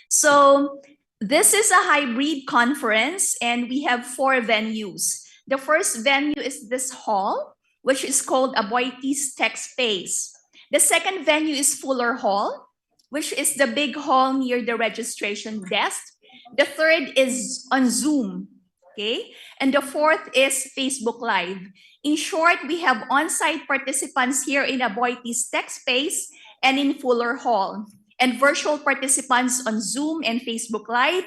So this is a hybrid conference and we have 4 venues. The first venue is this hall, which is called Aboitiz Tech Space. The second venue is Fuller Hall, which is the big hall near the registration desk. The third is on Zoom, okay? And the fourth is Facebook Live. In short, we have on-site participants here in Aboitiz Tech Space and in Fuller Hall, and virtual participants on Zoom and Facebook Live,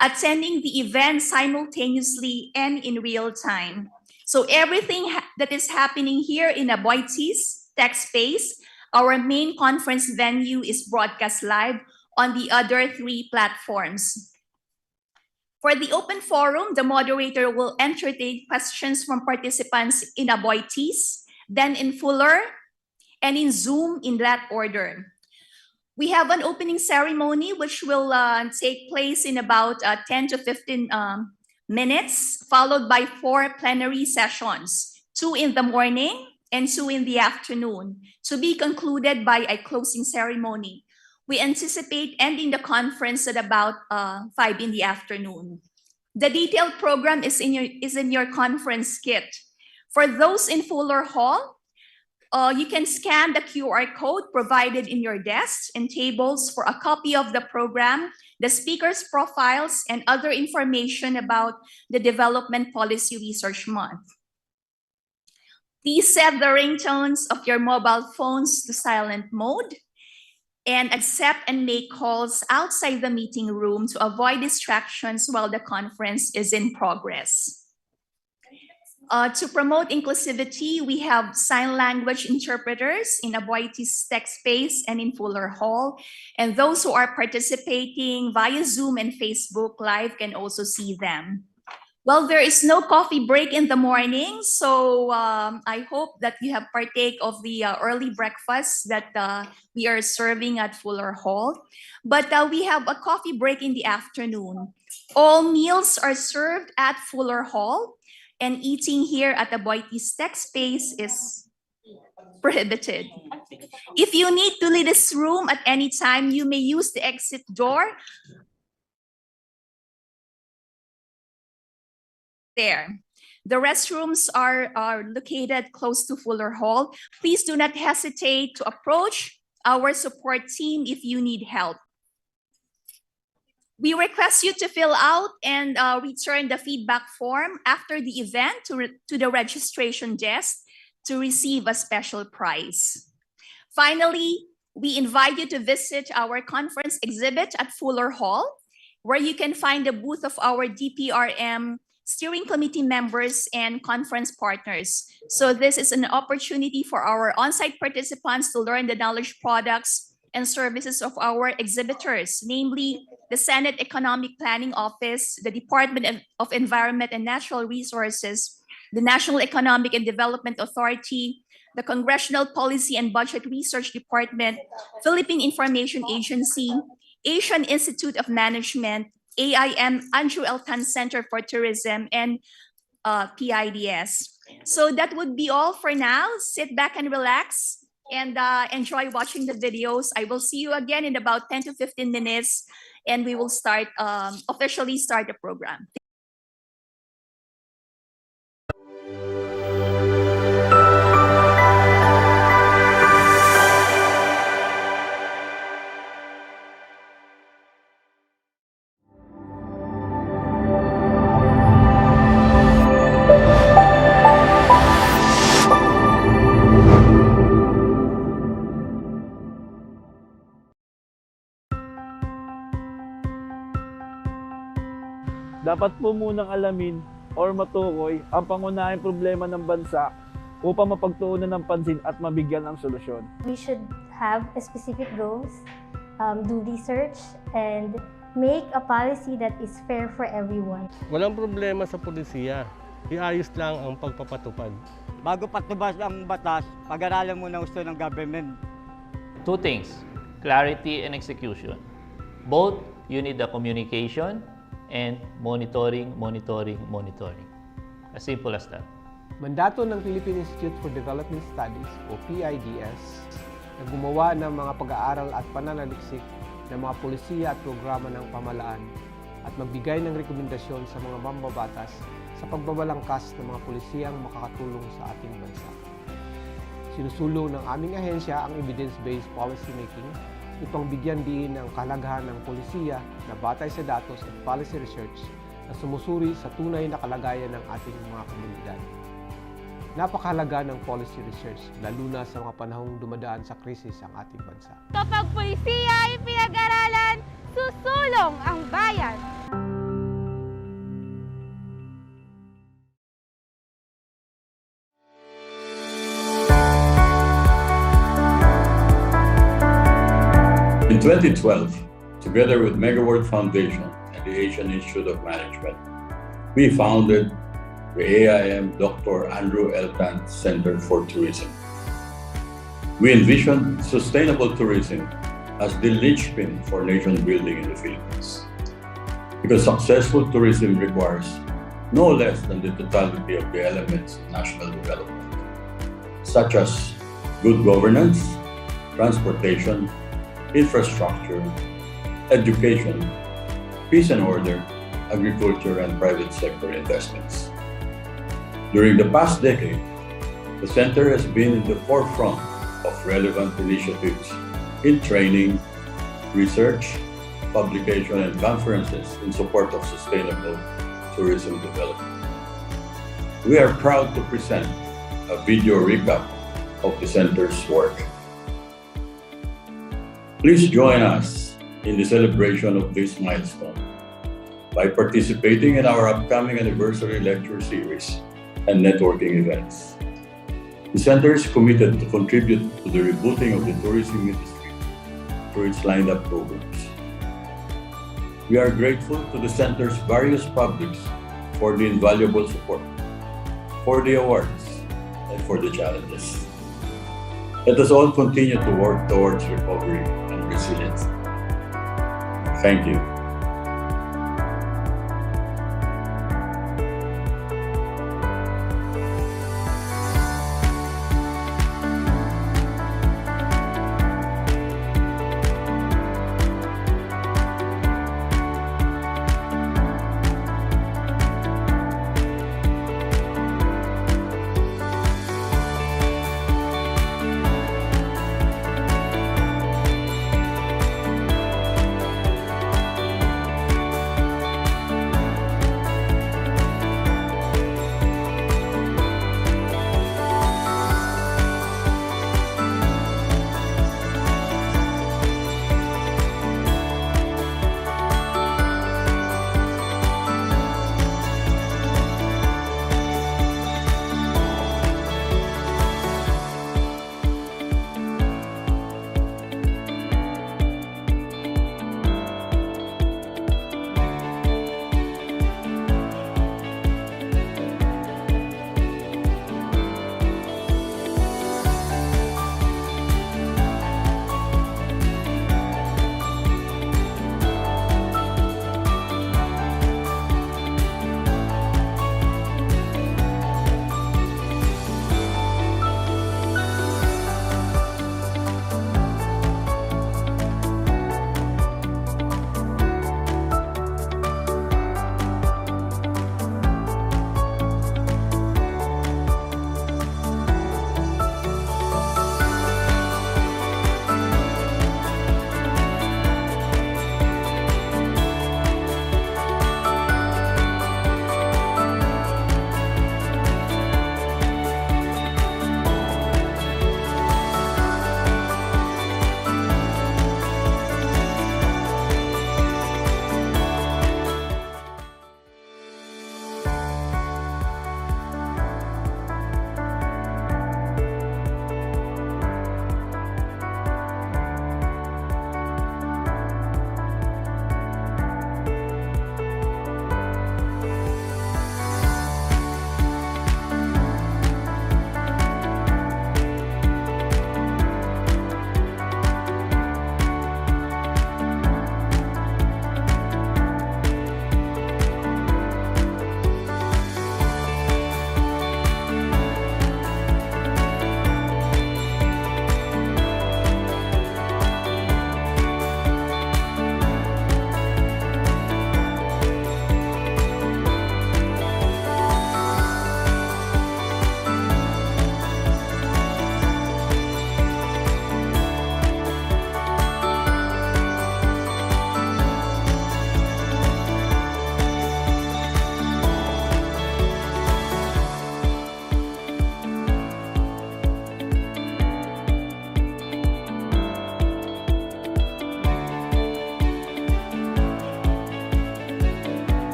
attending the event simultaneously and in real time. So everything that is happening here in Aboitiz Tech Space, our main conference venue, is broadcast live on the other 3 platforms. For the open forum, the moderator will entertain questions from participants in Aboitiz, then in Fuller, and in Zoom in that order. We have an opening ceremony which will take place in about 10 to 15 minutes, followed by 4 plenary sessions, 2 in the morning and 2 in the afternoon, to be concluded by a closing ceremony. We anticipate ending the conference at about 5 in the afternoon. The detailed program is in your conference kit. For those in Fuller Hall, you can scan the QR code provided in your desks and tables for a copy of the program, the speakers' profiles, and other information about the Development Policy Research Month. Please set the ringtones of your mobile phones to silent mode and accept and make calls outside the meeting room to avoid distractions while the conference is in progress. To promote inclusivity, we have sign language interpreters in Aboitiz Tech Space and in Fuller Hall. And those who are participating via Zoom and Facebook Live can also see them. Well, there is no coffee break in the morning, so I hope that you have partake of the early breakfast that we are serving at Fuller Hall. But we have a coffee break in the afternoon. All meals are served at Fuller Hall, and eating here at the Aboitiz Tech Space is prohibited. If you need to leave this room at any time, you may use the exit door there. The restrooms are located close to Fuller Hall. Please do not hesitate to approach our support team if you need help. We request you to fill out and return the feedback form after the event to the registration desk to receive a special prize. Finally, we invite you to visit our conference exhibit at Fuller Hall, where you can find the booth of our DPRM steering committee members and conference partners. So this is an opportunity for our on-site participants to learn the knowledge products and services of our exhibitors, namely the Senate Economic Planning Office, the Department of Environment and Natural Resources, the National Economic and Development Authority, the Congressional Policy and Budget Research Department, Philippine Information Agency, Asian Institute of Management, AIM Andrew L. Tan Center for Tourism, and PIDS. So that would be all for now. Sit back and relax and enjoy watching the videos. I will see you again in about 10 to 15 minutes, and we will start officially start the program. Dapat po munang alamin or matukoy ang pangunahing problema ng bansa upang mapagtuunan ng pansin at mabigyan ng solusyon. We should have specific goals, do research, and make a policy that is fair for everyone. Walang problema sa pulisiya. Iayos lang ang pagpapatupad. Bago patubas ang batas, pag-aralan muna gusto ng government. 2 things, clarity and execution. Both, you need the communication and monitoring. As simple as that. Mandato ng Philippine Institute for Development Studies o PIDS na gumawa ng mga pag-aaral at pananaliksik ng mga polisiya at programa ng pamahalaan at magbigay ng rekomendasyon sa mga mambabatas sa pagbabalangkas ng mga polisiyang makakatulong sa ating bansa. Sinusulong ng aming ahensya ang evidence-based policy making upang bigyan diin ang kahalagahan ng polisiya na batay sa datos at policy research na sumusuri sa tunay na kalagayan ng ating mga komunidad. Napakahalaga ng policy research, lalo na sa mga panahong dumadaan sa krisis ang ating bansa. Kapag pulisiya ay pinag-aralan, susulong ang bayan. In 2012, together with Megaworld Foundation and the Asian Institute of Management, we founded the AIM Dr. Andrew L. Tan Center for Tourism. We envisioned sustainable tourism as the linchpin for nation building in the Philippines. Because successful tourism requires no less than the totality of the elements of national development, such as good governance, transportation, infrastructure, education, peace and order, agriculture, and private sector investments. During the past decade, the Center has been in the forefront of relevant initiatives in training, research, publication, and conferences in support of sustainable tourism development. We are proud to present a video recap of the Center's work. Please join us in the celebration of this milestone by participating in our upcoming anniversary lecture series and networking events. The Center is committed to contribute to the rebooting of the tourism industry through its lined-up programs. We are grateful to the Center's various publics for the invaluable support, for the awards, and for the challenges. Let us all continue to work towards recovery and resilience. Thank you.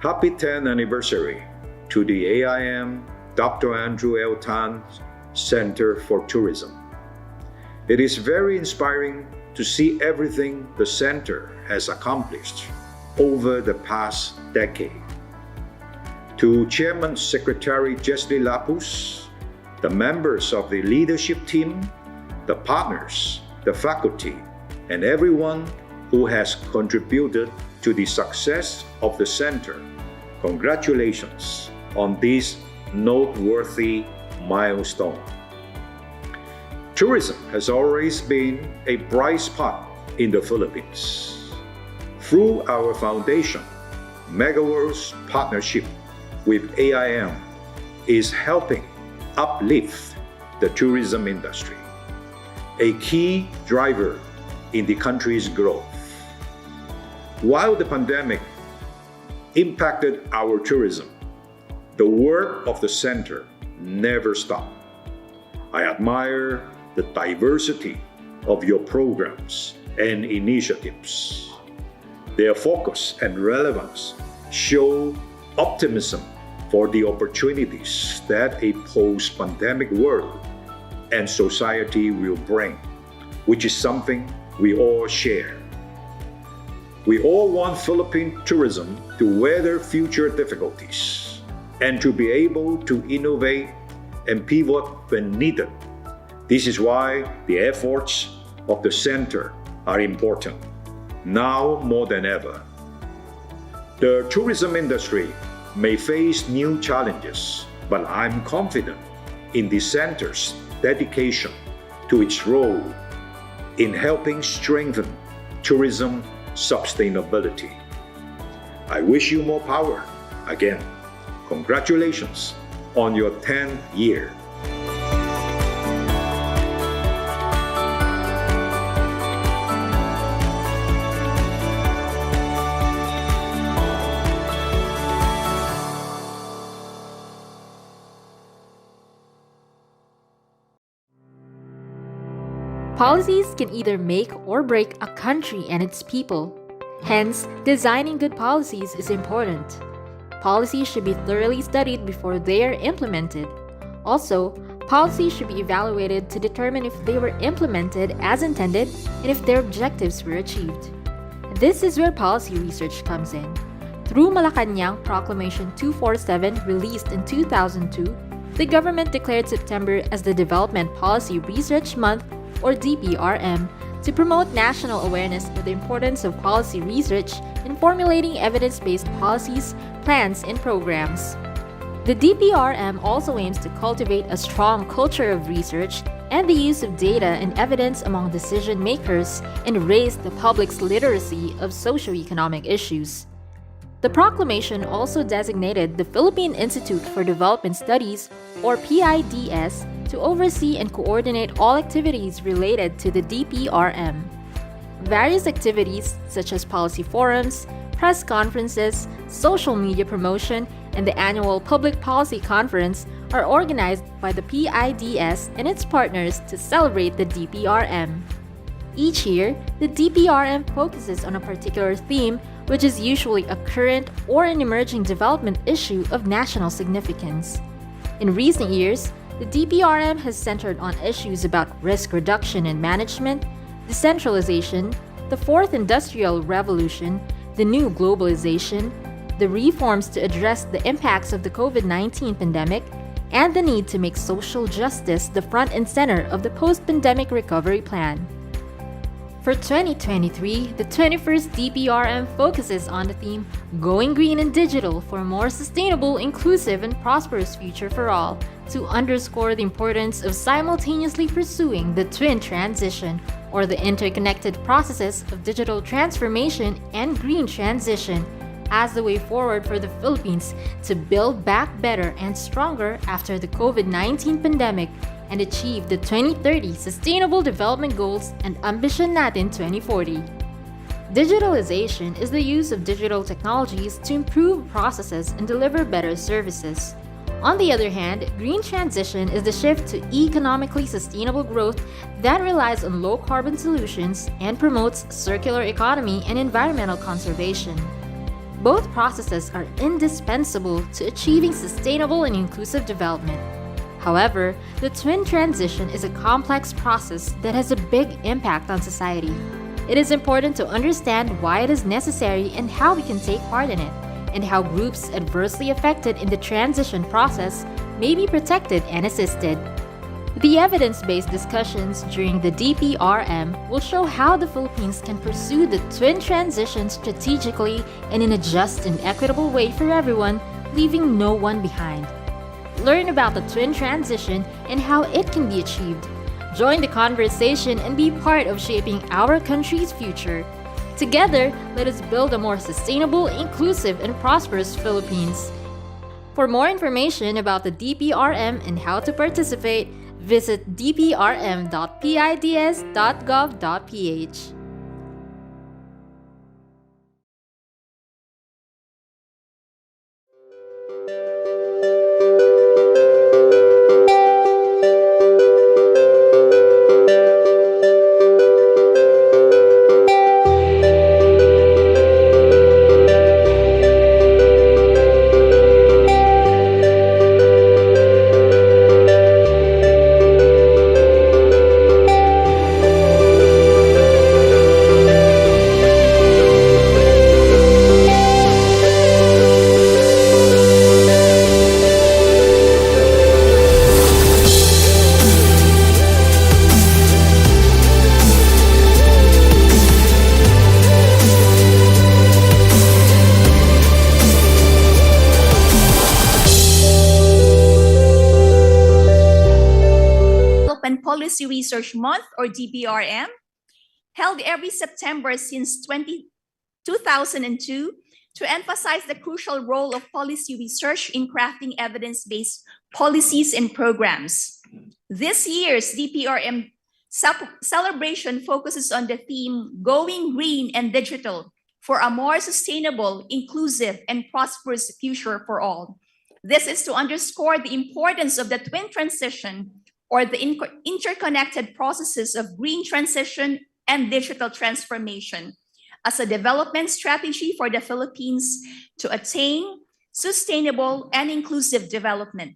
Happy 10th anniversary to the AIM Dr. Andrew L. Tan Center for Tourism. It is very inspiring to see everything the center has accomplished over the past decade. To Chairman Secretary Jesli Lapus, the members of the leadership team, the partners, the faculty, and everyone who has contributed to the success of the center, congratulations on this noteworthy milestone. Tourism has always been a bright spot in the Philippines. Through our foundation, Megaworld's partnership with AIM is helping uplift the tourism industry, a key driver in the country's growth. While the pandemic impacted our tourism, the work of the center never stopped. I admire the diversity of your programs and initiatives. Their focus and relevance show optimism for the opportunities that a post-pandemic world and society will bring, which is something we all share. We all want Philippine tourism to weather future difficulties and to be able to innovate and pivot when needed. This is why the efforts of the center are important, now more than ever. The tourism industry may face new challenges, but I'm confident in the center's dedication to its role in helping strengthen tourism sustainability. I wish you more power. Again, congratulations on your 10th year. Policies can either make or break a country and its people. Hence, designing good policies is important. Policies should be thoroughly studied before they are implemented. Also, policies should be evaluated to determine if they were implemented as intended and if their objectives were achieved. This is where policy research comes in. Through Malacanang Proclamation 247 released in 2002, the government declared September as the Development Policy Research Month, or DPRM, to promote national awareness of the importance of policy research in formulating evidence-based policies, plans, and programs. The DPRM also aims to cultivate a strong culture of research and the use of data and evidence among decision makers and raise the public's literacy of socio-economic issues. The proclamation also designated the Philippine Institute for Development Studies, or PIDS, to oversee and coordinate all activities related to the DPRM. Various activities, such as policy forums, press conferences, social media promotion, and the annual Public Policy Conference, are organized by the PIDS and its partners to celebrate the DPRM. Each year, the DPRM focuses on a particular theme, which is usually a current or an emerging development issue of national significance. In recent years, the DPRM has centered on issues about risk reduction and management, decentralization, the Fourth Industrial Revolution, the new globalization, the reforms to address the impacts of the COVID-19 pandemic, and the need to make social justice the front and center of the post-pandemic recovery plan. For 2023, the 21st DPRM focuses on the theme Going Green and Digital for a more sustainable, inclusive, and prosperous future for all, to underscore the importance of simultaneously pursuing the twin transition, or the interconnected processes of digital transformation and green transition, as the way forward for the Philippines to build back better and stronger after the COVID-19 pandemic and achieve the 2030 Sustainable Development Goals and Ambition Natin 2040. Digitalization is the use of digital technologies to improve processes and deliver better services. On the other hand, green transition is the shift to economically sustainable growth that relies on low-carbon solutions and promotes circular economy and environmental conservation. Both processes are indispensable to achieving sustainable and inclusive development. However, the twin transition is a complex process that has a big impact on society. It is important to understand why it is necessary and how we can take part in it, and how groups adversely affected in the transition process may be protected and assisted. The evidence-based discussions during the DPRM will show how the Philippines can pursue the twin transition strategically and in a just and equitable way for everyone, leaving no one behind. Learn about the twin transition and how it can be achieved. Join the conversation and be part of shaping our country's future. Together, let us build a more sustainable, inclusive, and prosperous Philippines. For more information about the DPRM and how to participate, visit dprm.pids.gov.ph. Policy Research Month, or DPRM, held every September since 2002 to emphasize the crucial role of policy research in crafting evidence-based policies and programs. This year's DPRM celebration focuses on the theme Going Green and Digital for a more sustainable, inclusive, and prosperous future for all. This is to underscore the importance of the twin transition, or the interconnected processes of green transition and digital transformation, as a development strategy for the Philippines to attain sustainable and inclusive development.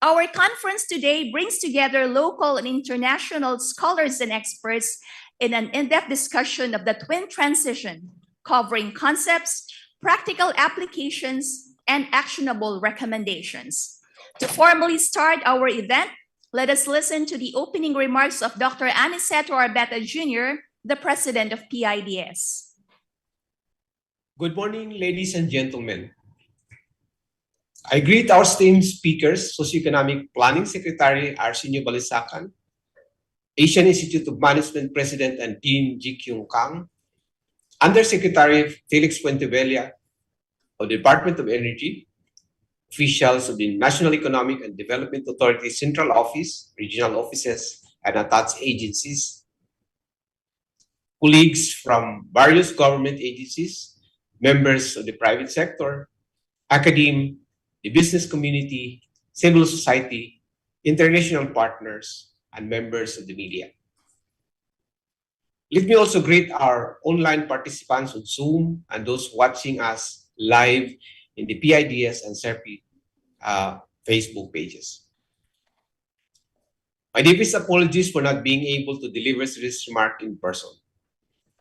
Our conference today brings together local and international scholars and experts in an in-depth discussion of the twin transition, covering concepts, practical applications, and actionable recommendations. To formally start our event, let us listen to the opening remarks of Dr. Aniceto Orbeta Jr., the president of PIDS. Good morning, ladies and gentlemen. I greet our esteemed speakers, Socioeconomic Planning Secretary Arsenio Balisacan, Asian Institute of Management President and Dean Jikyeong Kang, Undersecretary Felix Puentevilla of the Department of Energy, officials of the National Economic and Development Authority Central Office, regional offices, and attached agencies, colleagues from various government agencies, members of the private sector, academe, the business community, civil society, international partners, and members of the media. Let me also greet our online participants on Zoom and those watching us live in the PIDS and Sharpe Facebook pages. My deepest apologies for not being able to deliver this remark in person.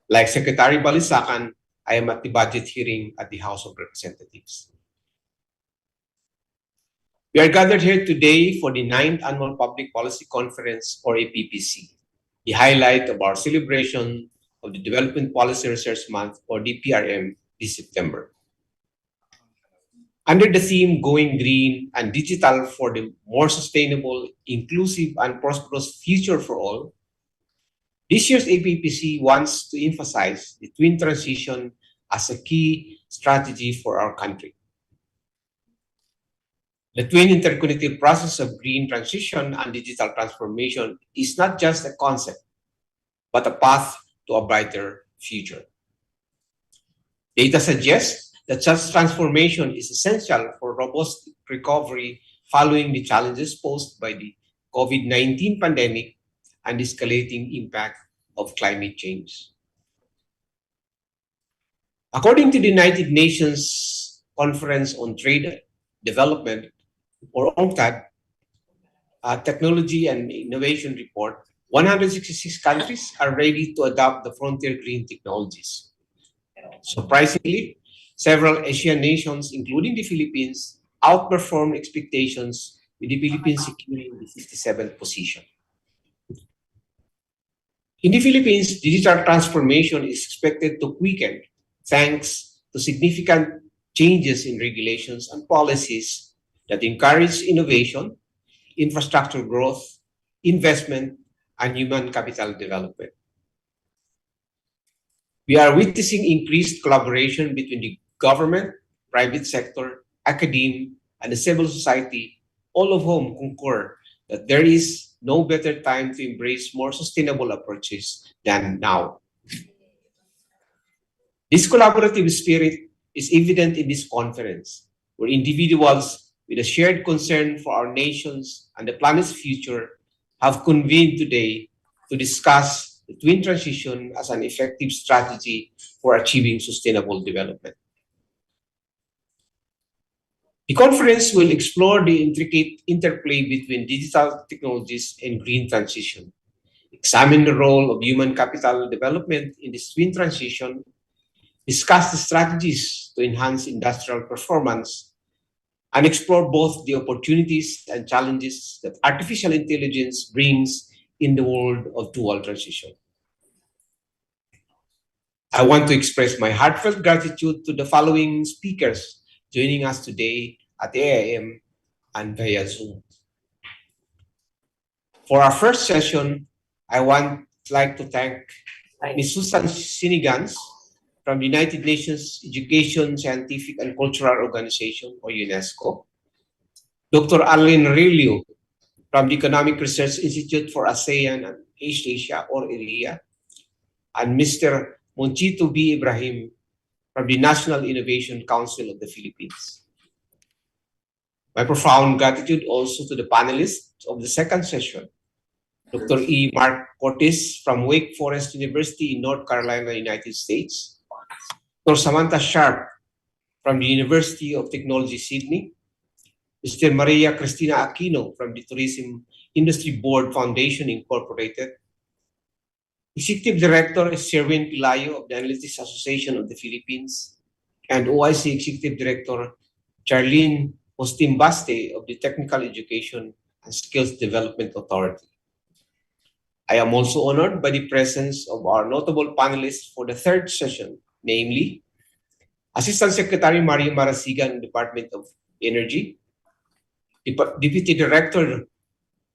Like Secretary Balisacan, I am at the budget hearing at the House of Representatives. We are gathered here today for the 9th Annual Public Policy Conference, or APPC, the highlight of our celebration of the Development Policy Research Month, or DPRM, this September. Under the theme Going Green and Digital for the More Sustainable, Inclusive, and Prosperous Future for All, this year's APPC wants to emphasize the twin transition as a key strategy for our country. The twin interconnected process of green transition and digital transformation is not just a concept, but a path to a brighter future. Data suggests that such transformation is essential for robust recovery following the challenges posed by the COVID-19 pandemic and escalating impact of climate change. According to the United Nations Conference on Trade Development, or UNCTAD, Technology and Innovation Report, 166 countries are ready to adopt the frontier green technologies. Surprisingly, several Asian nations, including the Philippines, outperformed expectations, with the Philippines securing the 57th position. In the Philippines, digital transformation is expected to quicken thanks to significant changes in regulations and policies that encourage innovation, infrastructure growth, investment, and human capital development. We are witnessing increased collaboration between the government, private sector, academia, and the civil society, all of whom concur that there is no better time to embrace more sustainable approaches than now. This collaborative spirit is evident in this conference, where individuals with a shared concern for our nations and the planet's future have convened today to discuss the twin transition as an effective strategy for achieving sustainable development. The conference will explore the intricate interplay between digital technologies and green transition, examine the role of human capital development in this twin transition, discuss the strategies to enhance industrial performance, and explore both the opportunities and challenges that artificial intelligence brings in the world of dual transition. I want to express my heartfelt gratitude to the following speakers joining us today at AIM and via Zoom. For our first session, I would like to thank Ms. Susan Schneegans from the United Nations Education, Scientific and Cultural Organization, or UNESCO, Dr. Rillo from the Economic Research Institute for ASEAN and East Asia, or ERIA, and Mr. Monchito B. Ibrahim from the National Innovation Council of the Philippines. My profound gratitude also to the panelists of the second session, Dr. E. Mark Cortis from Wake Forest University in North Carolina, United States, Dr. Samantha Sharpe from the University of Technology, Sydney, Mr. Maria Christina Aquino from the Tourism Industry Board Foundation, Incorporated, Executive Director is Sherwin Pelayo of the Analytics Association of the Philippines, and OIC Executive Director Charlyn Justimbaste of the Technical Education and Skills Development Authority. I am also honored by the presence of our notable panelists for the third session, namely Assistant Secretary Maria Marasigan, Department of Energy, Deputy Director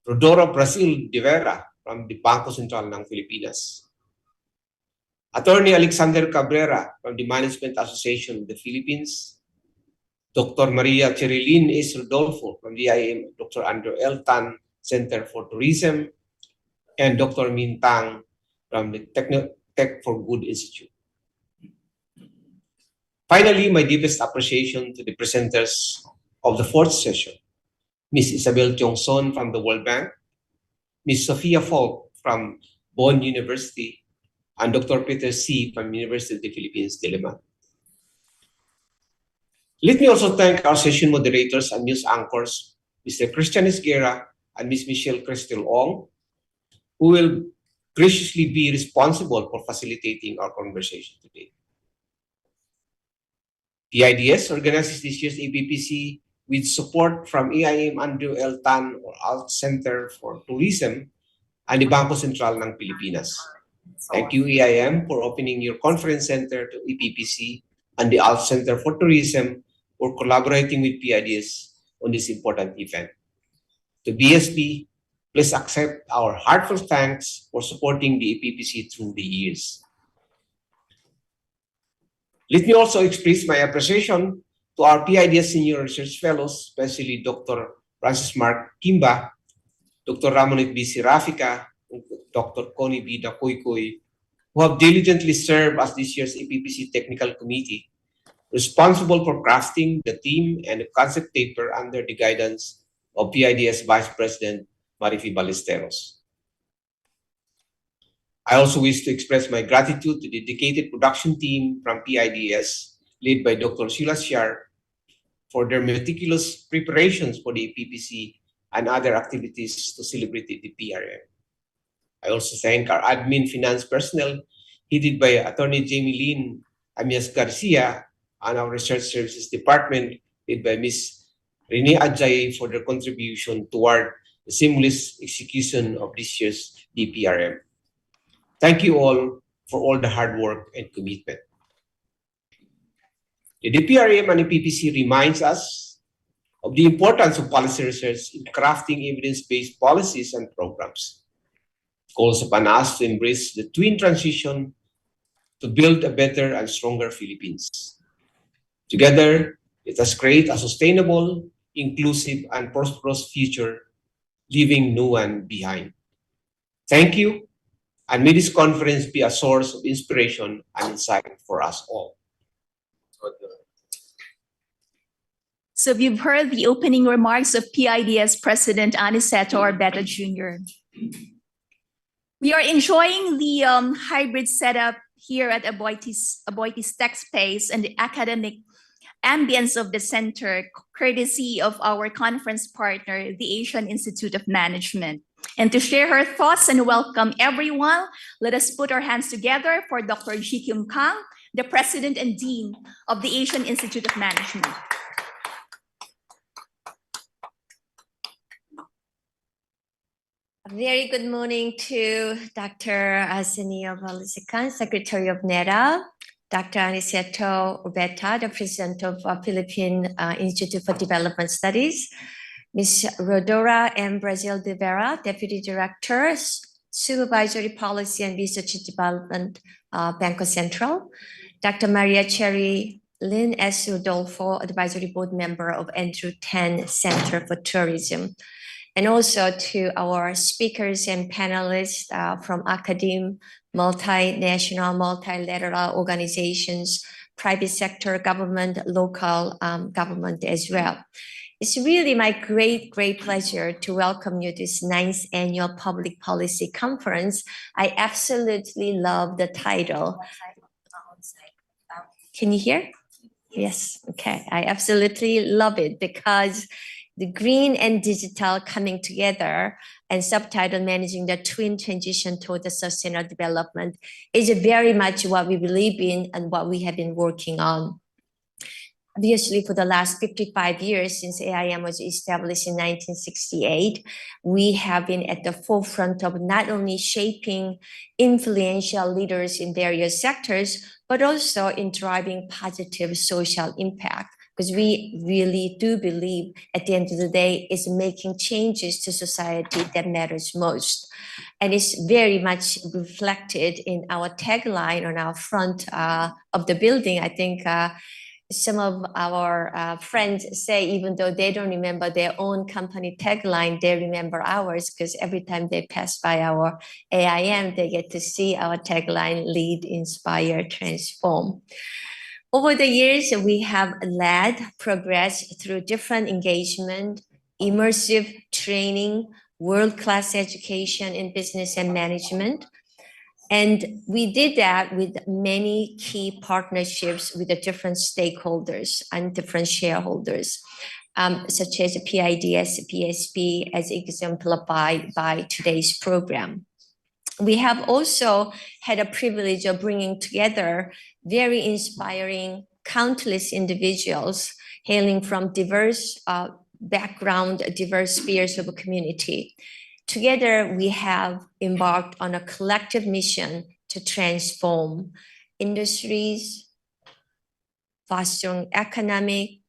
Rodoro Brazil de Vera from the Bangko Sentral ng Pilipinas, Attorney Alexander Cabrera from the Management Association of the Philippines, Dr. Maria Cherilyn S. Rodolfo from the IIM Dr. Andrew L. Tan Center for Tourism, and Dr. Min Tang from the Tech for Good Institute. Finally, my deepest appreciation to the presenters of the fourth session, Ms. Isabel Tiongson from the World Bank, Ms. Sophia Falk from Bonn University, and Dr. Peter C. from University of the Philippines, Diliman. Let me also thank our session moderators and news anchors, Mr. Christian Esguerra and Ms. Michelle Cristel Ong, who will graciously be responsible for facilitating our conversation today. PIDS organizes this year's APPC with support from AIM Andrew L. Tan or ALT Center for Tourism and the Bangko Sentral ng Pilipinas. Thank you, AIM, for opening your conference center to APPC and the ALT Center for Tourism for collaborating with PIDS on this important event. To BSP, please accept our heartfelt thanks for supporting the APPC through the years. Let me also express my appreciation to our PIDS Senior Research Fellows, especially Dr. Francis Mark Kimba, Dr. Ramonet B. Sirafica, and Dr. Connie B. Dakoykoy, who have diligently served as this year's APPC Technical Committee, responsible for crafting the theme and the concept paper under the guidance of PIDS Vice President Marifi Ballesteros. I also wish to express my gratitude to the dedicated production team from PIDS, led by Dr. Sheila Siar, for their meticulous preparations for the APPC and other activities to celebrate the PRM. I also thank our admin finance personnel, headed by Attorney Jamie Lynn Amias Garcia, and our research services department, led by Ms. Rene Ajay, for their contribution toward the seamless execution of this year's DPRM. Thank you all for all the hard work and commitment. The DPRM and the PPC reminds us of the importance of policy research in crafting evidence-based policies and programs. It calls upon us to embrace the twin transition to build a better and stronger Philippines. Together, let us create a sustainable, inclusive, and prosperous future, leaving no one behind. Thank you, and may this conference be a source of inspiration and insight for us all. So you've heard the opening remarks of PIDS President Aniceto Orbeta Jr. We are enjoying the hybrid setup here at Aboitiz Tech Space and the academic ambience of the center, courtesy of our conference partner, the Asian Institute of Management. And to share her thoughts and welcome everyone, let us put our hands together for Dr. Jikyeong Kang, the President and Dean of the Asian Institute of Management. A very good morning to Dr. Arsenio Balisacan, Secretary of NEDA, Dr. Aniceto Orbeta, the President of Philippine Institute for Development Studies, Ms. Rodora M. Brazil de Vera, Deputy Director, Supervisory Policy and Research Development, Banco Central, Dr. Maria Cherry Lynn S. Rodolfo, Advisory Board Member of Andrew Tan Center for Tourism, and also to our speakers and panelists from academia, multinational, multilateral organizations, private sector, government, local government as well. It's really my great pleasure to welcome you to this 9th Annual Public Policy Conference. I absolutely love the title. Can you hear? Yes, okay. I absolutely love it because the green and digital coming together and subtitle managing the twin transition toward the sustainable development is very much what we believe in and what we have been working on. Obviously, for the last 55 years since AIM was established in 1968, we have been at the forefront of not only shaping influential leaders in various sectors, but also in driving positive social impact. Because we really do believe at the end of the day is making changes to society that matters most. And it's very much reflected in our tagline on our front of the building. I think some of our friends say, even though they don't remember their own company tagline, they remember ours, because every time they pass by our AIM, they get to see our tagline, Lead, Inspire, Transform. Over the years, we have led progress through different engagement, immersive training, world-class education in business and management. And we did that with many key partnerships with the different stakeholders and different shareholders, such as PIDS, PSP, as exemplified by today's program. We have also had a privilege of bringing together very inspiring, countless individuals hailing from diverse background, diverse spheres of a community. Together, we have embarked on a collective mission to transform industries, fostering economic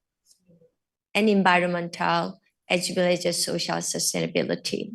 and environmental, as well as social sustainability.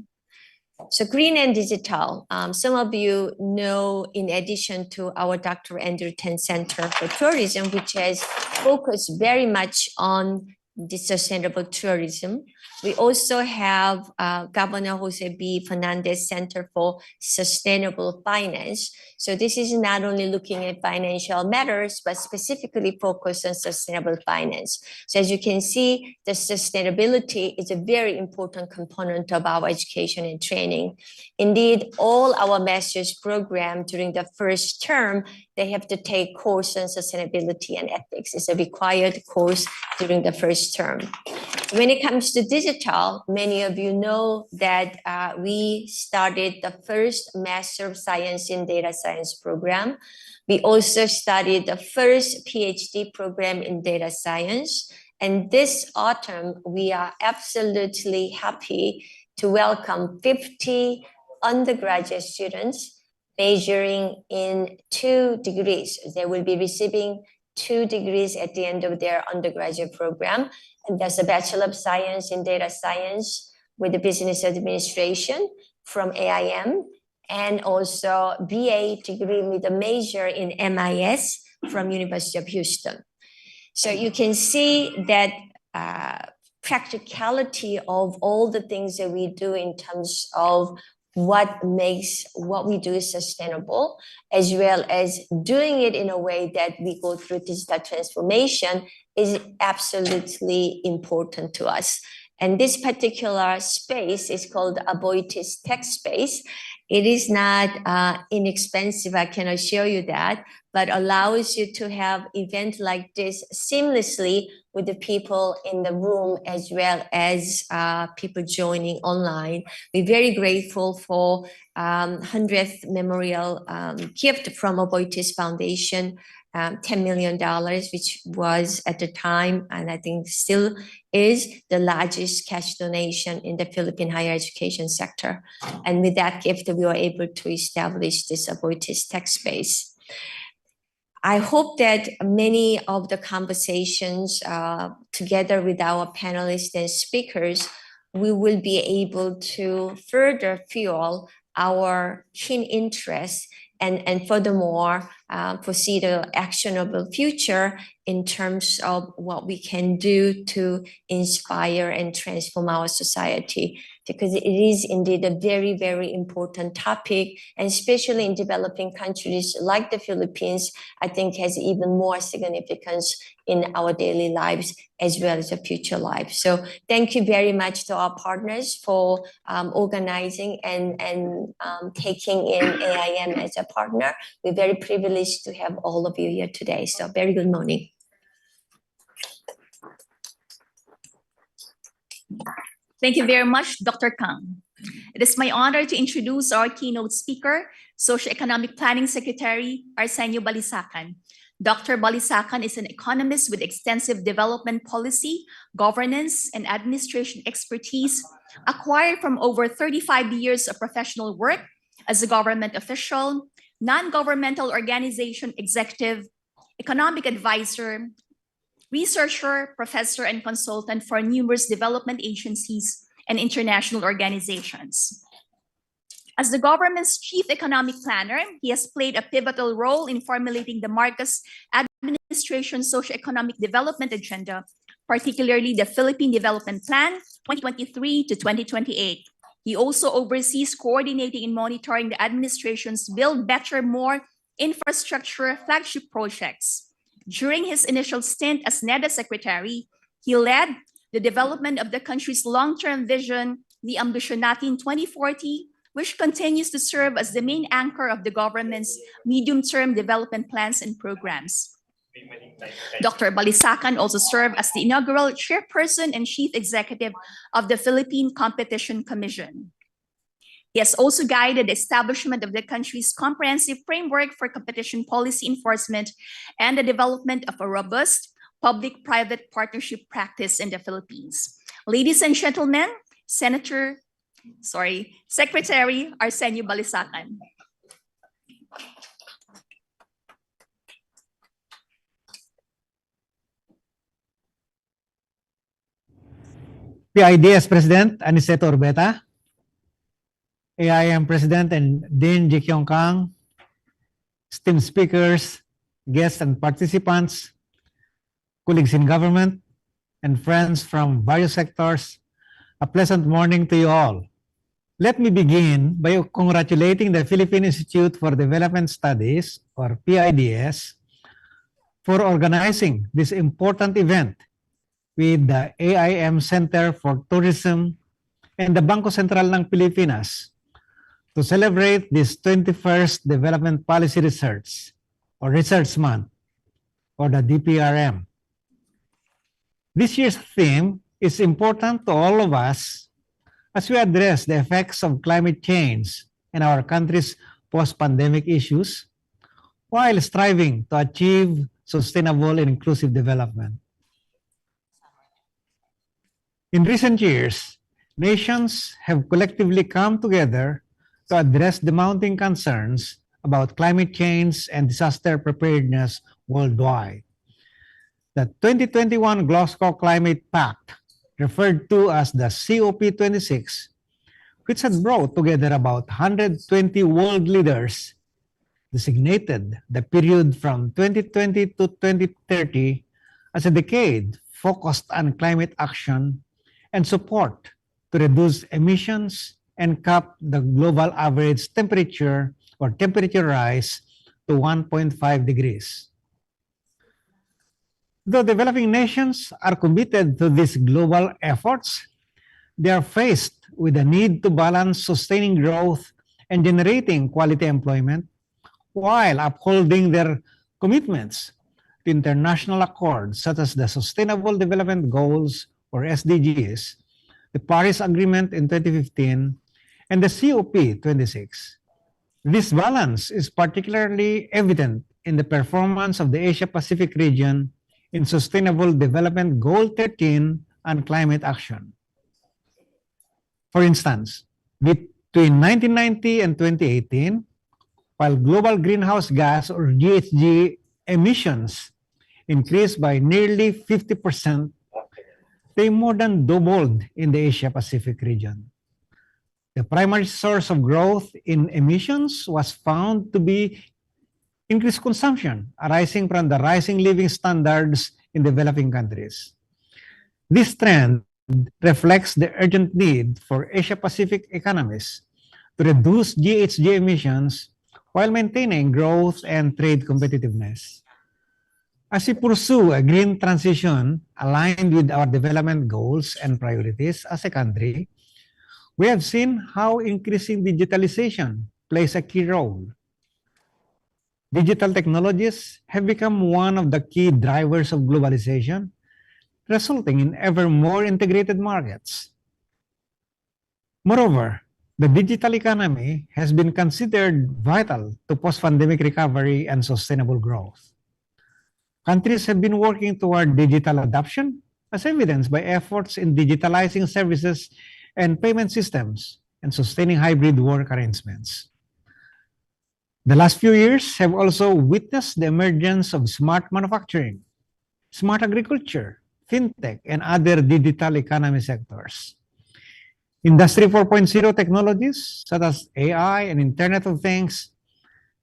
So green and digital, some of you know, in addition to our Dr. Andrew Tan Center for Tourism, which has focused very much on the sustainable tourism. We also have Governor Jose B. Fernandez Center for Sustainable Finance. So this is not only looking at financial matters, but specifically focused on sustainable finance. So as you can see, the sustainability is a very important component of our education and training. Indeed, all our master's program during the first term, they have to take course on sustainability and ethics. It's a required course during the first term. When it comes to digital, many of you know that we started the first Master of Science in Data Science program. We also started the first PhD program in data science. And this autumn, we are absolutely happy to welcome 50 undergraduate students majoring in 2 degrees. They will be receiving 2 degrees at the end of their undergraduate program. And there's a Bachelor of Science in Data Science with the Business Administration from AIM, and also BA degree with a major in MIS from University of Houston. So you can see that practicality of all the things that we do in terms of what makes what we do sustainable, as well as doing it in a way that we go through digital transformation, is absolutely important to us. And this particular space is called Aboitiz Tech Space. It is not inexpensive, I can assure you that, but allows you to have events like this seamlessly with the people in the room as well as people joining online. We're very grateful for 100th memorial gift from Aboitiz Foundation, $10 million, which was at the time, and I think still is, the largest cash donation in the Philippine higher education sector. And with that gift, we were able to establish this Aboitiz Tech Space. I hope that many of the conversations together with our panelists and speakers, we will be able to further fuel our keen interest and furthermore foresee the actionable future in terms of what we can do to inspire and transform our society, because it is indeed a very, very important topic, and especially in developing countries like the Philippines, I think has even more significance in our daily lives as well as the future lives. So thank you very much to our partners for organizing and taking in AIM as a partner. We're very privileged to have all of you here today. So very good morning. Thank you very much, Dr. Kang. It is my honor to introduce our keynote speaker, Socioeconomic Planning Secretary Arsenio Balisacan. Dr. Balisacan is an economist with extensive development policy, governance, and administration expertise acquired from over 35 years of professional work as a government official, non-governmental organization executive, economic advisor, researcher, professor, and consultant for numerous development agencies and international organizations. As the government's chief economic planner, he has played a pivotal role in formulating the Marcos administration's socio-economic development agenda, particularly the Philippine Development Plan 2023 to 2028. He also oversees coordinating and monitoring the administration's Build Better, More infrastructure flagship projects. During his initial stint as NEDA secretary, he led the development of the country's long-term vision, the Ambisyon Natin 2040, which continues to serve as the main anchor of the government's medium-term development plans and programs. Dr. Balisacan also served as the inaugural chairperson and chief executive of the Philippine Competition Commission. He has also guided the establishment of the country's comprehensive framework for competition policy enforcement and the development of a robust public-private partnership practice in the Philippines. Ladies and gentlemen, Secretary Arsenio Balisacan. PIDS President Aniceto Orbeta, AIM President and Dean Jikyeong Kang, esteemed speakers, guests and participants, colleagues in government, and friends from various sectors, a pleasant morning to you all. Let me begin by congratulating the Philippine Institute for Development Studies, or PIDS, for organizing this important event with the AIM Center for Tourism and the Bangko Sentral ng Pilipinas to celebrate this 21st Development Policy Research, or Research Month, or the DPRM. This year's theme is important to all of us as we address the effects of climate change and our country's post-pandemic issues while striving to achieve sustainable and inclusive development. In recent years, nations have collectively come together to address the mounting concerns about climate change and disaster preparedness worldwide. The 2021 Glasgow Climate Pact, referred to as the COP26, which had brought together about 120 world leaders, designated the period from 2020 to 2030 as a decade focused on climate action and support to reduce emissions and cap the global average temperature or temperature rise to 1.5 degrees. Though developing nations are committed to these global efforts, they are faced with the need to balance sustaining growth and generating quality employment while upholding their commitments to international accords such as the Sustainable Development Goals, or SDGs, the Paris Agreement in 2015, and the COP26. This balance is particularly evident in the performance of the Asia-Pacific region in Sustainable Development Goal 13 on climate action. For instance, between 1990 and 2018, while global greenhouse gas or GHG emissions increased by nearly 50%, they more than doubled in the Asia-Pacific region. The primary source of growth in emissions was found to be increased consumption arising from the rising living standards in developing countries. This trend reflects the urgent need for Asia-Pacific economies to reduce GHG emissions while maintaining growth and trade competitiveness. As we pursue a green transition aligned with our development goals and priorities as a country, we have seen how increasing digitalization plays a key role. Digital technologies have become one of the key drivers of globalization, resulting in ever more integrated markets. Moreover, the digital economy has been considered vital to post-pandemic recovery and sustainable growth. Countries have been working toward digital adoption, as evidenced by efforts in digitalizing services and payment systems and sustaining hybrid work arrangements. The last few years have also witnessed the emergence of smart manufacturing, smart agriculture, fintech, and other digital economy sectors. Industry 4.0 technologies such as AI and Internet of Things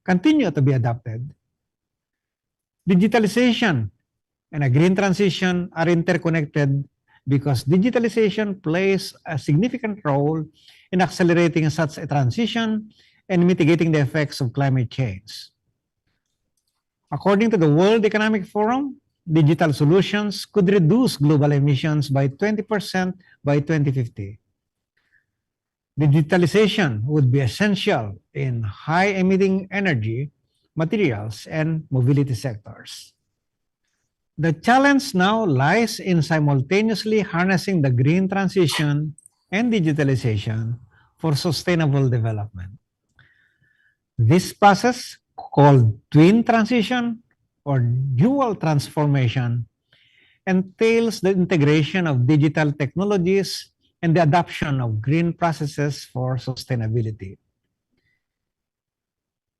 continue to be adopted. Digitalization and a green transition are interconnected because digitalization plays a significant role in accelerating such a transition and mitigating the effects of climate change. According to the World Economic Forum, digital solutions could reduce global emissions by 20% by 2050. Digitalization would be essential in high-emitting energy, materials, and mobility sectors. The challenge now lies in simultaneously harnessing the green transition and digitalization for sustainable development. This process, called twin transition or dual transformation, entails the integration of digital technologies and the adoption of green processes for sustainability.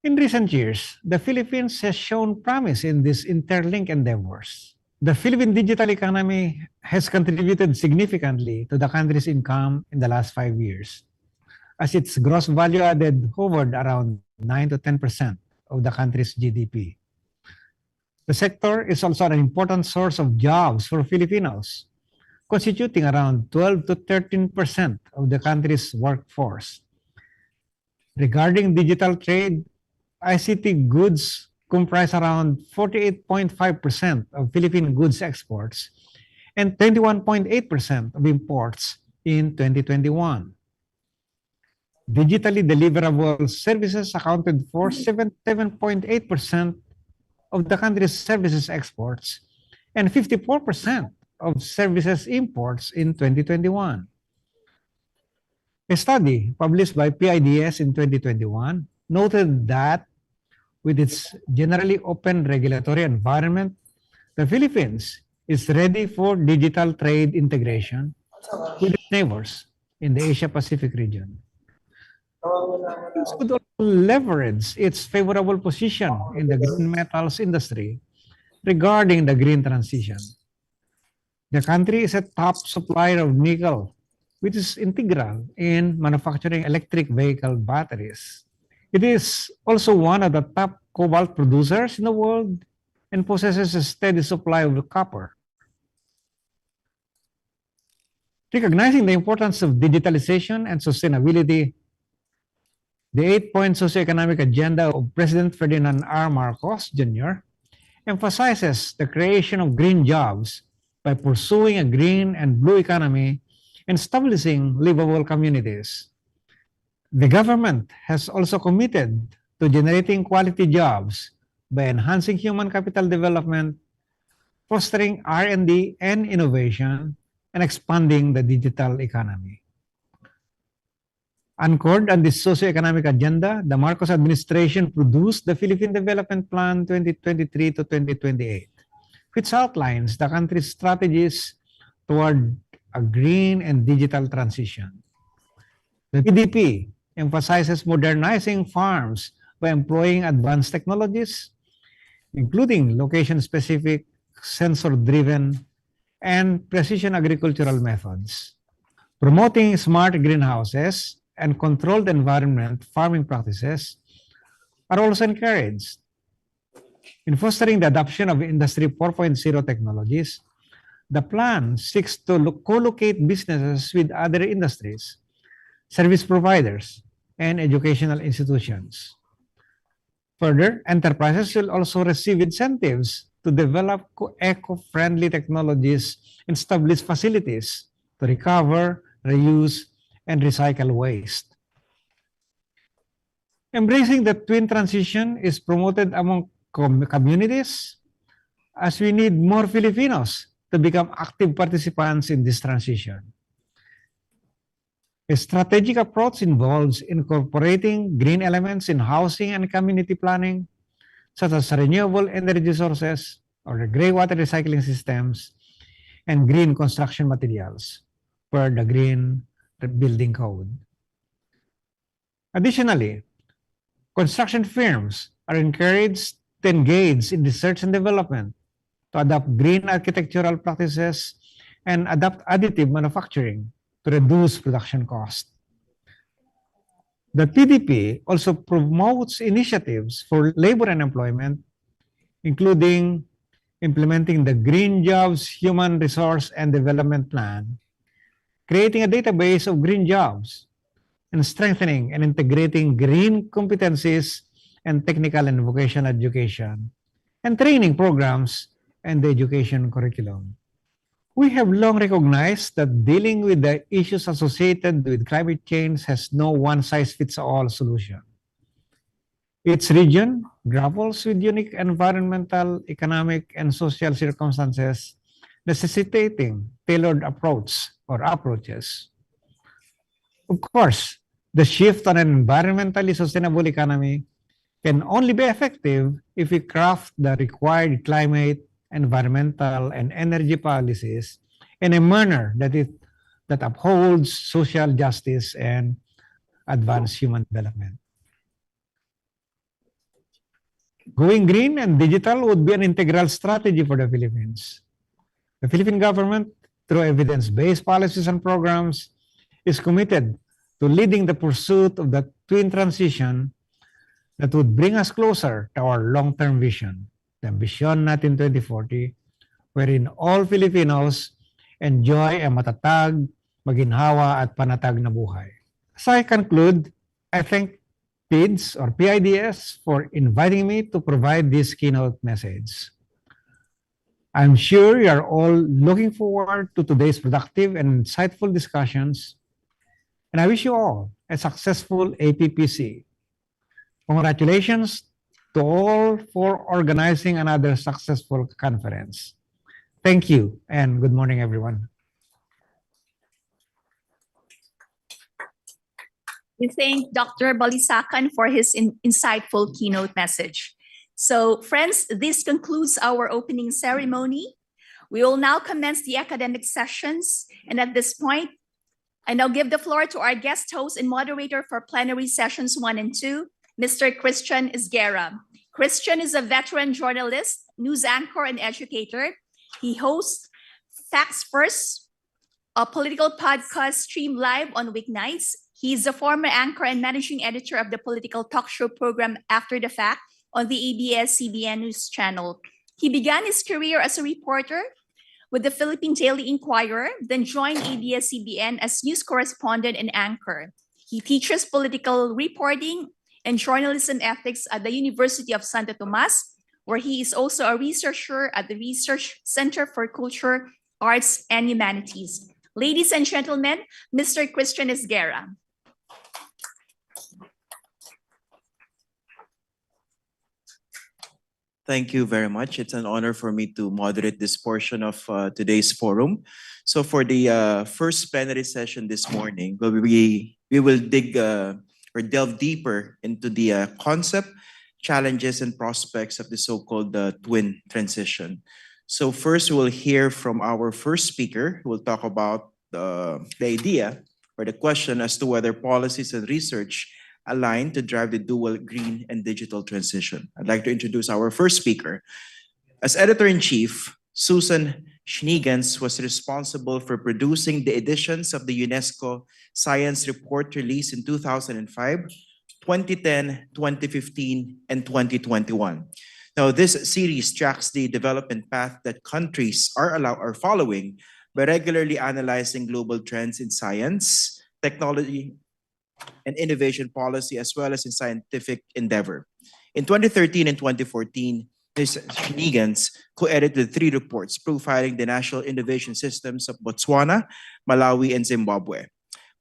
In recent years, the Philippines has shown promise in these interlinked endeavors. The Philippine digital economy has contributed significantly to the country's income in the last 5 years, as its gross value added hovered around 9 to 10% of the country's GDP. The sector is also an important source of jobs for Filipinos, constituting around 12 to 13% of the country's workforce. Regarding digital trade, ICT goods comprise around 48.5% of Philippine goods exports and 21.8% of imports in 2021. Digitally deliverable services accounted for 77.8% of the country's services exports and 54% of services imports in 2021. A study published by PIDS in 2021 noted that with its generally open regulatory environment, the Philippines is ready for digital trade integration with its neighbors in the Asia-Pacific region. It could also leverage its favorable position in the green metals industry regarding the green transition. The country is a top supplier of nickel, which is integral in manufacturing electric vehicle batteries. It is also one of the top cobalt producers in the world and possesses a steady supply of copper. Recognizing the importance of digitalization and sustainability, the 8-point socioeconomic agenda of President Ferdinand R. Marcos Jr. emphasizes the creation of green jobs by pursuing a green and blue economy and establishing livable communities. The government has also committed to generating quality jobs by enhancing human capital development, fostering R&D and innovation, and expanding the digital economy. Anchored on this socioeconomic agenda, the Marcos administration produced the Philippine Development Plan 2023 to 2028, which outlines the country's strategies toward a green and digital transition. The PDP emphasizes modernizing farms by employing advanced technologies, including location-specific, sensor-driven, and precision agricultural methods. Promoting smart greenhouses and controlled environment farming practices are also encouraged. In fostering the adoption of Industry 4.0 technologies, the plan seeks to co-locate businesses with other industries, service providers, and educational institutions. Further, enterprises will also receive incentives to develop eco-friendly technologies and establish facilities to recover, reuse, and recycle waste. Embracing the twin transition is promoted among communities as we need more Filipinos to become active participants in this transition. A strategic approach involves incorporating green elements in housing and community planning, such as renewable energy sources or the gray water recycling systems and green construction materials per the Green Building Code. Additionally, construction firms are encouraged to engage in research and development to adopt green architectural practices and adopt additive manufacturing to reduce production cost. The PDP also promotes initiatives for labor and employment, including implementing the Green Jobs Human Resource and Development Plan, creating a database of green jobs, and strengthening and integrating green competencies and technical and vocational education, and training programs and the education curriculum. We have long recognized that dealing with the issues associated with climate change has no one-size-fits-all solution. Each region grapples with unique environmental, economic, and social circumstances, necessitating tailored approaches. Of course, the shift on an environmentally sustainable economy can only be effective if we craft the required climate, environmental, and energy policies in a manner that upholds social justice and advances human development. Going green and digital would be an integral strategy for the Philippines. The Philippine government, through evidence-based policies and programs, is committed to leading the pursuit of the twin transition that would bring us closer to our long-term vision, the Vision Natin 2040, wherein all Filipinos enjoy a matatag, maginhawa at panatag na buhay. As I conclude, I thank PIDS or PIDS for inviting me to provide this keynote message. I'm sure you're all looking forward to today's productive and insightful discussions, and I wish you all a successful APPC. Congratulations to all for organizing another successful conference. Thank you, and good morning, everyone. We thank Dr. Balisacan for his insightful keynote message. So, friends, this concludes our opening ceremony. We will now commence the academic sessions. And at this point, I now give the floor to our guest host and moderator for plenary sessions 1 and 2, Mr. Christian Esguerra. Christian is a veteran journalist, news anchor, and educator. He hosts Facts First, a political podcast streamed live on weeknights. He is a former anchor and managing editor of the political talk show program After the Fact on the ABS-CBN News Channel. He began his career as a reporter with the Philippine Daily Inquirer, then joined ABS-CBN as news correspondent and anchor. He teaches political reporting and journalism ethics at the University of Santo Tomas, where he is also a researcher at the Research Center for Culture, Arts, and Humanities. Ladies and gentlemen, Mr. Christian Esguerra. Thank you very much. It's an honor for me to moderate this portion of today's forum. So for the first plenary session this morning, we will dig or delve deeper into the concept, challenges, and prospects of the so-called twin transition. So first, we'll hear from our first speaker, who will talk about the idea or the question as to whether policies and research align to drive the dual green and digital transition. I'd like to introduce our first speaker. As editor-in-chief, Susan Schneegans was responsible for producing the editions of the UNESCO Science Report released in 2005, 2010, 2015, and 2021. Now, this series tracks the development path that countries are following by regularly analyzing global trends in science, technology, and innovation policy, as well as in scientific endeavor. In 2013 and 2014, Ms. Schneegans co-edited 3 reports profiling the national innovation systems of Botswana, Malawi, and Zimbabwe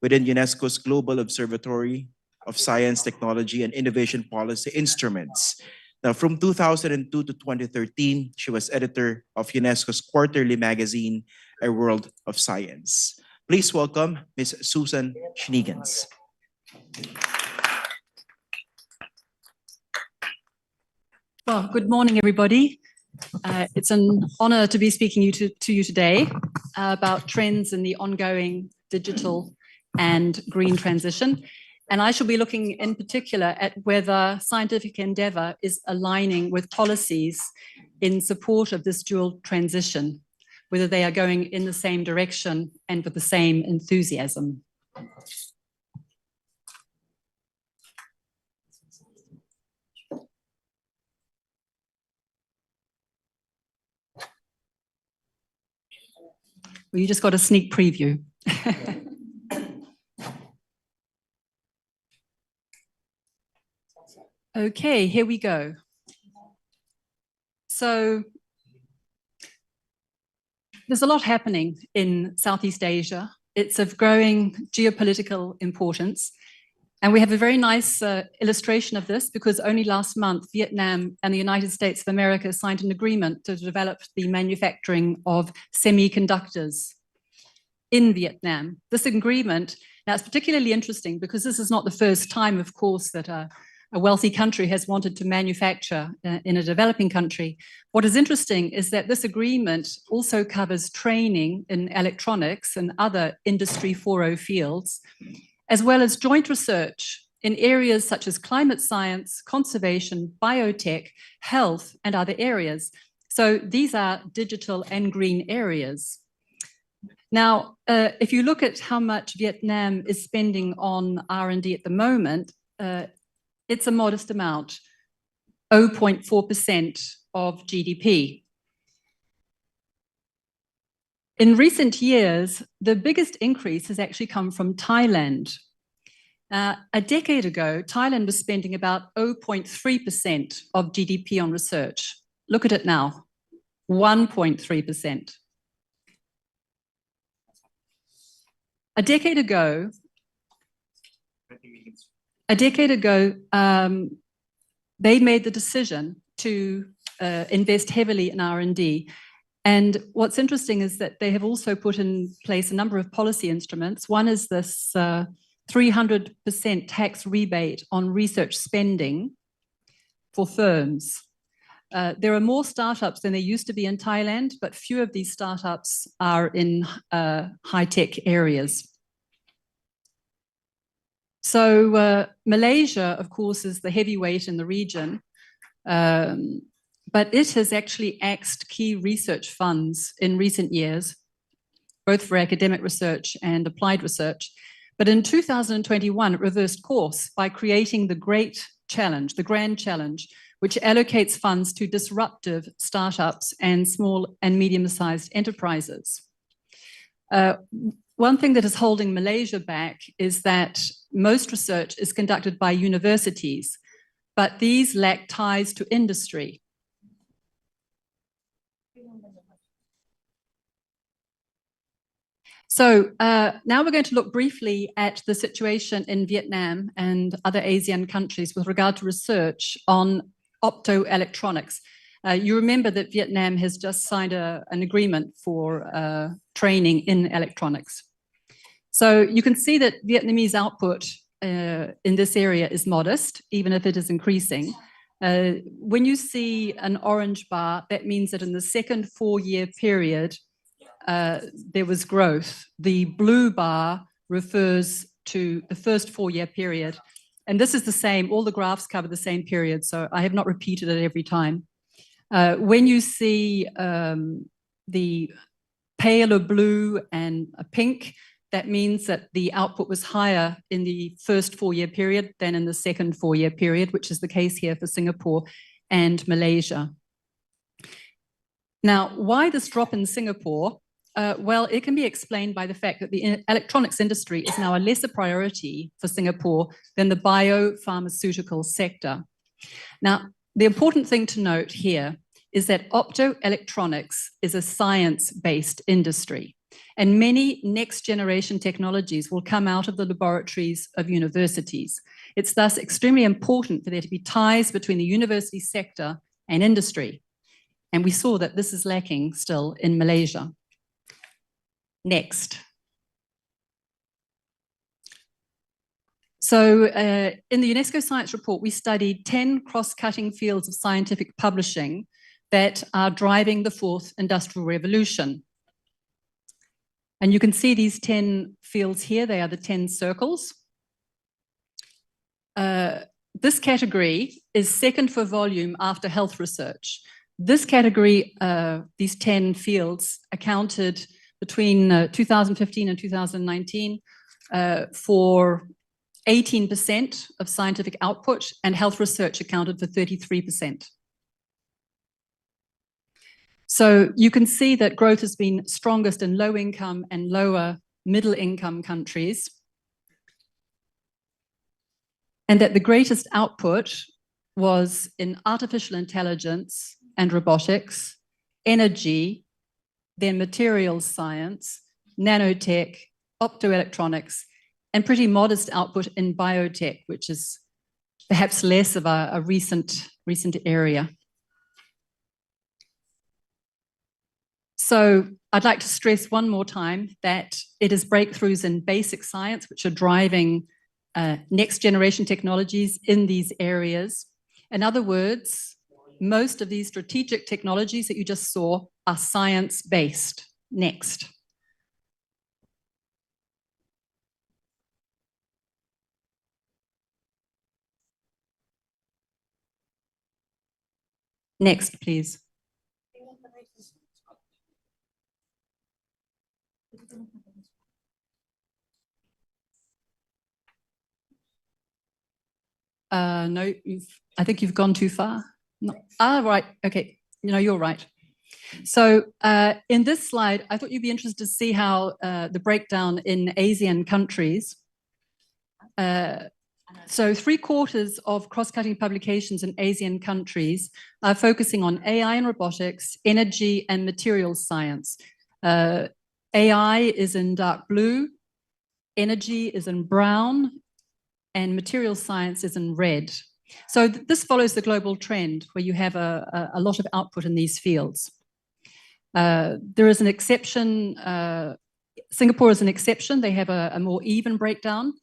within UNESCO's Global Observatory of Science, Technology, and Innovation Policy Instruments. Now, from 2002 to 2013, she was editor of UNESCO's quarterly magazine, A World of Science. Please welcome Ms. Susan Schneegans. Well, good morning, everybody. It's an honor to be speaking to you today about trends in the ongoing digital and green transition. And I shall be looking in particular at whether scientific endeavor is aligning with policies in support of this dual transition, whether they are going in the same direction and with the same enthusiasm. Well, you just got a sneak preview. Okay, here we go. So there's a lot happening in Southeast Asia. It's of growing geopolitical importance. And we have a very nice illustration of this because only last month, Vietnam and the United States of America signed an agreement to develop the manufacturing of semiconductors in Vietnam. This agreement, now it's particularly interesting because this is not the first time, of course, that a wealthy country has wanted to manufacture in a developing country. What is interesting is that this agreement also covers training in electronics and other Industry 4.0 fields, as well as joint research in areas such as climate science, conservation, biotech, health, and other areas. So these are digital and green areas. Now, if you look at how much Vietnam is spending on R&D at the moment, it's a modest amount, 0.4% of GDP. In recent years, the biggest increase has actually come from Thailand. A decade ago, Thailand was spending about 0.3% of GDP on research. Look at it now, 1.3%. A decade ago, they made the decision to invest heavily in R&D. And what's interesting is that they have also put in place a number of policy instruments. One is this 300% tax rebate on research spending for firms. There are more startups than there used to be in Thailand, but few of these startups are in high-tech areas. So Malaysia, of course, is the heavyweight in the region, but it has actually axed key research funds in recent years, both for academic research and applied research. But in 2021, it reversed course by creating the Great Challenge, the Grand Challenge, which allocates funds to disruptive startups and small and medium-sized enterprises. One thing that is holding Malaysia back is that most research is conducted by universities, but these lack ties to industry. So now we're going to look briefly at the situation in Vietnam and other ASEAN countries with regard to research on optoelectronics. You remember that Vietnam has just signed an agreement for training in electronics. So you can see that Vietnamese output in this area is modest, even if it is increasing. When you see an orange bar, that means that in the second 4-year period, there was growth. The blue bar refers to the first 4-year period. And this is the same, all the graphs cover the same period, so I have not repeated it every time. When you see the paler blue and a pink, that means that the output was higher in the first 4-year period than in the second 4-year period, which is the case here for Singapore and Malaysia. Now, why this drop in Singapore? Well, it can be explained by the fact that the electronics industry is now a lesser priority for Singapore than the biopharmaceutical sector. Now, the important thing to note here is that optoelectronics is a science-based industry, and many next-generation technologies will come out of the laboratories of universities. It's thus extremely important for there to be ties between the university sector and industry. And we saw that this is lacking still in Malaysia. Next. So in the UNESCO Science Report, we studied 10 cross-cutting fields of scientific publishing that are driving the fourth industrial revolution. And you can see these 10 fields here. They are the 10 circles. This category is second for volume after health research. This category, these 10 fields, accounted between 2015 and 2019 for 18% of scientific output, and health research accounted for 33%. So you can see that growth has been strongest in low-income and lower middle-income countries, and that the greatest output was in artificial intelligence and robotics, energy, then materials science, nanotech, optoelectronics, and pretty modest output in biotech, which is perhaps less of a recent area. So I'd like to stress one more time that it is breakthroughs in basic science which are driving next generation technologies in these areas. In other words, most of these strategic technologies that you just saw are science-based. Next. Next, please. No, I think you've gone too far. No. Ah, right. Okay. No, you're right. So in this slide, I thought you'd be interested to see how the breakdown in ASEAN countries. So 3/4 of cross-cutting publications in ASEAN countries are focusing on AI and robotics, energy and materials science. AI is in dark blue, energy is in brown, and materials science is in red. So this follows the global trend where you have a lot of output in these fields. There is an exception, Singapore is an exception, they have a more even breakdown.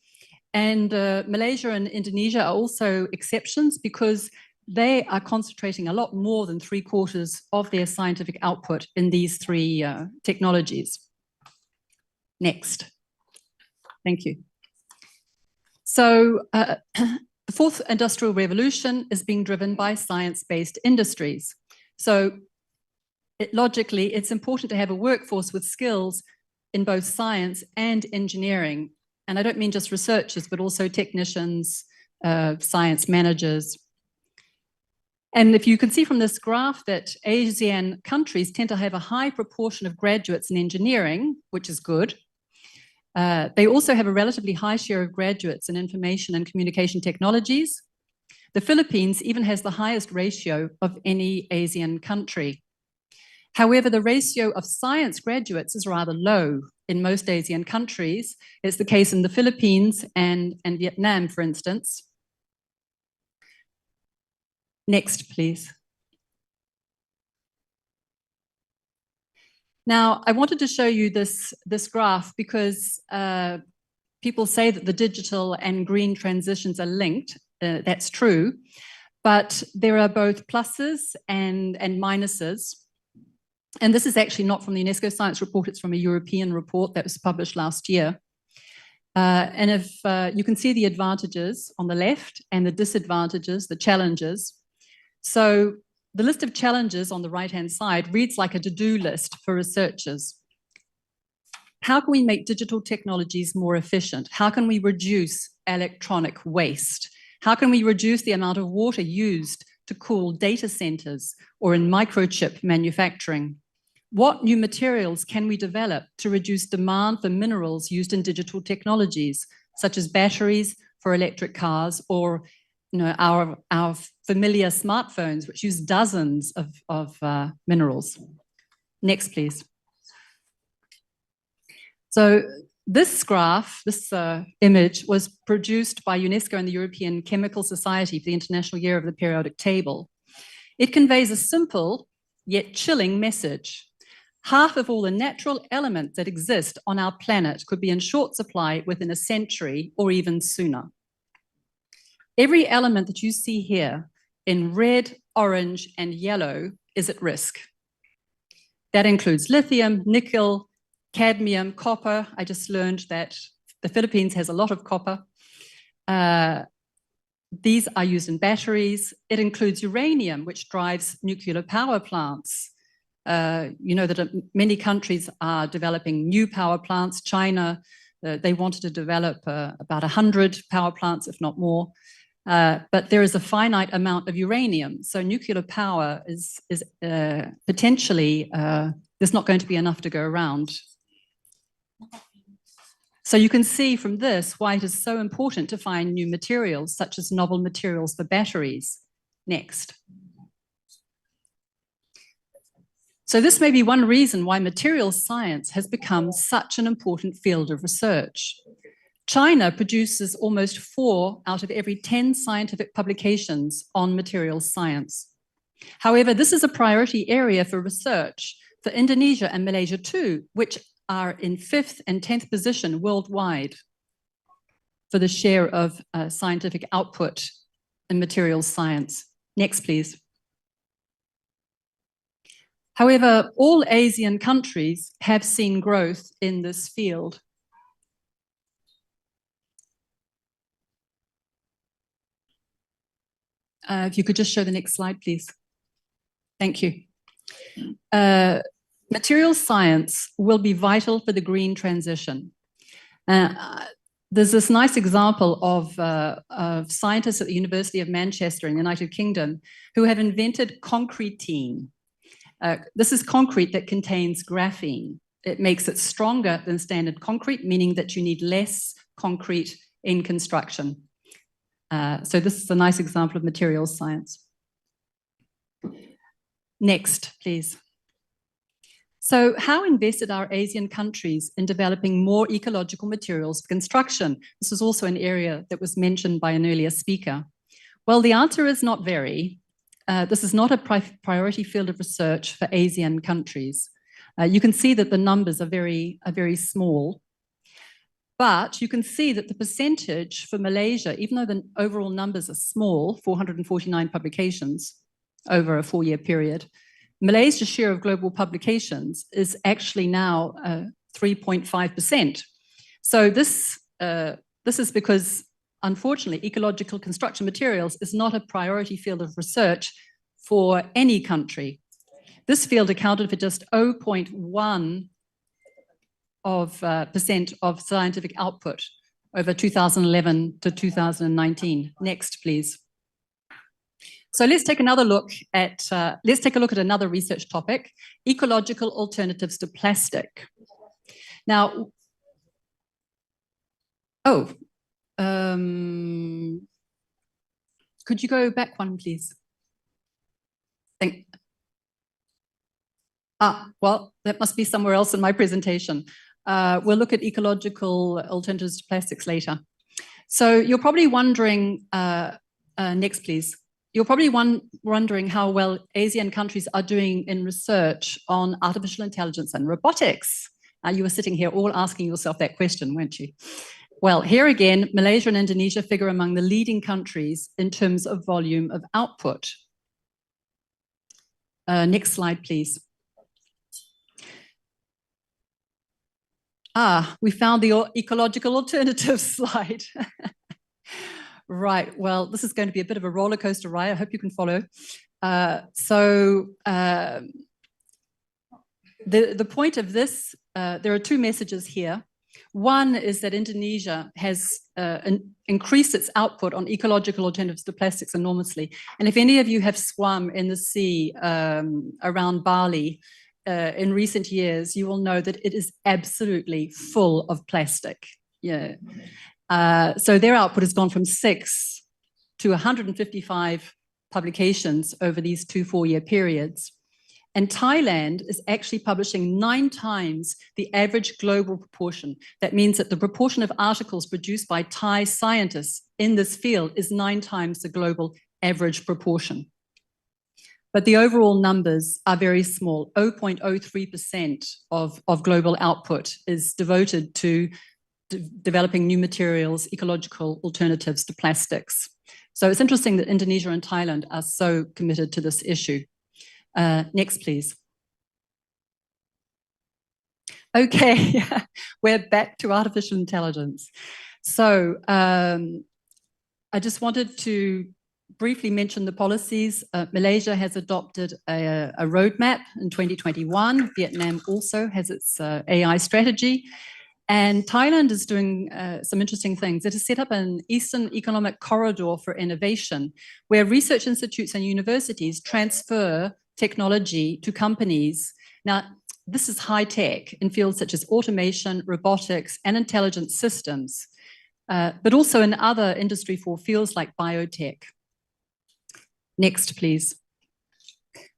And Malaysia and Indonesia are also exceptions because they are concentrating a lot more than 3/4 of their scientific output in these three technologies. Next. Thank you. So the fourth industrial revolution is being driven by science-based industries. So logically, it's important to have a workforce with skills in both science and engineering. And I don't mean just researchers, but also technicians, science managers. And if you can see from this graph that ASEAN countries tend to have a high proportion of graduates in engineering, which is good. They also have a relatively high share of graduates in information and communication technologies. The Philippines even has the highest ratio of any ASEAN country. However, the ratio of science graduates is rather low in most ASEAN countries. It's the case in the Philippines and Vietnam, for instance. Next, please. Now, I wanted to show you this graph because people say that the digital and green transitions are linked. That's true, but there are both pluses and minuses. And this is actually not from the UNESCO Science Report, it's from a European report that was published last year. And if you can see the advantages on the left and the disadvantages, the challenges. So the list of challenges on the right-hand side reads like a to-do list for researchers. How can we make digital technologies more efficient? How can we reduce electronic waste? How can we reduce the amount of water used to cool data centers or in microchip manufacturing? What new materials can we develop to reduce demand for minerals used in digital technologies, such as batteries for electric cars or our familiar smartphones, which use dozens of minerals? Next, please. So this graph, this image was produced by UNESCO and the European Chemical Society for the International Year of the Periodic Table. It conveys a simple yet chilling message. Half of all the natural elements that exist on our planet could be in short supply within a century or even sooner. Every element that you see here in red, orange, and yellow is at risk. That includes lithium, nickel, cadmium, copper. I just learned that the Philippines has a lot of copper. These are used in batteries. It includes uranium, which drives nuclear power plants. You know that many countries are developing new power plants. China, they wanted to develop about 100 power plants, if not more. But there is a finite amount of uranium. So nuclear power is potentially, there's not going to be enough to go around. So you can see from this why it is so important to find new materials, such as novel materials for batteries. Next. So this may be one reason why materials science has become such an important field of research. China produces almost 4 out of every 10 scientific publications on materials science. However, this is a priority area for research for Indonesia and Malaysia too, which are in 5th and 10th position worldwide for the share of scientific output in materials science. Next, please. However, all ASEAN countries have seen growth in this field. If you could just show the next slide, please. Thank you. Materials science will be vital for the green transition. There's this nice example of scientists at the University of Manchester in the United Kingdom who have invented concretine. This is concrete that contains graphene. It makes it stronger than standard concrete, meaning that you need less concrete in construction. So this is a nice example of materials science. Next, please. So how invested are ASEAN countries in developing more ecological materials for construction? This is also an area that was mentioned by an earlier speaker. Well, the answer is not very. This is not a priority field of research for ASEAN countries. You can see that the numbers are very small. But you can see that the percentage for Malaysia, even though the overall numbers are small, 449 publications over a 4-year period, Malaysia's share of global publications is actually now 3.5%. So this is because, unfortunately, ecological construction materials is not a priority field of research for any country. This field accounted for just 0.1% of scientific output over 2011 to 2019. Next, please. So let's take another look at another research topic: ecological alternatives to plastic. Now, could you go back one, please? Well, that must be somewhere else in my presentation. We'll look at ecological alternatives to plastics later. So you're probably wondering, next please. You're probably wondering how well ASEAN countries are doing in research on artificial intelligence and robotics. You were sitting here all asking yourself that question, weren't you? Well, here again, Malaysia and Indonesia figure among the leading countries in terms of volume of output. Next slide, please. We found the ecological alternatives slide. Right, well, this is going to be a bit of a roller coaster ride. I hope you can follow. The point of this, there are two messages here. One is that Indonesia has increased its output on ecological alternatives to plastics enormously. And if any of you have swum in the sea around Bali in recent years, you will know that it is absolutely full of plastic. Yeah. So their output has gone from 6 to 155 publications over these 2 4-year periods. And Thailand is actually publishing 9 times the average global proportion. That means that the proportion of articles produced by Thai scientists in this field is 9 times the global average proportion. But the overall numbers are very small. 0.03% of global output is devoted to developing new materials, ecological alternatives to plastics. So it's interesting that Indonesia and Thailand are so committed to this issue. Next, please. Okay, we're back to artificial intelligence. So I just wanted to briefly mention the policies. Malaysia has adopted a roadmap in 2021. Vietnam also has its AI strategy. And Thailand is doing some interesting things. It has set up an Eastern Economic Corridor for Innovation, where research institutes and universities transfer technology to companies. Now, this is high tech in fields such as automation, robotics, and intelligent systems, but also in other Industry 4 fields like biotech. Next, please.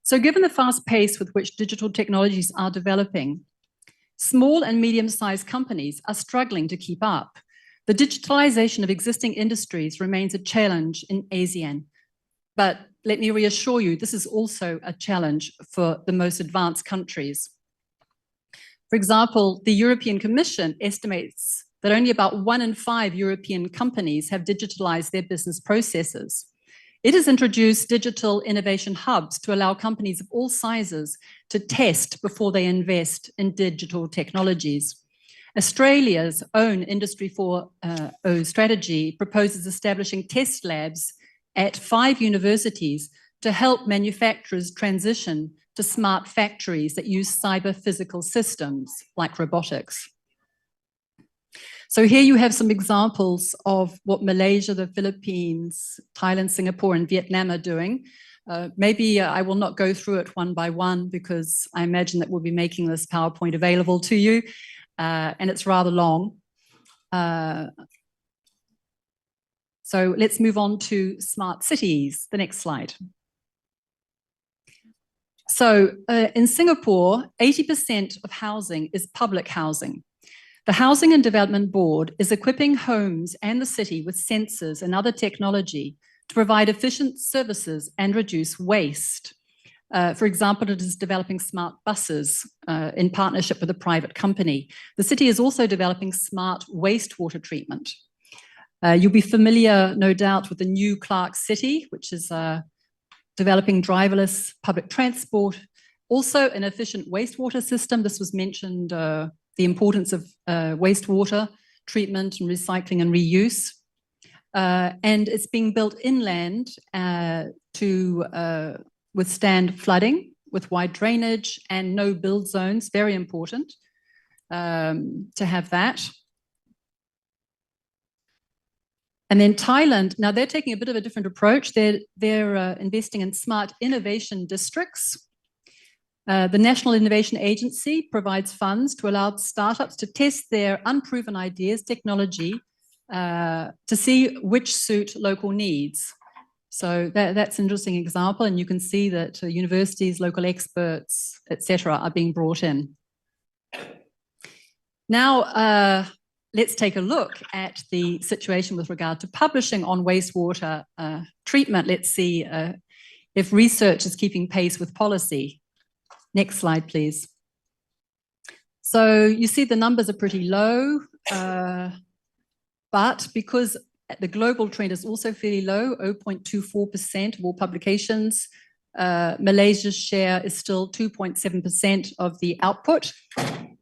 So given the fast pace with which digital technologies are developing, small and medium-sized companies are struggling to keep up. The digitalization of existing industries remains a challenge in ASEAN. But let me reassure you, this is also a challenge for the most advanced countries. For example, the European Commission estimates that only about 1 in 5 European companies have digitalized their business processes. It has introduced digital innovation hubs to allow companies of all sizes to test before they invest in digital technologies. Australia's own Industry 4.0 strategy proposes establishing test labs at 5 universities to help manufacturers transition to smart factories that use cyber-physical systems like robotics. So here you have some examples of what Malaysia, the Philippines, Thailand, Singapore, and Vietnam are doing. Maybe I will not go through it one by one because I imagine that we'll be making this PowerPoint available to you, and it's rather long. So let's move on to smart cities. The next slide. So in Singapore, 80% of housing is public housing. The Housing and Development Board is equipping homes and the city with sensors and other technology to provide efficient services and reduce waste. For example, it is developing smart buses in partnership with a private company. The city is also developing smart wastewater treatment. You'll be familiar, no doubt, with the new Clark City, which is developing driverless public transport, also an efficient wastewater system. This was mentioned, the importance of wastewater treatment and recycling and reuse. And it's being built inland to withstand flooding with wide drainage and no build zones, very important to have that. And then Thailand, now they're taking a bit of a different approach. They're investing in smart innovation districts. The National Innovation Agency provides funds to allow startups to test their unproven ideas, technology, to see which suit local needs. So that's an interesting example, and you can see that universities, local experts, etc., are being brought in. Now, let's take a look at the situation with regard to publishing on wastewater treatment. Let's see if research is keeping pace with policy. Next slide, please. So you see the numbers are pretty low, but because the global trend is also fairly low, 0.24% of all publications, Malaysia's share is still 2.7% of the output.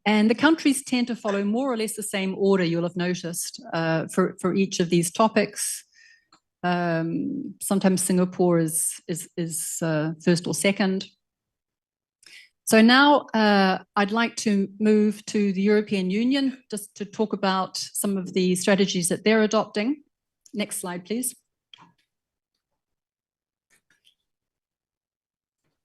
And the countries tend to follow more or less the same order, you'll have noticed, for each of these topics. Sometimes Singapore is first or second. So now I'd like to move to the European Union just to talk about some of the strategies that they're adopting. Next slide, please.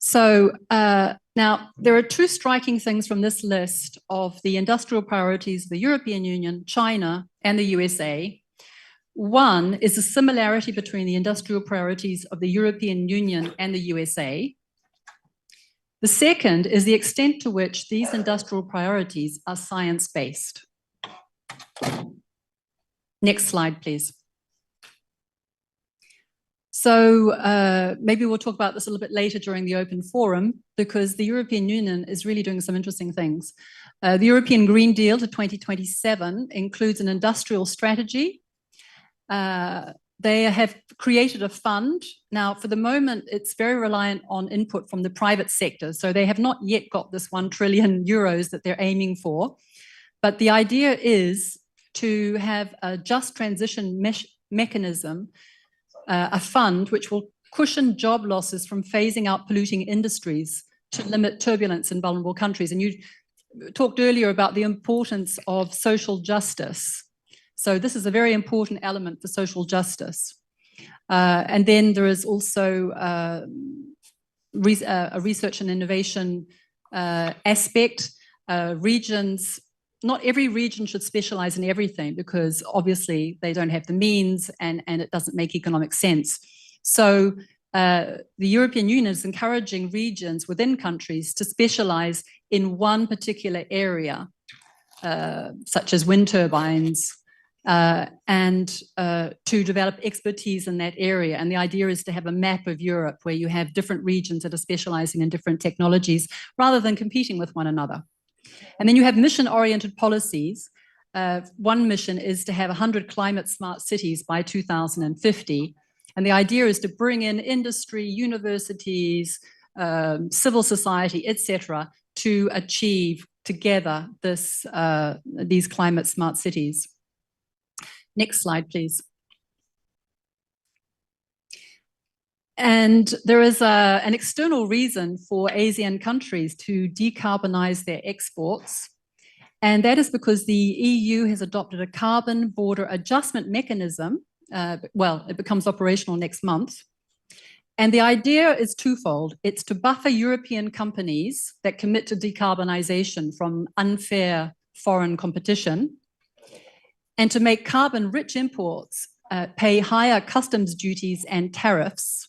So now there are two striking things from this list of the industrial priorities of the European Union, China, and the USA. One is the similarity between the industrial priorities of the European Union and the USA. The second is the extent to which these industrial priorities are science-based. Next slide, please. So maybe we'll talk about this a little bit later during the open forum, because the European Union is really doing some interesting things. The European Green Deal to 2027 includes an industrial strategy. They have created a fund. Now, for the moment, it's very reliant on input from the private sector. So they have not yet got this 1 trillion euros that they're aiming for. But the idea is to have a just transition mechanism, a fund which will cushion job losses from phasing out polluting industries to limit turbulence in vulnerable countries. And you talked earlier about the importance of social justice. So this is a very important element for social justice. And then there is also a research and innovation aspect. Regions, not every region should specialize in everything, because obviously they don't have the means and it doesn't make economic sense. So the European Union is encouraging regions within countries to specialize in one particular area, such as wind turbines, and to develop expertise in that area. And the idea is to have a map of Europe where you have different regions that are specializing in different technologies rather than competing with one another. And then you have mission-oriented policies. One mission is to have 100 climate smart cities by 2050. And the idea is to bring in industry, universities, civil society, etc., to achieve together these climate smart cities. Next slide, please. And there is an external reason for ASEAN countries to decarbonize their exports. And that is because the EU has adopted a carbon border adjustment mechanism. Well, it becomes operational next month. And the idea is twofold. It's to buffer European companies that commit to decarbonization from unfair foreign competition, and to make carbon-rich imports pay higher customs duties and tariffs.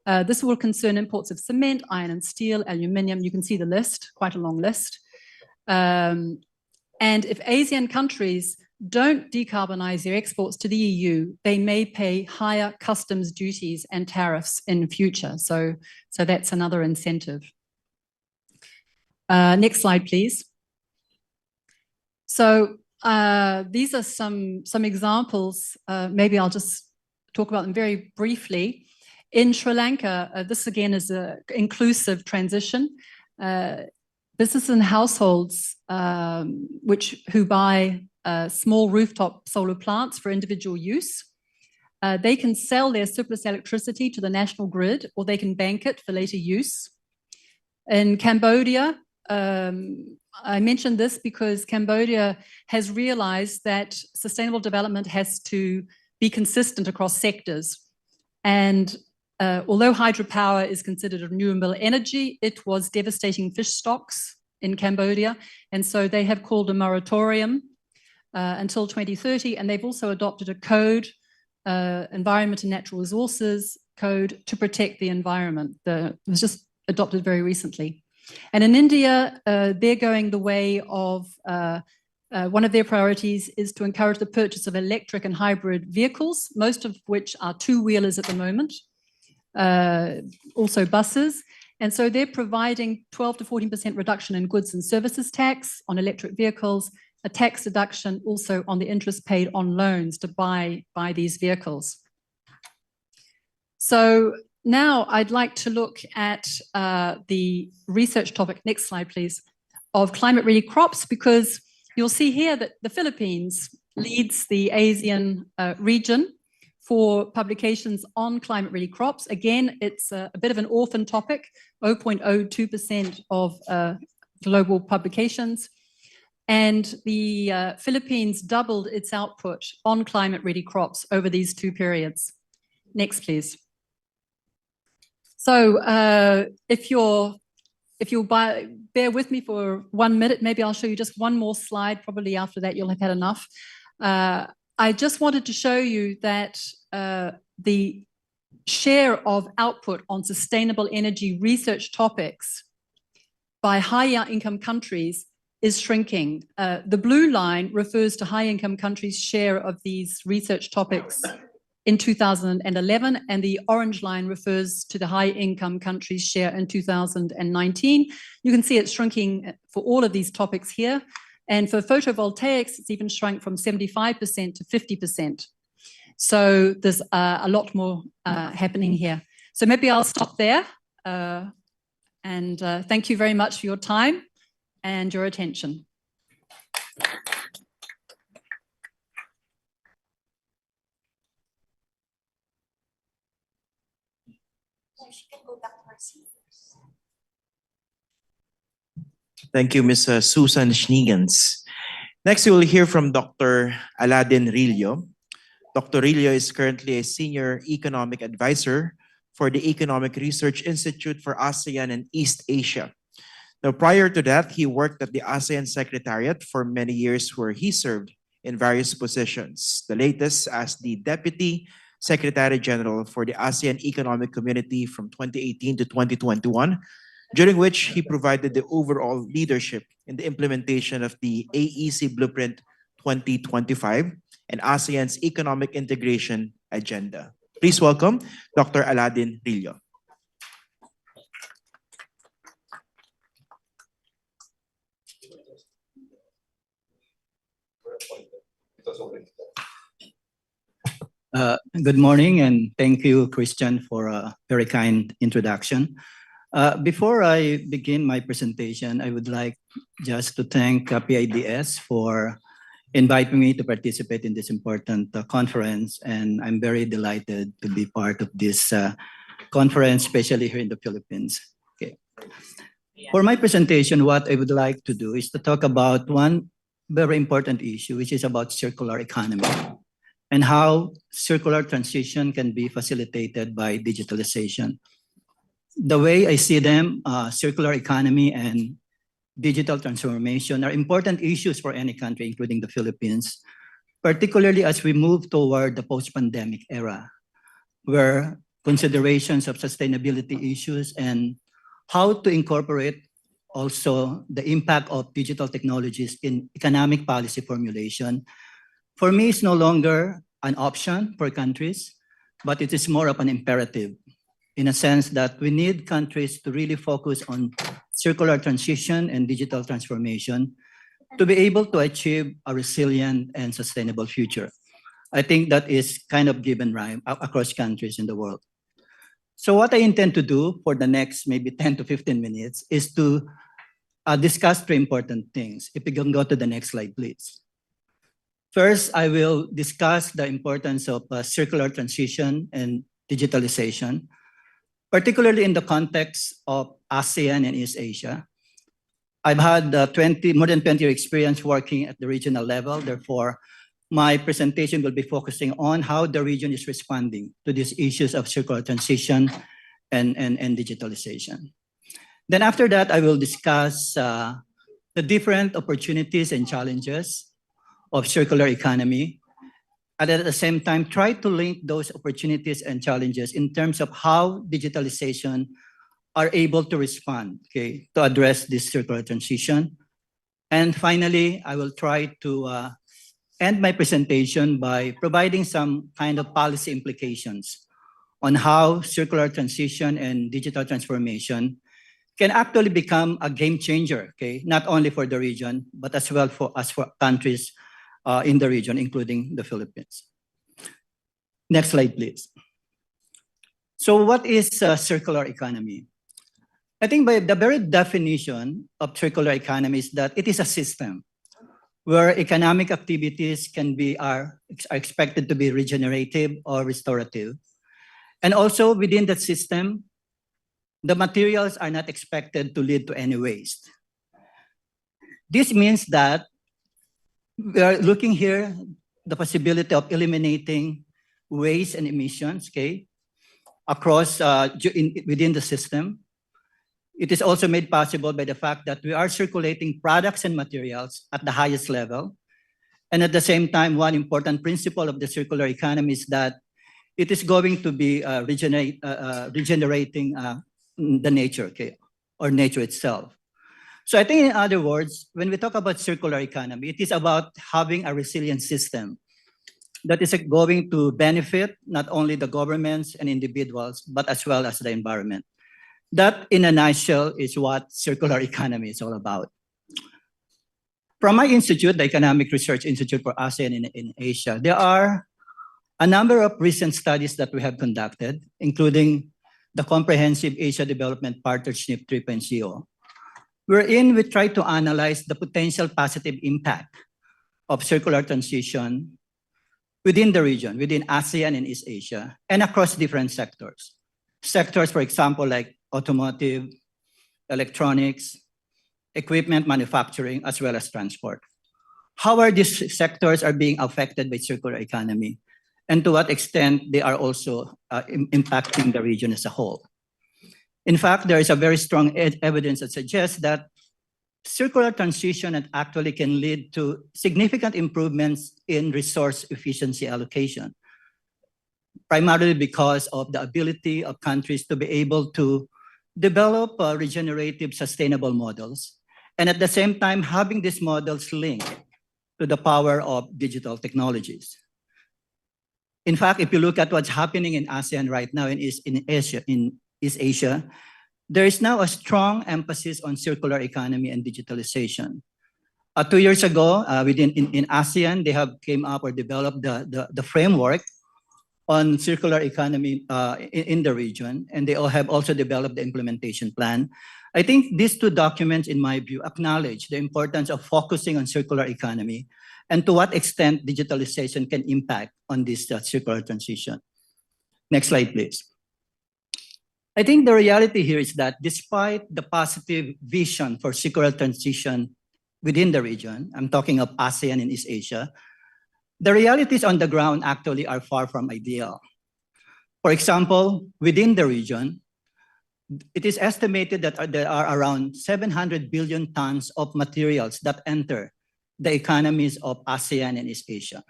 This will concern imports of cement, iron and steel, aluminium. You can see the list, quite a long list. And if ASEAN countries don't decarbonize their exports to the EU, they may pay higher customs duties and tariffs in future. So that's another incentive. Next slide, please. So these are some examples. Maybe I'll just talk about them very briefly. In Sri Lanka, this again is an inclusive transition. Businesses and households who buy small rooftop solar plants for individual use, they can sell their surplus electricity to the national grid, or they can bank it for later use. In Cambodia, I mentioned this because Cambodia has realized that sustainable development has to be consistent across sectors. And although hydropower is considered a renewable energy, it was devastating fish stocks in Cambodia. And so they have called a moratorium until 2030. And they've also adopted a code, Environment and Natural Resources Code, to protect the environment. It was just adopted very recently. And in India, they're going the way of, one of their priorities is to encourage the purchase of electric and hybrid vehicles, most of which are two-wheelers at the moment, also buses. And so they're providing 12 to 14% reduction in goods and services tax on electric vehicles, a tax deduction also on the interest paid on loans to buy these vehicles. So now I'd like to look at the research topic, next slide please, of climate-ready crops, because you'll see here that the Philippines leads the ASEAN region for publications on climate-ready crops. Again, it's a bit of an orphan topic, 0.02% of global publications. And the Philippines doubled its output on climate-ready crops over these two periods. Next, please. So if you'll bear with me for 1 minute, maybe I'll show you just one more slide. Probably after that, you'll have had enough. I just wanted to show you that the share of output on sustainable energy research topics by higher income countries is shrinking. The blue line refers to high income countries' share of these research topics in 2011, and the orange line refers to the high income countries' share in 2019. You can see it's shrinking for all of these topics here. And for photovoltaics, it's even shrunk from 75% to 50%. So there's a lot more happening here. So maybe I'll stop there. And thank you very much for your time and your attention. Thank you, Ms. Susan Schneegans. Next, we will hear from Dr. Aladdin Rillo. Dr. Rillo is currently a Senior Economic Advisor for the Economic Research Institute for ASEAN and East Asia. Now, prior to that, he worked at the ASEAN Secretariat for many years, where he served in various positions, the latest as the Deputy Secretary General for the ASEAN Economic Community from 2018 to 2021, during which he provided the overall leadership in the implementation of the AEC Blueprint 2025 and ASEAN's economic integration agenda. Please welcome Dr. Aladdin Rillo. Good morning, and thank you, Christian, for a very kind introduction. Before I begin my presentation, I would like just to thank PIDS for inviting me to participate in this important conference, and I'm very delighted to be part of this conference, especially here in the Philippines. Okay. For my presentation, what I would like to do is to talk about one very important issue, which is about circular economy. and how circular transition can be facilitated by digitalization. The way I see them, circular economy and digital transformation are important issues for any country, including the Philippines, particularly as we move toward the post-pandemic era, where considerations of sustainability issues and how to incorporate also the impact of digital technologies in economic policy formulation, for me, is no longer an option for countries, but it is more of an imperative, in a sense that we need countries to really focus on circular transition and digital transformation to be able to achieve a resilient and sustainable future. I think that is kind of given right across countries in the world. So what I intend to do for the next maybe 10 to 15 minutes is to discuss three important things. If we can go to the next slide, please. First, I will discuss the importance of circular transition and digitalization, particularly in the context of ASEAN and East Asia. I've had more than 20 years experience working at the regional level. Therefore, my presentation will be focusing on how the region is responding to these issues of circular transition and digitalization. Then after that, I will discuss the different opportunities and challenges of circular economy, and at the same time, try to link those opportunities and challenges in terms of how digitalization are able to respond, okay, to address this circular transition. And finally, I will try to end my presentation by providing some kind of policy implications on how circular transition and digital transformation can actually become a game changer, okay, not only for the region, but as well for us, for countries in the region, including the Philippines. Next slide, please. So what is circular economy? I think by the very definition of circular economy is that it is a system where economic activities are expected to be regenerative or restorative. And also within that system, the materials are not expected to lead to any waste. This means that we are looking here the possibility of eliminating waste and emissions, okay, across within the system. It is also made possible by the fact that we are circulating products and materials at the highest level. And at the same time, one important principle of the circular economy is that it is going to be regenerating the nature, okay, or nature itself. So I think, in other words, when we talk about circular economy, it is about having a resilient system that is going to benefit not only the governments and individuals, but as well as the environment. That, in a nutshell, is what circular economy is all about. From my institute, the Economic Research Institute for ASEAN in Asia, there are a number of recent studies that we have conducted, including the Comprehensive Asia Development Partnership 3.0, wherein we try to analyze the potential positive impact of circular transition within the region, within ASEAN and East Asia, and across different sectors. Sectors, for example, like automotive, electronics, equipment manufacturing, as well as transport. How are these sectors are being affected by circular economy, and to what extent they are also impacting the region as a whole? In fact, there is a very strong evidence that suggests that circular transition actually can lead to significant improvements in resource efficiency allocation, primarily because of the ability of countries to be able to develop regenerative sustainable models, and at the same time having these models linked to the power of digital technologies. In fact, if you look at what's happening in ASEAN right now in East Asia, there is now a strong emphasis on circular economy and digitalization. 2 years ago, in ASEAN, they have came up or developed the framework on circular economy in the region, and they all have also developed the implementation plan. I think these two documents, in my view, acknowledge the importance of focusing on circular economy and to what extent digitalization can impact on this circular transition. Next slide, please. I think the reality here is that despite the positive vision for circular transition within the region, I'm talking of ASEAN and East Asia, The realities on the ground actually are far from ideal. For example, within the region, it is estimated that there are around 700 billion tons of materials that enter the economies of ASEAN and East Asia.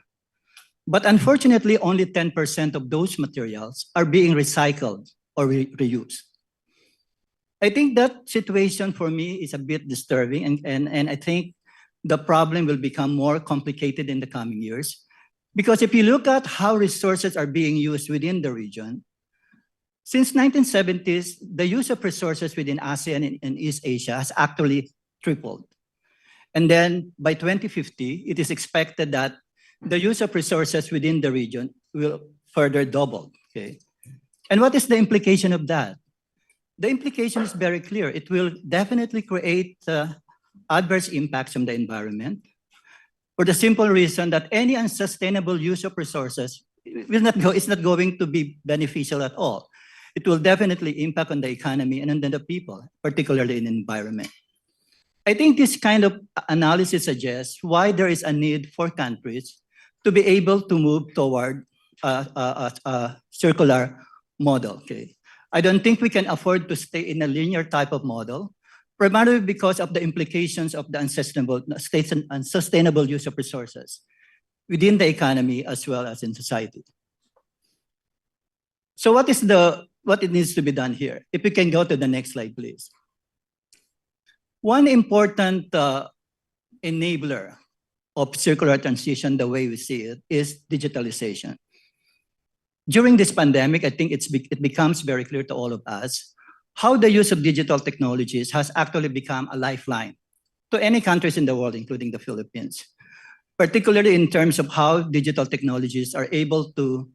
But unfortunately, only 10% of those materials are being recycled or reused. I think that situation for me is a bit disturbing, and I think the problem will become more complicated in the coming years. Because if you look at how resources are being used within the region, since 1970s, the use of resources within ASEAN and East Asia has actually tripled. And then by 2050, it is expected that the use of resources within the region will further double. Okay? And what is the implication of that? The implication is very clear. It will definitely create adverse impacts on the environment for the simple reason that any unsustainable use of resources is not going to be beneficial at all. It will definitely impact on the economy and on the people, particularly in the environment. I think this kind of analysis suggests why there is a need for countries to be able to move toward a circular model. Okay? I don't think we can afford to stay in a linear type of model, primarily because of the implications of the unsustainable use of resources within the economy as well as in society. So what it needs to be done here? If we can go to the next slide, please. One important enabler of circular transition, the way we see it, is digitalization. During this pandemic, I think it becomes very clear to all of us how the use of digital technologies has actually become a lifeline to any countries in the world, including the Philippines, particularly in terms of how digital technologies are able to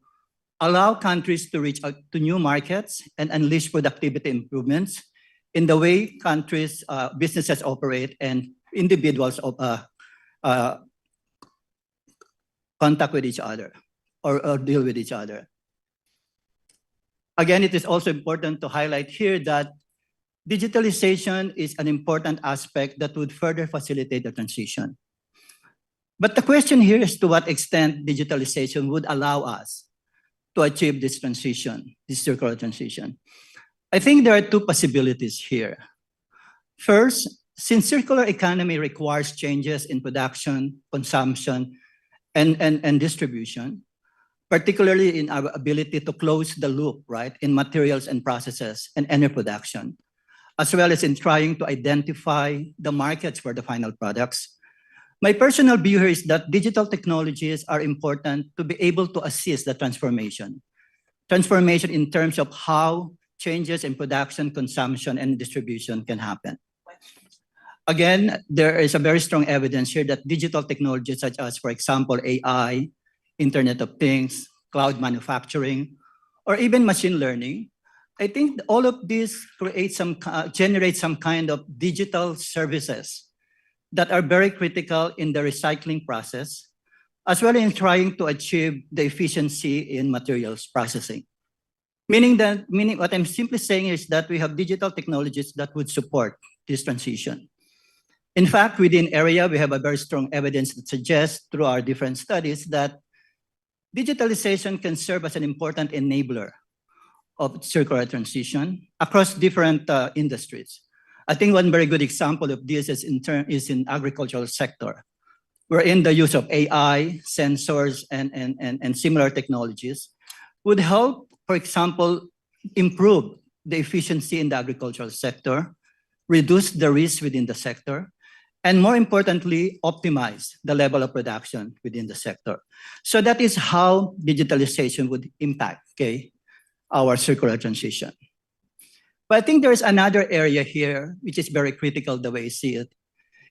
allow countries to reach out to new markets and unleash productivity improvements in the way countries, businesses operate and individuals contact with each other or deal with each other. Again, it is also important to highlight here that digitalization is an important aspect that would further facilitate the transition. But the question here is to what extent digitalization would allow us to achieve this transition, this circular transition. I think there are two possibilities here. First, since circular economy requires changes in production, consumption, and distribution, particularly in our ability to close the loop, right, in materials and processes and energy production, as well as in trying to identify the markets for the final products. My personal view here is that digital technologies are important to be able to assist the transformation. Transformation in terms of how changes in production, consumption, and distribution can happen. Again, there is a very strong evidence here that digital technologies such as, for example, AI, Internet of Things, cloud manufacturing, or even machine learning, I think all of these generate some kind of digital services that are very critical in the recycling process, as well as in trying to achieve the efficiency in materials processing. Meaning what I'm simply saying is that we have digital technologies that would support this transition. In fact, within area, we have a very strong evidence that suggests through our different studies that digitalization can serve as an important enabler of circular transition across different industries. I think one very good example of this is in agricultural sector, wherein the use of AI, sensors, and similar technologies would help, for example, improve the efficiency in the agricultural sector, reduce the risk within the sector, and more importantly, optimize the level of production within the sector. So that is how digitalization would impact, okay, our circular transition. But I think there is another area here which is very critical the way I see it,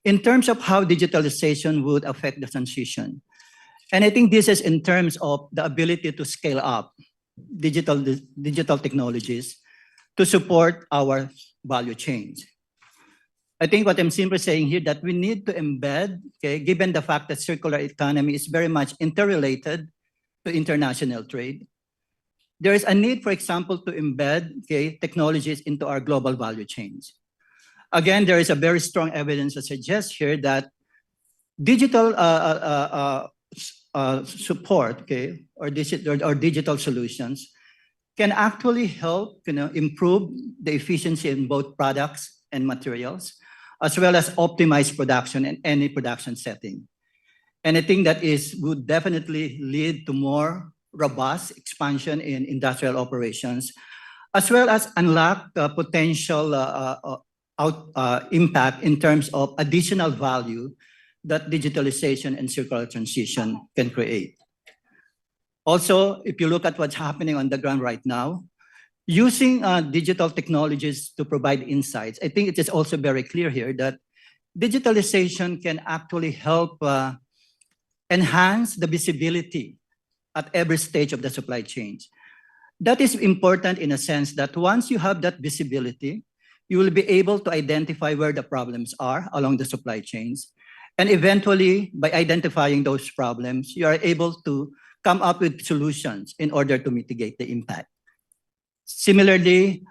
in terms of how digitalization would affect the transition. And I think this is in terms of the ability to scale up digital technologies to support our value chains. I think what I'm simply saying here that we need to embed, okay, given the fact that circular economy is very much interrelated to international trade, there is a need, for example, to embed, okay, technologies into our global value chains. Again, there is a very strong evidence that suggests here that digital support, okay, or digital solutions can actually help, improve the efficiency in both products and materials, as well as optimize production in any production setting. And I think that would definitely lead to more robust expansion in industrial operations, as well as unlock potential impact in terms of additional value that digitalization and circular transition can create. Also, if you look at what's happening on the ground right now, using digital technologies to provide insights, I think it is also very clear here that digitalization can actually help enhance the visibility at every stage of the supply chain. That is important in a sense that once you have that visibility, you will be able to identify where the problems are along the supply chains. And eventually, by identifying those problems, you are able to come up with solutions in order to mitigate the impact. Similarly,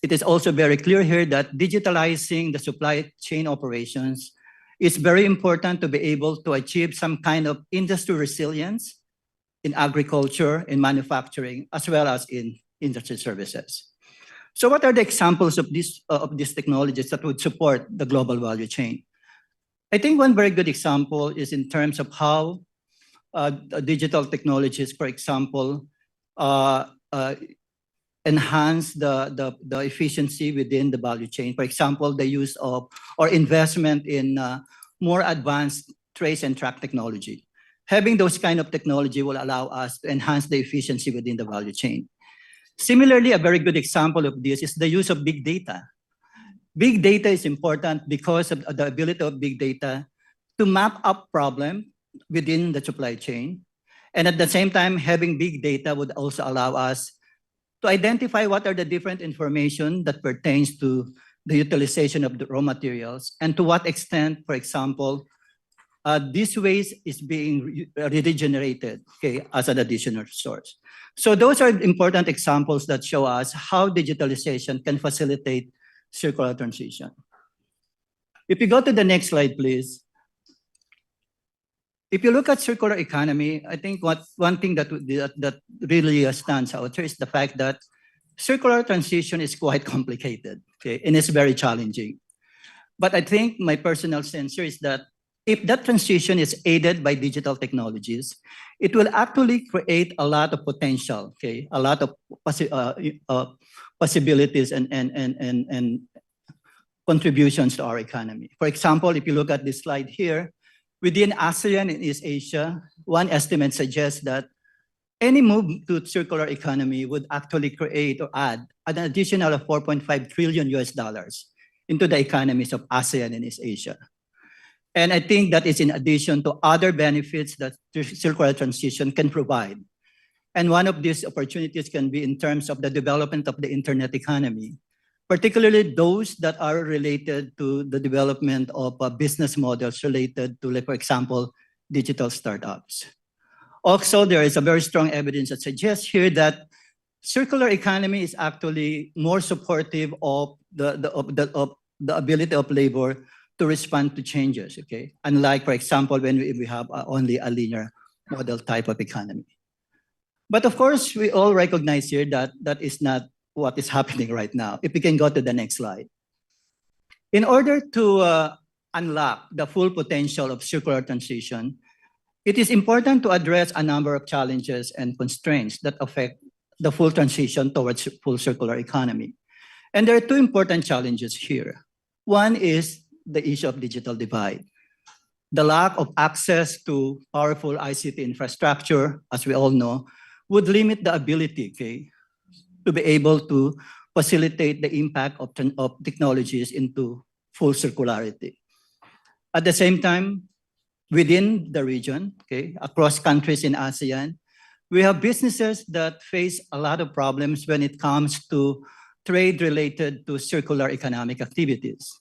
it is also very clear here that digitalizing the supply chain operations is very important to be able to achieve some kind of industry resilience in agriculture, in manufacturing, as well as in industry services. So what are the examples of these technologies that would support the global value chain? I think one very good example is in terms of how digital technologies, for example, enhance the efficiency within the value chain. For example, the use of or investment in more advanced trace and track technology. Having those kind of technology will allow us to enhance the efficiency within the value chain. Similarly, a very good example of this is the use of big data. Big data is important because of the ability of big data to map up problems within the supply chain. And at the same time, having big data would also allow us to identify what are the different information that pertains to the utilization of the raw materials and to what extent, for example, this waste is being regenerated, okay, as an additional source. So those are important examples that show us how digitalization can facilitate circular transition. If you go to the next slide, please. If you look at circular economy, I think one thing that really stands out here is the fact that circular transition is quite complicated, okay, and it's very challenging. But I think my personal sense here is that if that transition is aided by digital technologies, it will actually create a lot of potential, okay, a lot of possibilities and contributions to our economy. For example, if you look at this slide here, within ASEAN and East Asia, one estimate suggests that any move to circular economy would actually create or add an additional $4.5 trillion into the economies of ASEAN and East Asia. And I think that is in addition to other benefits that circular transition can provide. And one of these opportunities can be in terms of the development of the internet economy, particularly those that are related to the development of business models related to, like, for example, digital startups. Also, there is a very strong evidence that suggests here that circular economy is actually more supportive of the ability of labor to respond to changes, okay? Unlike, for example, when we have only a linear model type of economy. But of course, we all recognize here that that is not what is happening right now. If we can go to the next slide. In order to unlock the full potential of circular transition, it is important to address a number of challenges and constraints that affect the full transition towards full circular economy. And there are two important challenges here. One is the issue of digital divide. The lack of access to powerful ICT infrastructure, as we all know, would limit the ability, okay, to be able to facilitate the impact of technologies into full circularity. At the same time, within the region, okay, across countries in ASEAN, we have businesses that face a lot of problems when it comes to trade related to circular economic activities.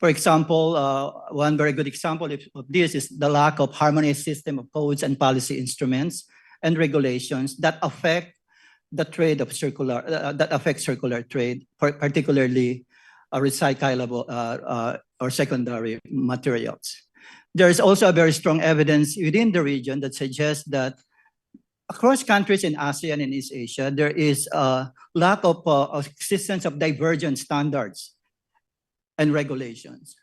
For example, one very good example of this is the lack of harmonized system of codes and policy instruments and regulations that affect the trade of circular, that affect circular trade, particularly recyclable or secondary materials. There is also a very strong evidence within the region that suggests that across countries in ASEAN and East Asia, there is a lack of existence of divergent standards and regulations,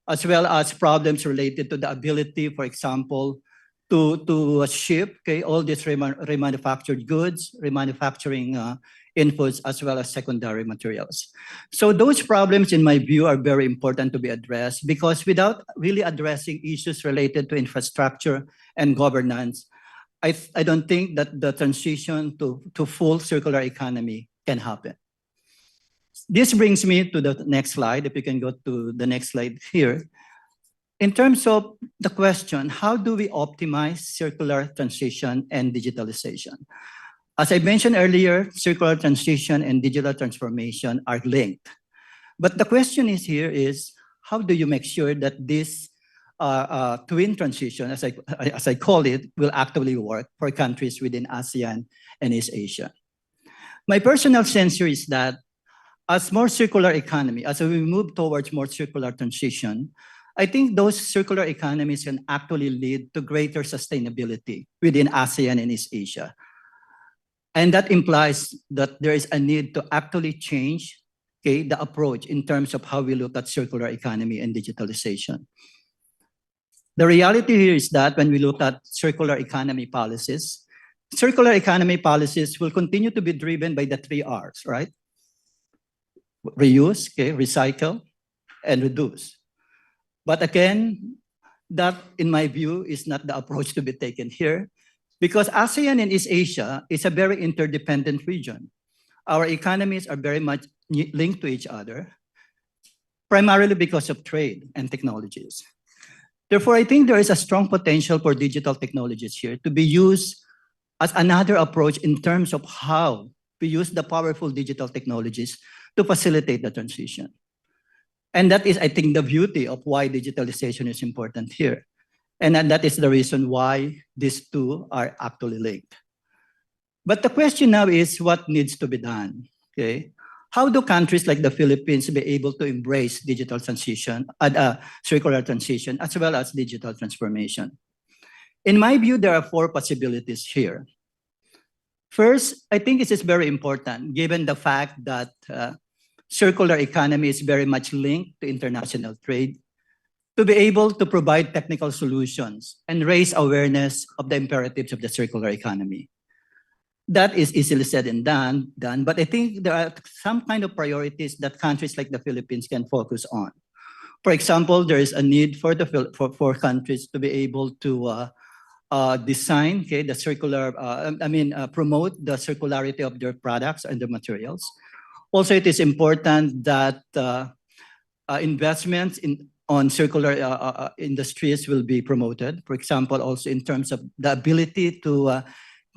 as well as problems related to the ability, for example, to ship all these remanufactured goods, remanufacturing inputs, as well as secondary materials. So those problems, in my view, are very important to be addressed, because without really addressing issues related to infrastructure and governance, I don't think that the transition to full circular economy can happen. This brings me to the next slide. If you can go to the next slide here. In terms of the question, how do we optimize circular transition and digitalization? As I mentioned earlier, circular transition and digital transformation are linked. But the question is how do you make sure that this twin transition, as I call it, will actively work for countries within ASEAN and East Asia? My personal sense here is that as more circular economy, as we move towards more circular transition, I think those circular economies can actually lead to greater sustainability within ASEAN and East Asia. And that implies that there is a need to actually change the approach in terms of how we look at circular economy and digitalization. The reality here is that when we look at circular economy policies will continue to be driven by the 3 R's, right? Reuse, recycle, and reduce. But again, that, in my view, is not the approach to be taken here, because ASEAN and East Asia is a very interdependent region. Our economies are very much linked to each other, primarily because of trade and technologies. Therefore, I think there is a strong potential for digital technologies here to be used as another approach in terms of how we use the powerful digital technologies to facilitate the transition. And that is, I think, the beauty of why digitalization is important here. And that is the reason why these two are actually linked. But the question now is what needs to be done, okay? How do countries like the Philippines be able to embrace digital transition, circular transition, as well as digital transformation? In my view, there are 4 possibilities here. First, I think this is very important, given the fact that circular economy is very much linked to international trade, to be able to provide technical solutions and raise awareness of the imperatives of the circular economy. That is easily said and done, but I think there are some kind of priorities that countries like the Philippines can focus on. For example, there is a need for countries to be able to design, the circular, promote the circularity of their products and their materials. Also, it is important that investments on circular industries will be promoted. For example, also in terms of the ability to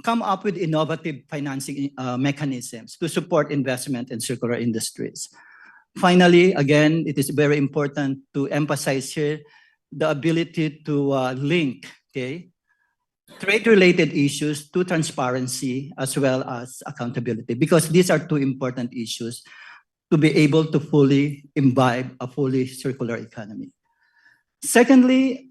come up with innovative financing mechanisms to support investment in circular industries. Finally, again, it is very important to emphasize here the ability to link trade-related issues to transparency as well as accountability, because these are 2 important issues to be able to fully imbibe a fully circular economy. Secondly,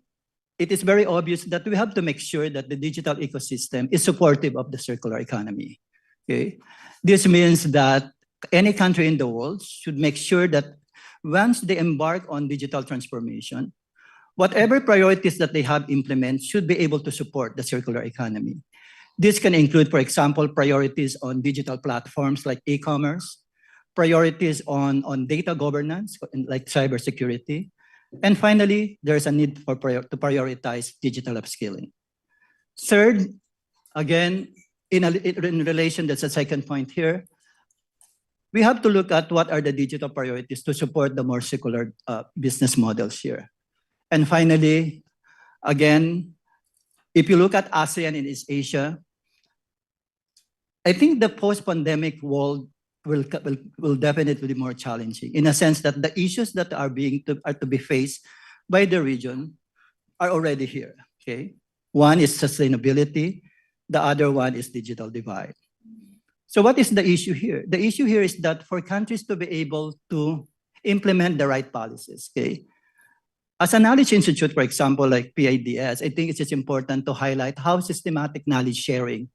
it is very obvious that we have to make sure that the digital ecosystem is supportive of the circular economy. Okay? This means that any country in the world should make sure that once they embark on digital transformation, whatever priorities that they have implemented should be able to support the circular economy. This can include, for example, priorities on digital platforms like e-commerce, priorities on data governance like cybersecurity, and finally, there's a need to prioritize digital upskilling. Third, again, in relation, that's the second point here, we have to look at what are the digital priorities to support the more circular business models here. And finally, again, if you look at ASEAN and East Asia, I think the post-pandemic world will definitely be more challenging, in a sense that the issues that are to be faced by the region are already here. Okay, one is sustainability, the other one is digital divide. So what is the issue here? The issue here is that for countries to be able to implement the right policies, okay, As a knowledge institute, for example, like PIDS, I think it is important to highlight how systematic knowledge sharing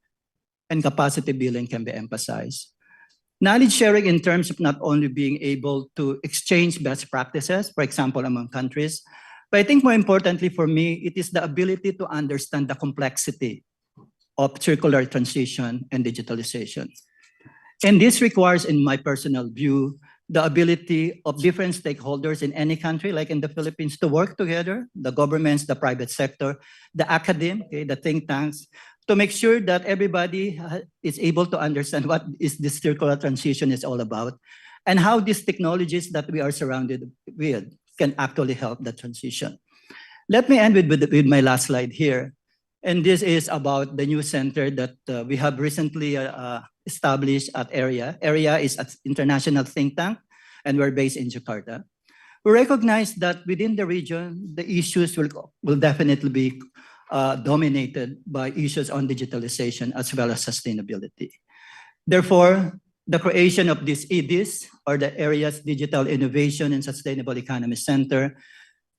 and capacity building can be emphasized. Knowledge sharing in terms of not only being able to exchange best practices, for example, among countries, but I think more importantly for me, it is the ability to understand the complexity of circular transition and digitalization. And this requires, in my personal view, the ability of different stakeholders in any country, like in the Philippines, to work together, the governments, the private sector, the academe, okay, the think tanks, to make sure that everybody is able to understand what is this circular transition is all about, and how these technologies that we are surrounded with can actually help the transition. Let me end with my last slide here. And this is about the new center that we have recently established at AREA. AREA is an international think tank, and we're based in Jakarta. We recognize that within the region, the issues will definitely be dominated by issues on digitalization as well as sustainability. Therefore, the creation of this EDIS, or the Area's Digital Innovation and Sustainable Economy Center,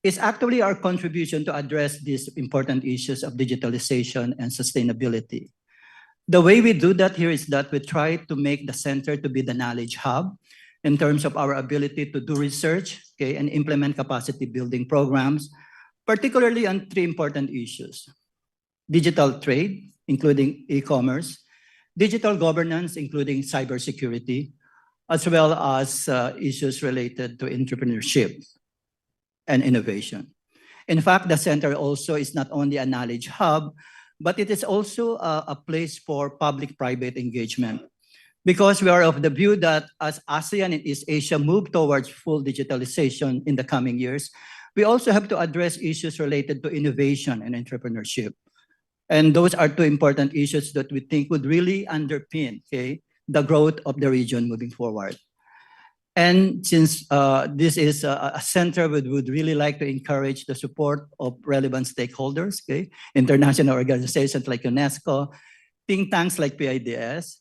is actually our contribution to address these important issues of digitalization and sustainability. The way we do that here is that we try to make the center to be the knowledge hub in terms of our ability to do research, okay, and implement capacity building programs, particularly on three important issues: digital trade, including e-commerce, digital governance, including cybersecurity, as well as issues related to entrepreneurship and innovation. In fact, the center also is not only a knowledge hub, but it is also a place for public-private engagement, because we are of the view that as ASEAN and East Asia move towards full digitalization in the coming years, we also have to address issues related to innovation and entrepreneurship. And those are two important issues that we think would really underpin, okay, the growth of the region moving forward. And since this is a center, we would really like to encourage the support of relevant stakeholders, okay, international organizations like UNESCO, think tanks like PIDS,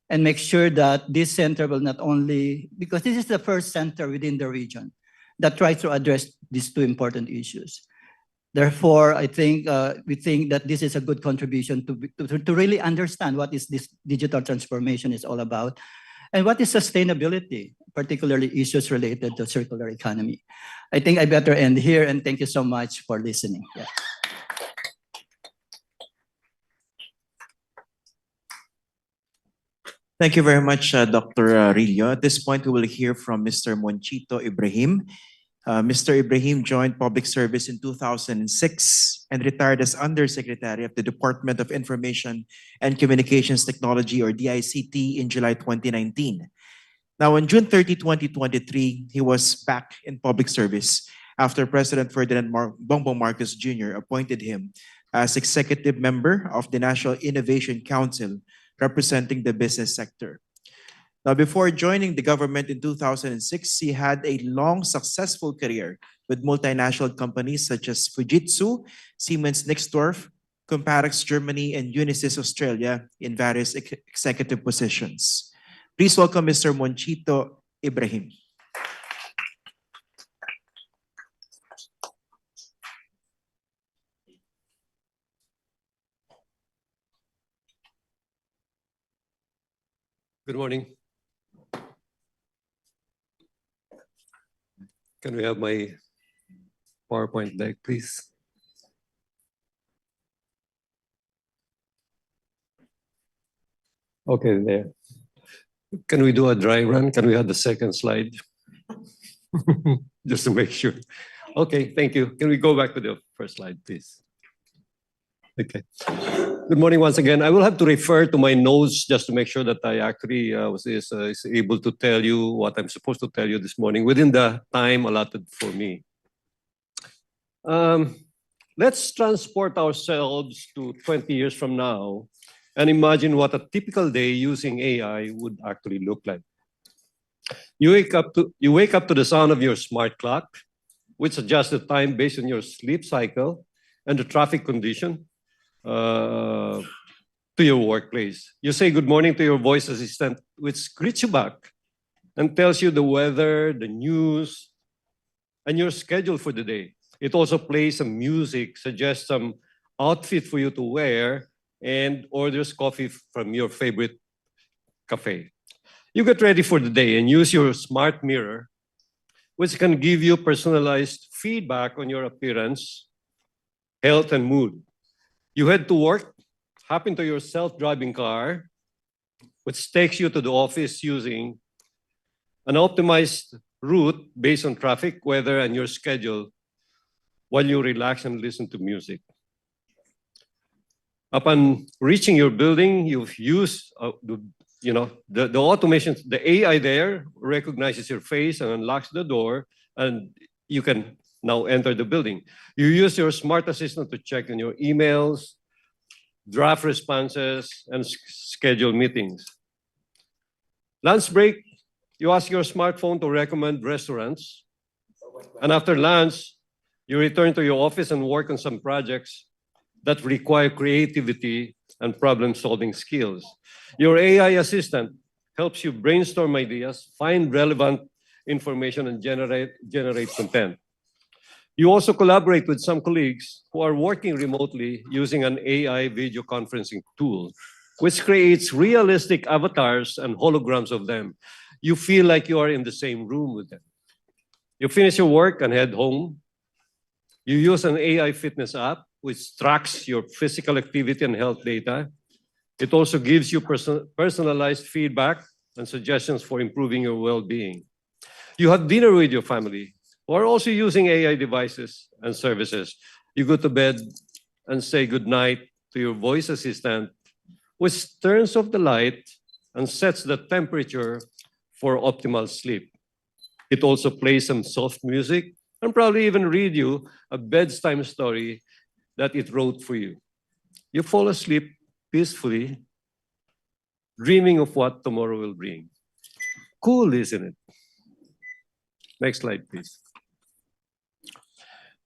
and make sure that this center will not only, because this is the first center within the region that tries to address these two important issues. Therefore, I think we think that this is a good contribution to really understand what is this digital transformation is all about, and what is sustainability, particularly issues related to circular economy. I think I better end here, and thank you so much for listening. Yeah. Thank you very much, Dr. Rillo. At this point, we will hear from Mr. Monchito Ibrahim. Mr. Ibrahim joined public service in 2006 and retired as Undersecretary of the Department of Information and Communications Technology, or DICT, in July 2019. Now, on June 30, 2023, he was back in public service after President Ferdinand Bongbong Marcos Jr. appointed him as executive member of the National Innovation Council, representing the business sector. Now, before joining the government in 2006, he had a long, successful career with multinational companies such as Fujitsu, Siemens Nixdorf, Comparex Germany, and Unisys Australia in various executive positions. Please welcome Mr. Monchito Ibrahim. Good morning. Can we have my PowerPoint deck, please? Okay, there. Can we do a dry run? Can we have the second slide? Just to make sure. Okay, thank you. Can we go back to the first slide, please? Okay. Good morning once again. I will have to refer to my notes just to make sure that I actually was able to tell you what I'm supposed to tell you this morning within the time allotted for me. Let's transport ourselves to 20 years from now and imagine what a typical day using AI would actually look like. You wake up to the sound of your smart clock, which adjusts the time based on your sleep cycle and the traffic condition to your workplace. You say good morning to your voice assistant, which greets you back and tells you the weather, the news, and your schedule for the day. It also plays some music, suggests some outfit for you to wear, and orders coffee from your favorite cafe. You get ready for the day and use your smart mirror, which can give you personalized feedback on your appearance, health, and mood. You head to work, hop into your self-driving car, which takes you to the office using an optimized route based on traffic, weather, and your schedule while you relax and listen to music. Upon reaching your building, you've used the automation, the AI there recognizes your face and unlocks the door, and you can now enter the building. You use your smart assistant to check on your emails, draft responses, and schedule meetings. Lunch break, you ask your smartphone to recommend restaurants. And after lunch, you return to your office and work on some projects that require creativity and problem-solving skills. Your AI assistant helps you brainstorm ideas, find relevant information, and generate content. You also collaborate with some colleagues who are working remotely using an AI video conferencing tool, which creates realistic avatars and holograms of them. You feel like you are in the same room with them. You finish your work and head home. You use an AI fitness app, which tracks your physical activity and health data. It also gives you personalized feedback and suggestions for improving your well-being. You have dinner with your family, who are also using AI devices and services. You go to bed and say goodnight to your voice assistant, which turns off the light and sets the temperature for optimal sleep. It also plays some soft music and probably even read you a bedtime story that it wrote for you. You fall asleep peacefully, dreaming of what tomorrow will bring. Cool, isn't it? Next slide, please.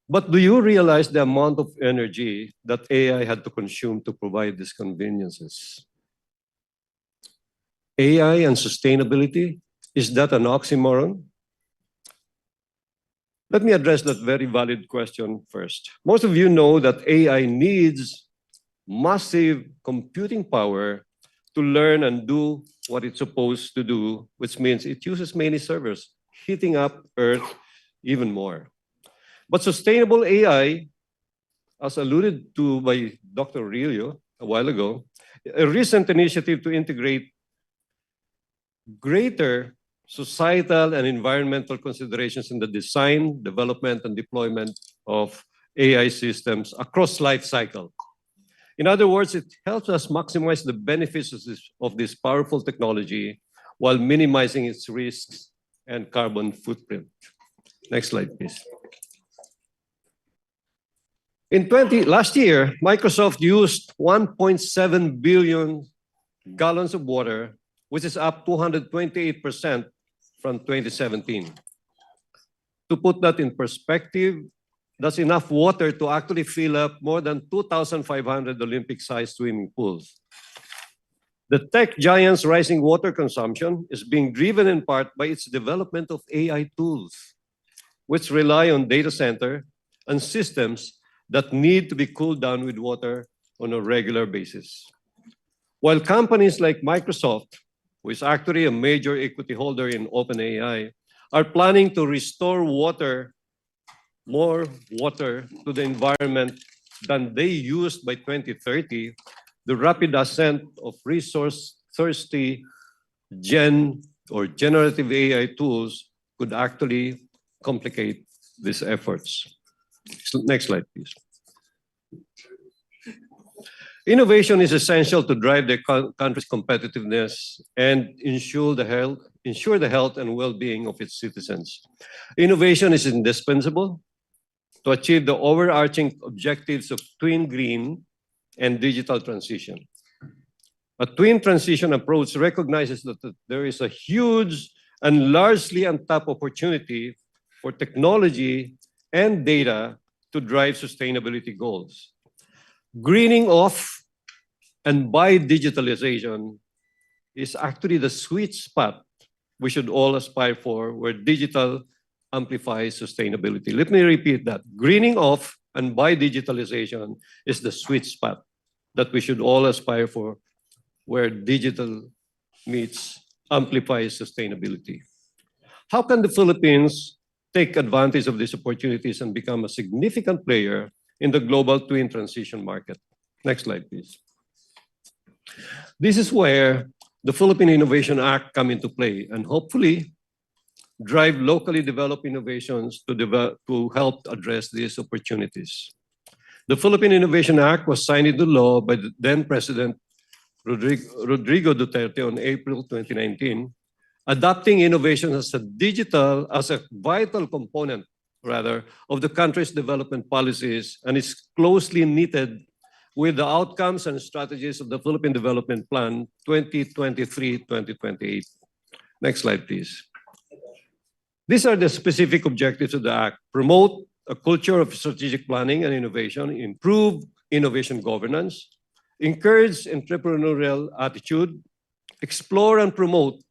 But do you realize the amount of energy that AI had to consume to provide these conveniences? AI and sustainability, is that an oxymoron? Let me address that very valid question first. Most of you know that AI needs massive computing power to learn and do what it's supposed to do, which means it uses many servers, heating up Earth even more. But sustainable AI, as alluded to by Dr. Rillo a while ago, a recent initiative to integrate greater societal and environmental considerations in the design, development, and deployment of AI systems across life cycle. In other words, it helps us maximize the benefits of this powerful technology while minimizing its risks and carbon footprint. Next slide, please. Last year, Microsoft used 1.7 billion gallons of water, which is up 228% from 2017. To put that in perspective, that's enough water to actually fill up more than 2,500 Olympic-sized swimming pools. The tech giant's rising water consumption is being driven in part by its development of AI tools, which rely on data center and systems that need to be cooled down with water on a regular basis. While companies like Microsoft, who is actually a major equity holder in OpenAI, are planning to restore more water to the environment than they used by 2030, the rapid ascent of resource-thirsty generative AI tools could actually complicate these efforts. Next slide, please. Innovation is essential to drive the country's competitiveness and ensure the health and well-being of its citizens. Innovation is indispensable to achieve the overarching objectives of twin green and digital transition. A twin transition approach recognizes that there is a huge and largely untapped opportunity for technology and data to drive sustainability goals. Greening off and by digitalization is actually the sweet spot we should all aspire for, where digital amplifies sustainability. Let me repeat that. Greening off and by digitalization is the sweet spot that we should all aspire for, where digital meets amplifies sustainability. How can the Philippines take advantage of these opportunities and become a significant player in the global twin transition market? Next slide, please. This is where the Philippine Innovation Act come into play and hopefully drive locally developed innovations to help address these opportunities. The Philippine Innovation Act was signed into law by the then President Rodrigo Duterte on April 2019, adopting innovation as a vital component, rather, of the country's development policies, and is closely knitted with the outcomes and strategies of the Philippine Development Plan 2023-2028. Next slide, please. These are the specific objectives of the Act: promote a culture of strategic planning and innovation, improve innovation governance, encourage entrepreneurial attitude, explore and promote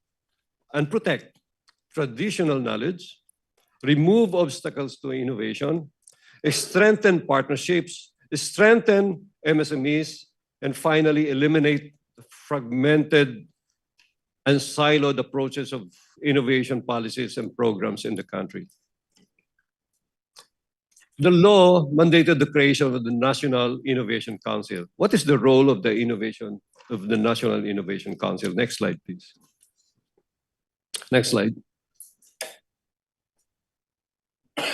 and protect traditional knowledge, remove obstacles to innovation, strengthen partnerships, strengthen MSMEs, and finally eliminate fragmented and siloed approaches of innovation policies and programs in the country. The law mandated the creation of the National Innovation Council. What is the role of the National Innovation Council? Next slide, please. Next slide.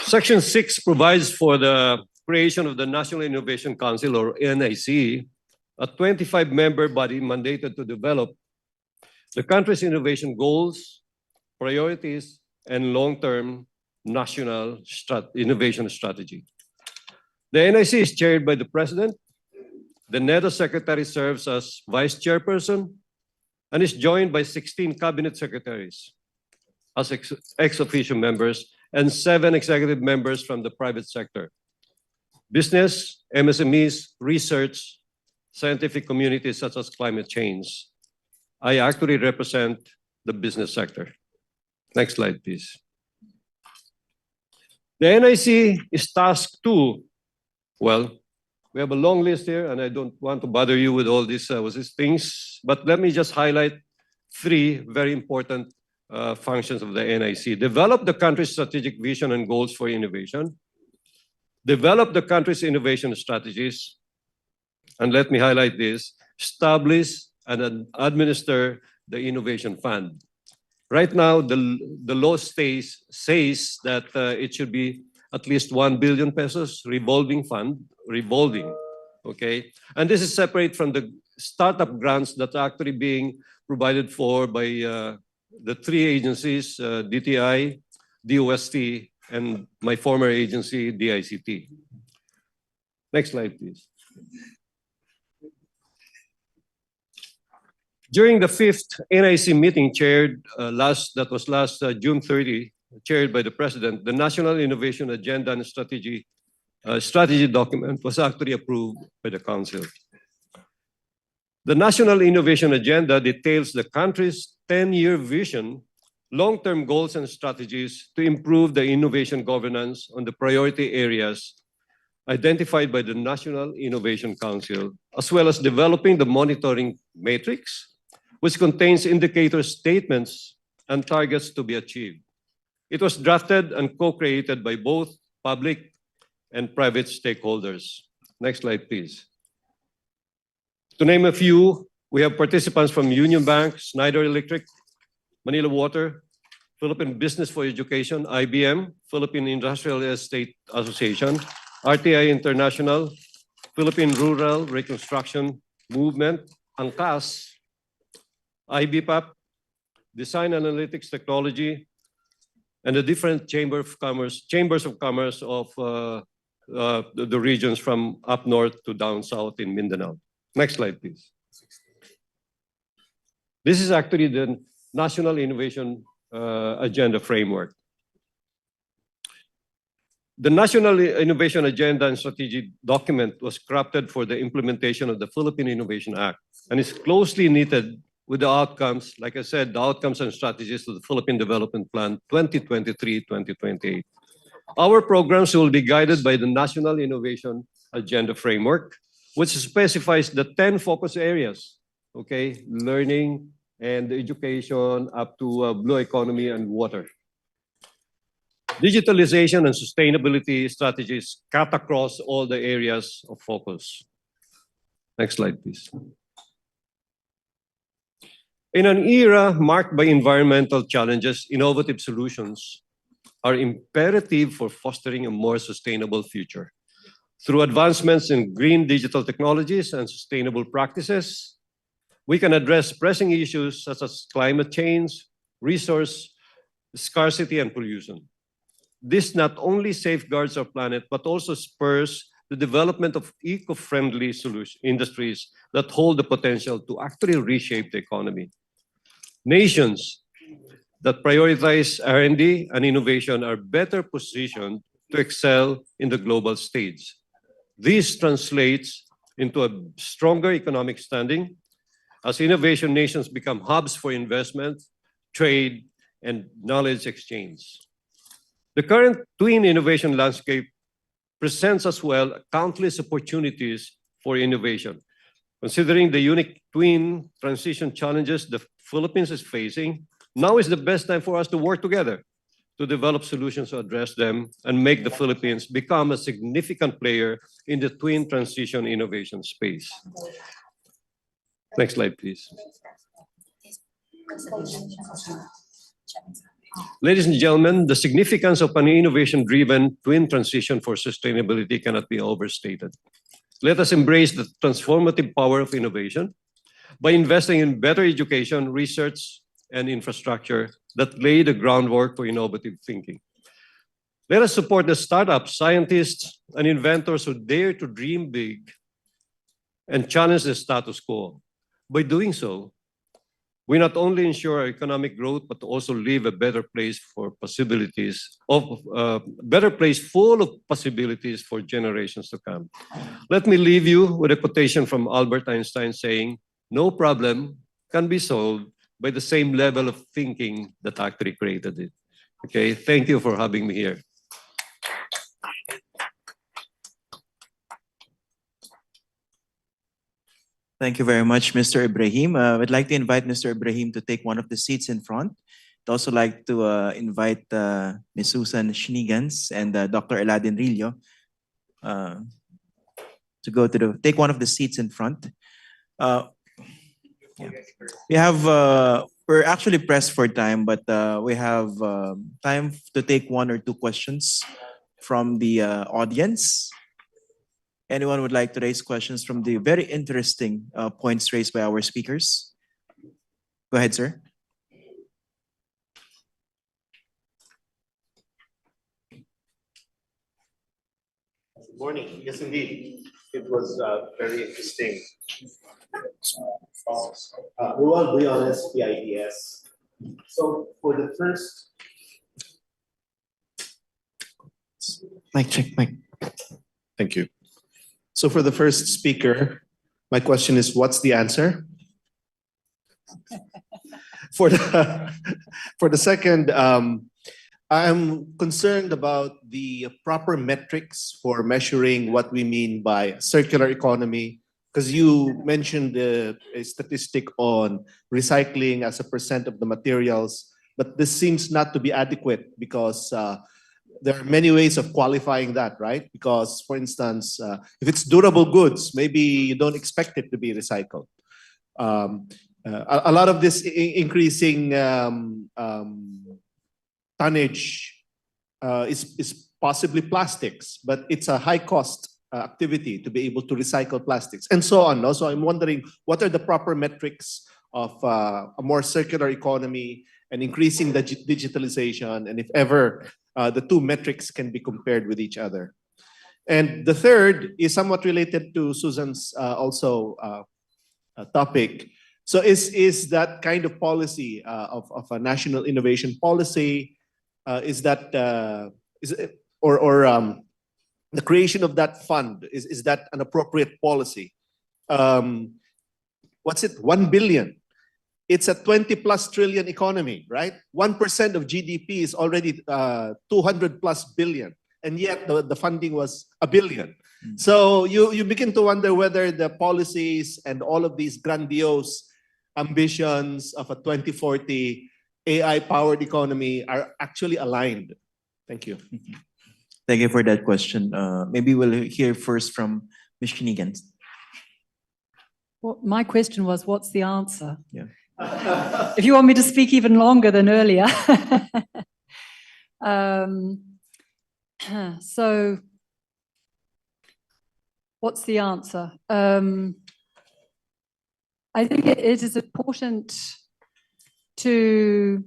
Section 6 provides for the creation of the National Innovation Council, or NIC, a 25-member body mandated to develop the country's innovation goals, priorities, and long-term national innovation strategy. The NIC is chaired by the President. The NEDA Secretary serves as Vice Chairperson and is joined by 16 Cabinet Secretaries as ex-officio members and 7 executive members from the private sector: business, MSMEs, research, scientific communities such as climate change. I actually represent the business sector. Next slide, please. The NIC is tasked to, well, we have a long list here, and I don't want to bother you with all these things, but let me just highlight 3 very important functions of the NIC. Develop the country's strategic vision and goals for innovation. Develop the country's innovation strategies. And let me highlight this: establish and administer the innovation fund. Right now, the law says that it should be at least 1 billion pesos revolving fund, okay? And this is separate from the startup grants that are actually being provided for by the 3 agencies, DTI, DOST, and my former agency, DICT. Next slide, please. During the 5th NIC meeting last June 30, chaired by the President, the National Innovation Agenda and Strategy document was actually approved by the Council. The National Innovation Agenda details the country's 10-year vision, long-term goals and strategies to improve the innovation governance on the priority areas identified by the National Innovation Council, as well as developing the monitoring matrix, which contains indicator statements and targets to be achieved. It was drafted and co-created by both public and private stakeholders. Next slide, please. To name a few, we have participants from Union Bank, Schneider Electric, Manila Water, Philippine Business for Education, IBM, Philippine Industrial Estate Association, RTI International, Philippine Rural Reconstruction Movement, ANCAS, IBPAP, Design Analytics Technology, and the different chambers of commerce of the regions from up north to down south in Mindanao. Next slide, please. This is actually the National Innovation Agenda Framework. The National Innovation Agenda and Strategy document was crafted for the implementation of the Philippine Innovation Act and is closely knitted with the outcomes, like I said, the outcomes and strategies of the Philippine Development Plan 2023-2028. Our programs will be guided by the National Innovation Agenda Framework, which specifies the 10 focus areas, okay? Learning and education up to blue economy and water. Digitalization and sustainability strategies cut across all the areas of focus. Next slide, please. In an era marked by environmental challenges, innovative solutions are imperative for fostering a more sustainable future. Through advancements in green digital technologies and sustainable practices, we can address pressing issues such as climate change, resource scarcity, and pollution. This not only safeguards our planet, but also spurs the development of eco-friendly industries that hold the potential to actually reshape the economy. Nations that prioritize R&D and innovation are better positioned to excel in the global stage. This translates into a stronger economic standing as innovation nations become hubs for investment, trade, and knowledge exchange. The current twin innovation landscape presents as well countless opportunities for innovation. Considering the unique twin transition challenges the Philippines is facing, now is the best time for us to work together to develop solutions to address them and make the Philippines become a significant player in the twin transition innovation space. Next slide, please. Ladies and gentlemen, the significance of an innovation-driven twin transition for sustainability cannot be overstated. Let us embrace the transformative power of innovation by investing in better education, research, and infrastructure that lay the groundwork for innovative thinking. Let us support the startups, scientists, and inventors who dare to dream big and challenge the status quo. By doing so, we not only ensure our economic growth, but also leave a better place for possibilities better place full of possibilities for generations to come. Let me leave you with a quotation from Albert Einstein saying, "No problem can be solved by the same level of thinking that actually created it." Okay, thank you for having me here. Thank you very much, Mr. Ibrahim. I'd like to invite Mr. Ibrahim to take one of the seats in front. I'd also like to invite Ms. Susan Schneegans and Dr. Aladdin Rillo to go to take one of the seats in front. Yeah. We have, we're actually pressed for time, but we have time to take one or two questions from the audience. Anyone would like to raise questions from the very interesting points raised by our speakers? Go ahead, sir. Good morning. Yes, indeed. It was very interesting. We will be honest, PIDS. So for the first... Mic check, mic. Thank you. So for the first speaker, my question is, what's the answer? For the second, I'm concerned about the proper metrics for measuring what we mean by circular economy, because you mentioned a statistic on recycling as a % of the materials, but this seems not to be adequate because there are many ways of qualifying that, right? Because, for instance, if it's durable goods, maybe you don't expect it to be recycled. A lot of this increasing tonnage is possibly plastics, but it's a high-cost activity to be able to recycle plastics, and so on. So I'm wondering, what are the proper metrics of a more circular economy and increasing the digitalization, and if ever, the two metrics can be compared with each other. And the third is somewhat related to Susan's topic. So is that kind of policy of a national innovation policy, the creation of that fund, is that an appropriate policy? What's it, 1 billion? It's a 20 plus trillion economy, right? 1% of GDP is already 200 plus billion. And yet the funding was $1 billion. So you begin to wonder whether the policies and all of these grandiose ambitions of a 2040 AI-powered economy are actually aligned. Thank you. Thank you for that question. Maybe we'll hear first from Ms. Schneegans. Well, my question was, what's the answer? Yeah. If you want me to speak even longer than earlier. So, what's the answer? I think it is important to,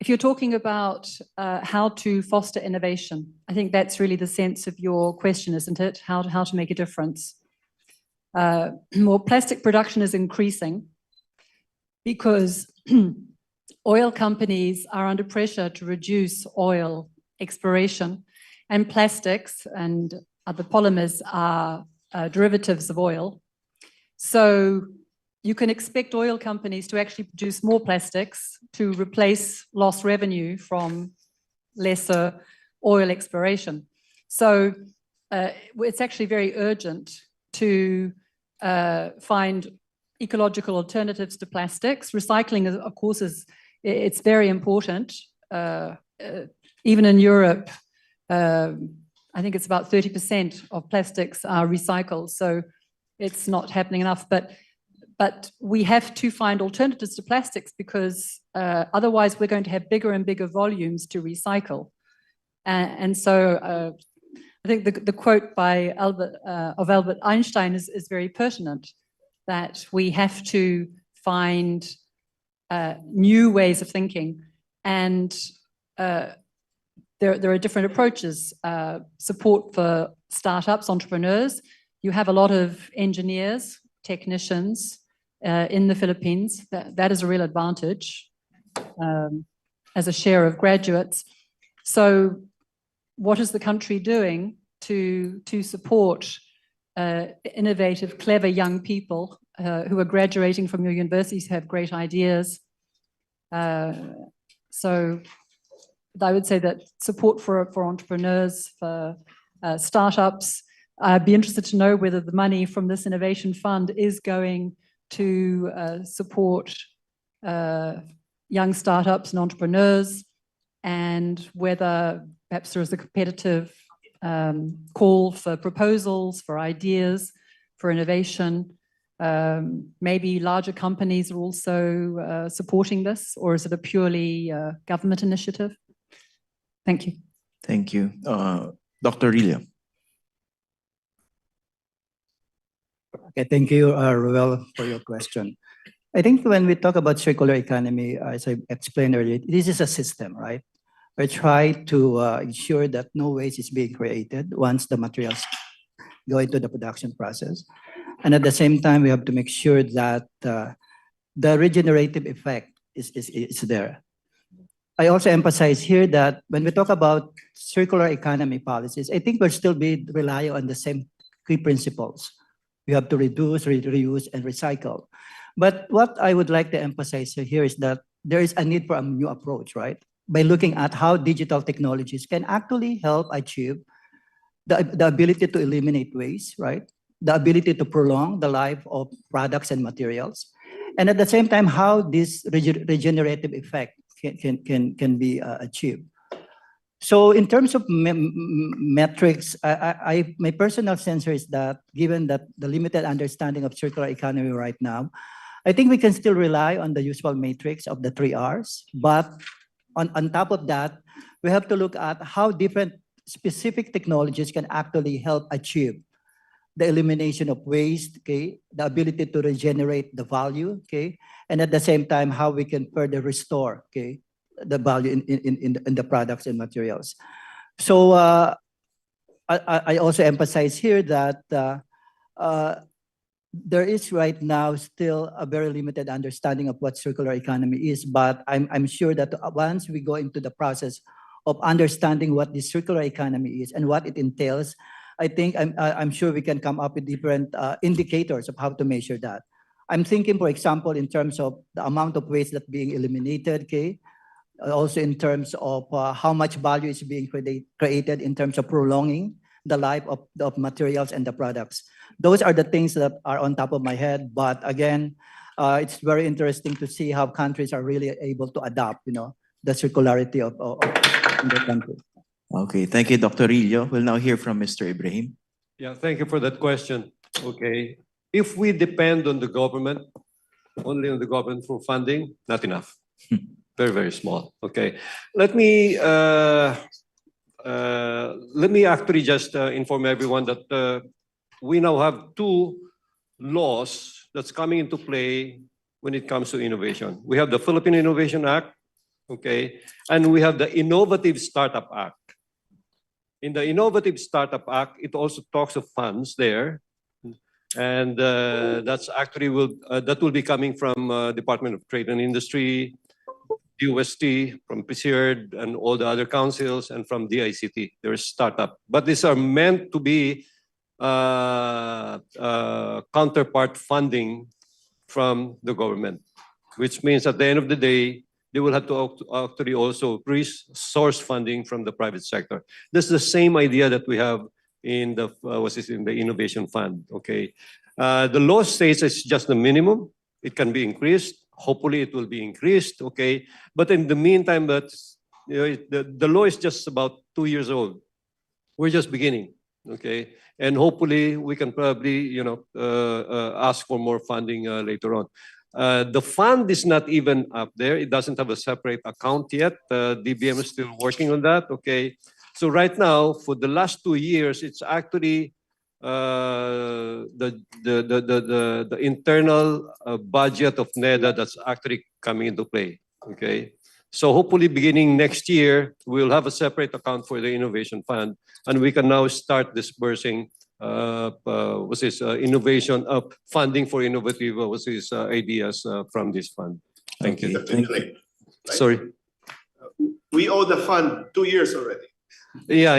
if you're talking about how to foster innovation, I think that's really the sense of your question, isn't it? How to make a difference. More plastic production is increasing because oil companies are under pressure to reduce oil exploration, and plastics and other polymers are derivatives of oil. So you can expect oil companies to actually produce more plastics to replace lost revenue from lesser oil exploration. So it's actually very urgent to find ecological alternatives to plastics. Recycling, of course, it's very important. Even in Europe, I think it's about 30% of plastics are recycled, so it's not happening enough. But we have to find alternatives to plastics because otherwise we're going to have bigger and bigger volumes to recycle. And so I think the quote by Albert Einstein is very pertinent, that we have to find new ways of thinking. And there are different approaches. Support for startups, entrepreneurs. You have a lot of engineers, technicians in the Philippines. That is a real advantage as a share of graduates. So what is the country doing to support innovative, clever young people who are graduating from your universities, who have great ideas? So I would say that support for entrepreneurs, for startups. I'd be interested to know whether the money from this innovation fund is going to support young startups and entrepreneurs, and whether perhaps there is a competitive call for proposals, for ideas, for innovation. Maybe larger companies are also supporting this, or is it a purely government initiative? Thank you. Thank you. Dr. Rillo. Okay, thank you, Ruel, for your question. I think when we talk about circular economy, as I explained earlier, this is a system, right? We try to ensure that no waste is being created once the materials go into the production process. And at the same time, we have to make sure that the regenerative effect is there. I also emphasize here that when we talk about circular economy policies, I think we'll still be relying on the same key principles. We have to reduce, reuse, and recycle. But what I would like to emphasize here is that there is a need for a new approach, right? By looking at how digital technologies can actually help achieve the ability to eliminate waste, right? The ability to prolong the life of products and materials. And at the same time, how this regenerative effect can be achieved. So in terms of metrics, my personal sense is that given that the limited understanding of circular economy right now, I think we can still rely on the usual matrix of the 3 Rs. But on top of that, we have to look at how different specific technologies can actually help achieve the elimination of waste, okay, the ability to regenerate the value, okay, and at the same time, how we can further restore, okay, the value in the products and materials. So I also emphasize here that there is right now still a very limited understanding of what circular economy is, but I'm sure that once we go into the process of understanding what the circular economy is and what it entails, I think I'm sure we can come up with different indicators of how to measure that. I'm thinking, for example, in terms of the amount of waste that's being eliminated, okay? Also in terms of how much value is being created in terms of prolonging the life of materials and the products. Those are the things that are on top of my head. But again, it's very interesting to see how countries are really able to adapt, the circularity of their country. Okay, thank you, Dr. Rillo. We'll now hear from Mr. Ibrahim. Yeah, thank you for that question. Okay, if we depend on the government, only on the government for funding, not enough. Very, very small. Okay, let me actually just inform everyone that we now have two laws that's coming into play when it comes to innovation. We have the Philippine Innovation Act, okay, and we have the Innovative Startup Act. In the Innovative Startup Act, it also talks of funds there, and that's actually that will be coming from Department of Trade and Industry, UST, from PCERD, and all the other councils, and from DICT. There's startup, but these are meant to be counterpart funding from the government, which means at the end of the day, they will have to actually also source funding from the private sector. That's the same idea that we have in the in the Innovation Fund. Okay, the law states it's just the minimum. It can be increased. Hopefully, it will be increased. Okay, but in the meantime, the law is just about 2 years old. We're just beginning. Okay, and hopefully we can probably ask for more funding later on. The fund is not even up there. It doesn't have a separate account yet. DBM is still working on that. Okay. So right now, for the last 2 years, it's actually the internal budget of NEDA that's actually coming into play. Okay. So hopefully beginning next year, we'll have a separate account for the Innovation Fund, and we can now start disbursing innovation funding for innovative ideas from this fund. Thank you. Sorry. We owe the fund 2 years already. Yeah.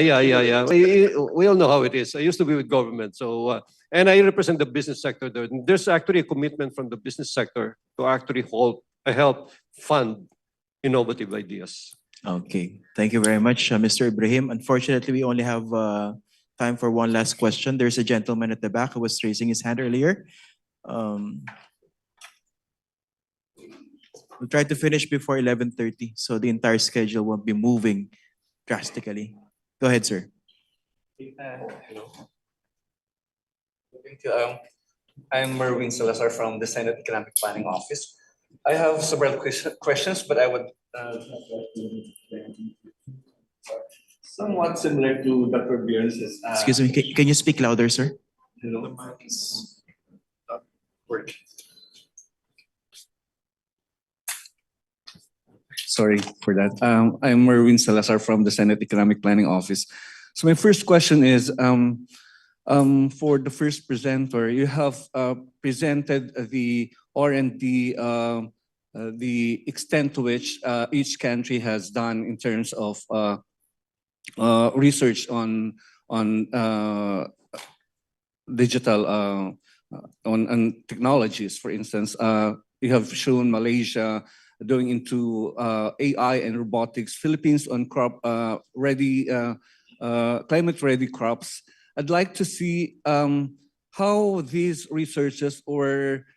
We all know how it is. I used to be with government, so and I represent the business sector there. There's actually a commitment from the business sector to actually help fund innovative ideas. Okay, thank you very much, Mr. Ibrahim. Unfortunately, we only have time for one last question. There's a gentleman at the back who was raising his hand earlier. We'll try to finish before 11:30, so the entire schedule won't be moving drastically. Go ahead, sir. Hello. Thank you. I'm Merwin Salazar from the Senate Economic Planning Office. I have several questions, but I would somewhat similar to Dr. Bjorn's. Excuse me, can you speak louder, sir? Hello. Sorry for that. I'm Merwin Salazar from the Senate Economic Planning Office. So my first question is, for the first presenter, you have presented the R&D, the extent to which each country has done in terms of research on digital on technologies. For instance, you have shown Malaysia going into AI and robotics, Philippines on climate-ready crops. I'd like to see how these researchers, or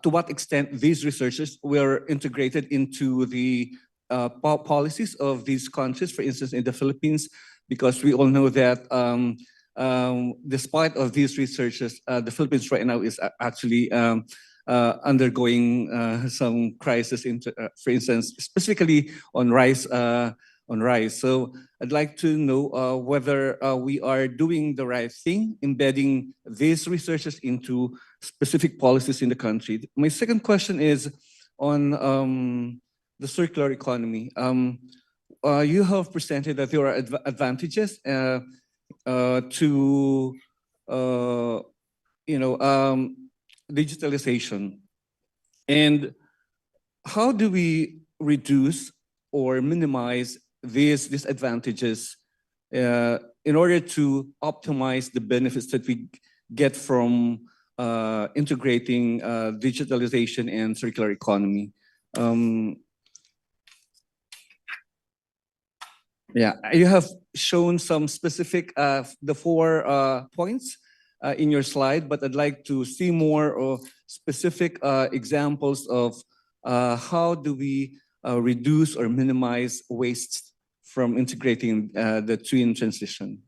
to what extent these researchers were integrated into the policies of these countries. For instance, in the Philippines, because we all know that despite of these researchers, the Philippines right now is actually undergoing some crisis, for instance, specifically on rice. So I'd like to know whether we are doing the right thing, embedding these researchers into specific policies in the country. My second question is on the circular economy. You have presented that there are advantages to digitalization. And how do we reduce or minimize these disadvantages in order to optimize the benefits that we get from integrating digitalization and circular economy. Yeah, you have shown some specific, the 4 points in your slide, but I'd like to see more specific examples of how do we reduce or minimize waste from integrating the twin transition.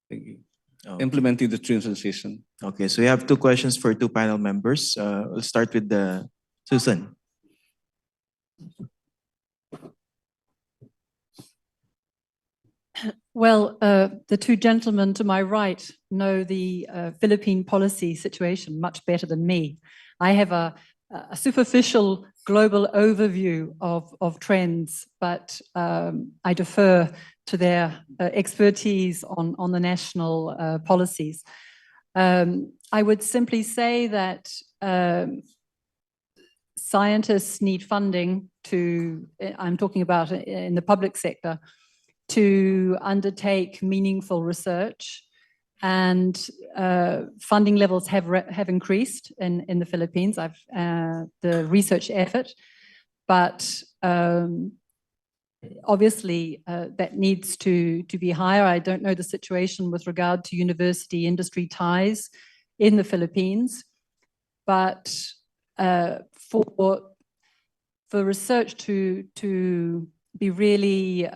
Thank you. Okay. Implementing the twin transition. Okay, so we have 2 questions for 2 panel members. We'll start with Susan. Well, the 2 gentlemen to my right know the Philippine policy situation much better than me. I have a superficial global overview of trends, but I defer to their expertise on the national policies. I would simply say that scientists need funding to, I'm talking about in the public sector, to undertake meaningful research, and funding levels have increased in the Philippines. The research effort, but obviously that needs to be higher. I don't know the situation with regard to university industry ties in the Philippines, but for research to be really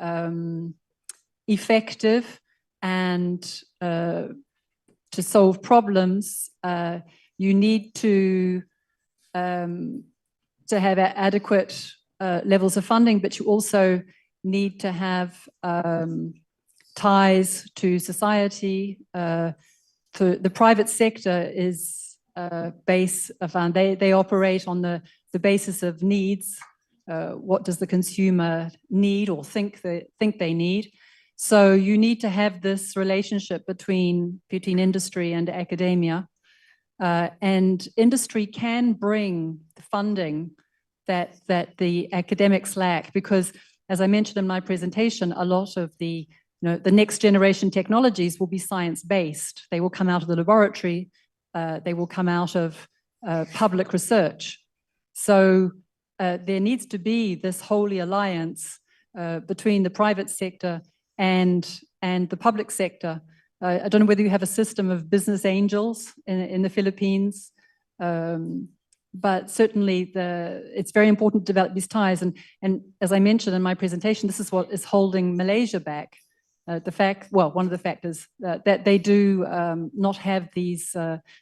effective and to solve problems, you need to have adequate levels of funding, but you also need to have ties to society. The private sector is they operate on the basis of needs. What does the consumer need or think they need? So you need to have this relationship between industry and academia, and industry can bring the funding that the academics lack, because as I mentioned in my presentation, a lot of the next generation technologies will be science-based. They will come out of the laboratory, they will come out of public research. So there needs to be this holy alliance between the private sector and the public sector. I don't know whether you have a system of business angels in the Philippines, but certainly it's very important to develop these ties. And as I mentioned in my presentation, this is what is holding Malaysia back. One of the factors that they do not have these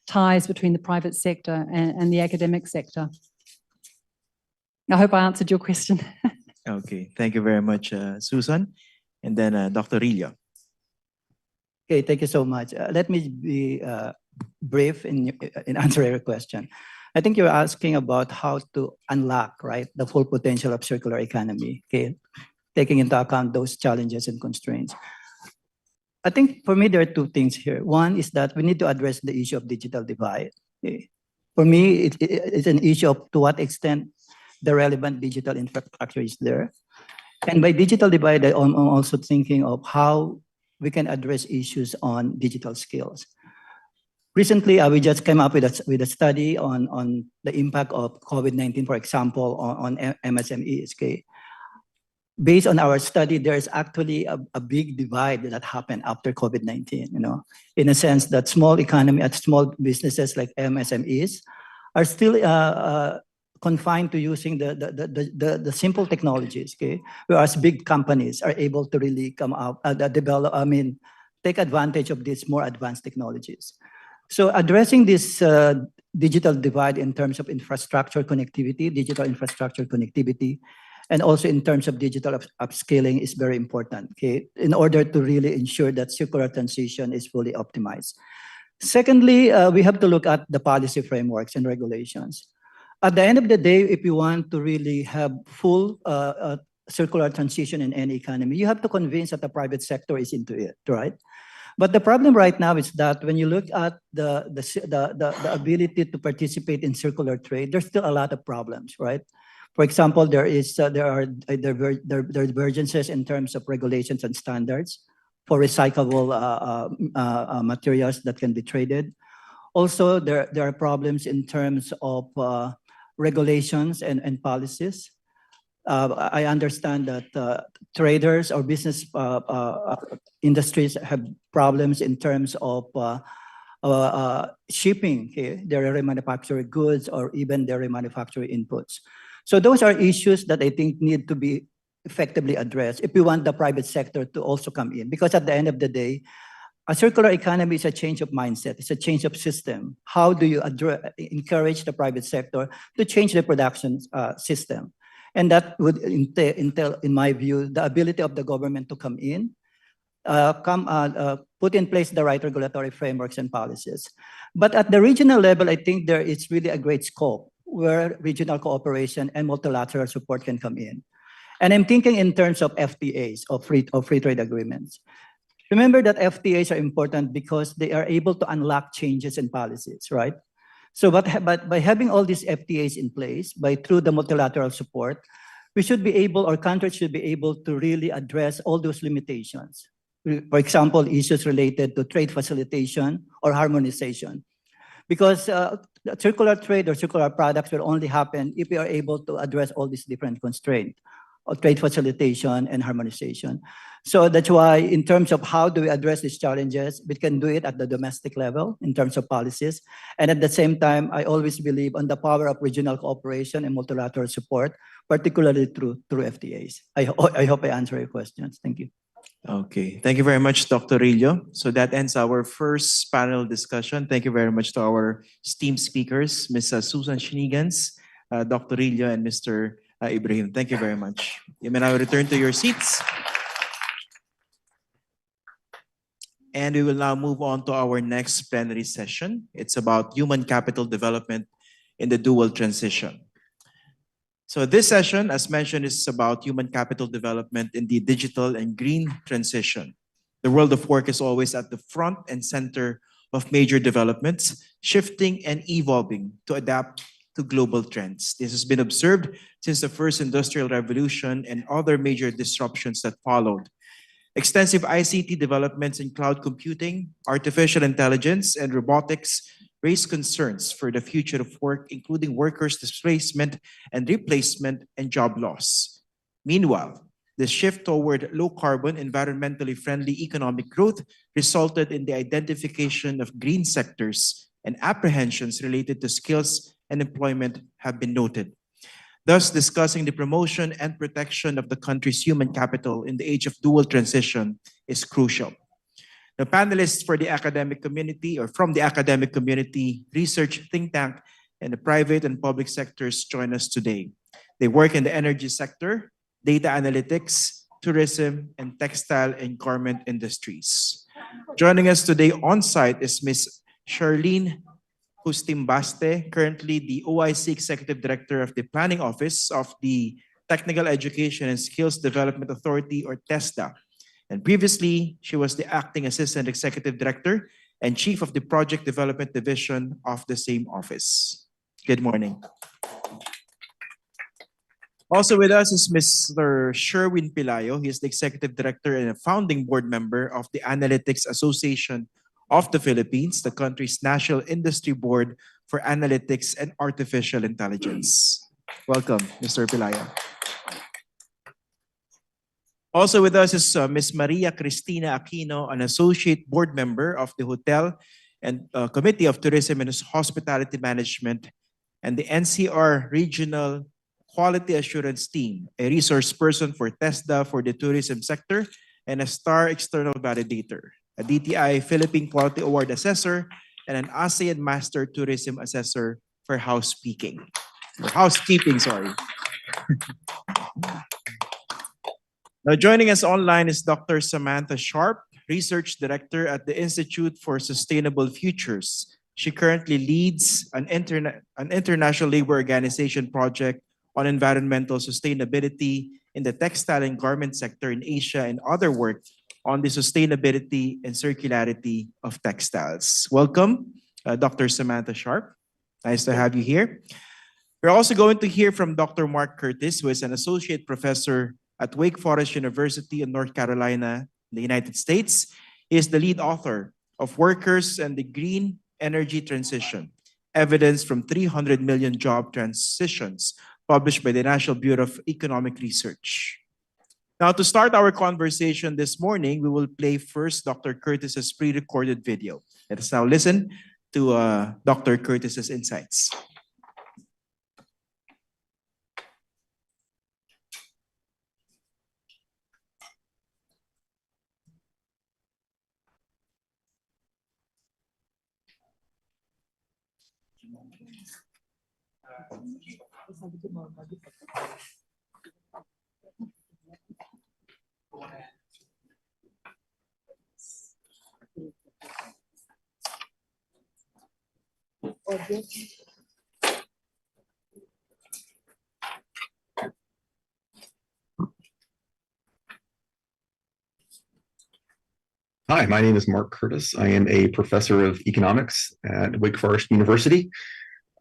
ties between the private sector and the academic sector. I hope I answered your question. Okay, thank you very much, Susan. And then Dr. Rillo. Okay, thank you so much. Let me be brief in answering your question. I think you're asking about how to unlock, right, the full potential of circular economy, okay, taking into account those challenges and constraints. I think for me, there are 2 things here. One is that we need to address the issue of digital divide. Okay. For me, it's an issue of to what extent the relevant digital infrastructure is there. And by digital divide, I'm also thinking of how we can address issues on digital skills. Recently, we just came up with a study on the impact of COVID-19, for example, on MSMEs. Okay? Based on our study, there is actually a big divide that happened after COVID-19. In a sense that small businesses like MSMEs are still confined to using the simple technologies, okay? Whereas big companies are able to really come out, take advantage of these more advanced technologies. So addressing this digital divide in terms of infrastructure connectivity, digital infrastructure connectivity, and also in terms of digital upscaling is very important, okay? In order to really ensure that circular transition is fully optimized. Secondly, we have to look at the policy frameworks and regulations. At the end of the day, if you want to really have full circular transition in any economy, you have to convince that the private sector is into it, right? But the problem right now is that when you look at the ability to participate in circular trade, there's still a lot of problems, right? For example, there are divergences in terms of regulations and standards for recyclable materials that can be traded. Also, there are problems in terms of regulations and policies. I understand that traders or business industries have problems in terms of shipping their remanufactured goods or even their remanufactured inputs. So those are issues that I think need to be effectively addressed if we want the private sector to also come in. Because at the end of the day, a circular economy is a change of mindset. It's a change of system. How do you encourage the private sector to change the production system? And that would entail, in my view, the ability of the government to come in, put in place the right regulatory frameworks and policies. But at the regional level, I think there is really a great scope where regional cooperation and multilateral support can come in. And I'm thinking in terms of FTAs, of free trade agreements. Remember that FTAs are important because they are able to unlock changes in policies, right? So but by having all these FTAs in place, through the multilateral support, we should be able, or countries should be able to really address all those limitations. For example, issues related to trade facilitation or harmonization. Because circular trade or circular products will only happen if we are able to address all these different constraints of trade facilitation and harmonization. So that's why in terms of how do we address these challenges, we can do it at the domestic level in terms of policies. And at the same time, I always believe on the power of regional cooperation and multilateral support, particularly through FTAs. I hope I answer your questions. Thank you. Okay, thank you very much, Dr. Rillo. So that ends our first panel discussion. Thank you very much to our esteemed speakers, Ms. Susan Schneegans, Dr. Rillo, and Mr. Ibrahim. Thank you very much. You may now return to your seats. And we will now move on to our next plenary session. It's about human capital development in the dual transition. So this session, as mentioned, is about human capital development in the digital and green transition. The world of work is always at the front and center of major developments, shifting and evolving to adapt to global trends. This has been observed since the first industrial revolution and other major disruptions that followed. Extensive ICT developments in cloud computing, artificial intelligence, and robotics raise concerns for the future of work, including workers' displacement and replacement and job loss. Meanwhile, the shift toward low-carbon, environmentally friendly economic growth resulted in the identification of green sectors, and apprehensions related to skills and employment have been noted. Thus, discussing the promotion and protection of the country's human capital in the age of dual transition is crucial. The panelists for the academic community or from the academic community, research think tank, and the private and public sectors join us today. They work in the energy sector, data analytics, tourism, and textile and garment industries. Joining us today on site is Ms. Charlyn Justimbaste, currently the OIC Executive Director of the Planning Office of the Technical Education and Skills Development Authority, or TESDA. And previously, she was the Acting Assistant Executive Director and Chief of the Project Development Division of the same office. Good morning. Also with us is Mr. Sherwin Pelayo. He is the Executive Director and a founding board member of the Analytics Association of the Philippines, the country's National Industry Board for Analytics and Artificial Intelligence. Welcome, Mr. Pelayo. Also with us is Ms. Maria Christina Aquino, an associate board member of the Hotel and Committee of Tourism and Hospitality Management and the NCR Regional Quality Assurance Team, a resource person for TESDA for the tourism sector and a star external validator, a DTI Philippine Quality Award Assessor, and an ASEAN Master Tourism Assessor for housekeeping. Now joining us online is Dr. Samantha Sharpe, Research Director at the Institute for Sustainable Futures. She currently leads an International Labor Organization project on environmental sustainability in the textile and garment sector in Asia and other work on the sustainability and circularity of textiles. Welcome, Dr. Samantha Sharpe. Nice to have you here. We're also going to hear from Dr. Mark Curtis, who is an associate professor at Wake Forest University in North Carolina, in the United States. He is the lead author of Workers and the Green Energy Transition, Evidence from 300 Million Job Transitions, published by the National Bureau of Economic Research. Now, to start our conversation this morning, we will play first Dr. Curtis's pre-recorded video. Let us now listen to Dr. Curtis's insights. Hi, my name is Mark Curtis. I am a professor of economics at Wake Forest University,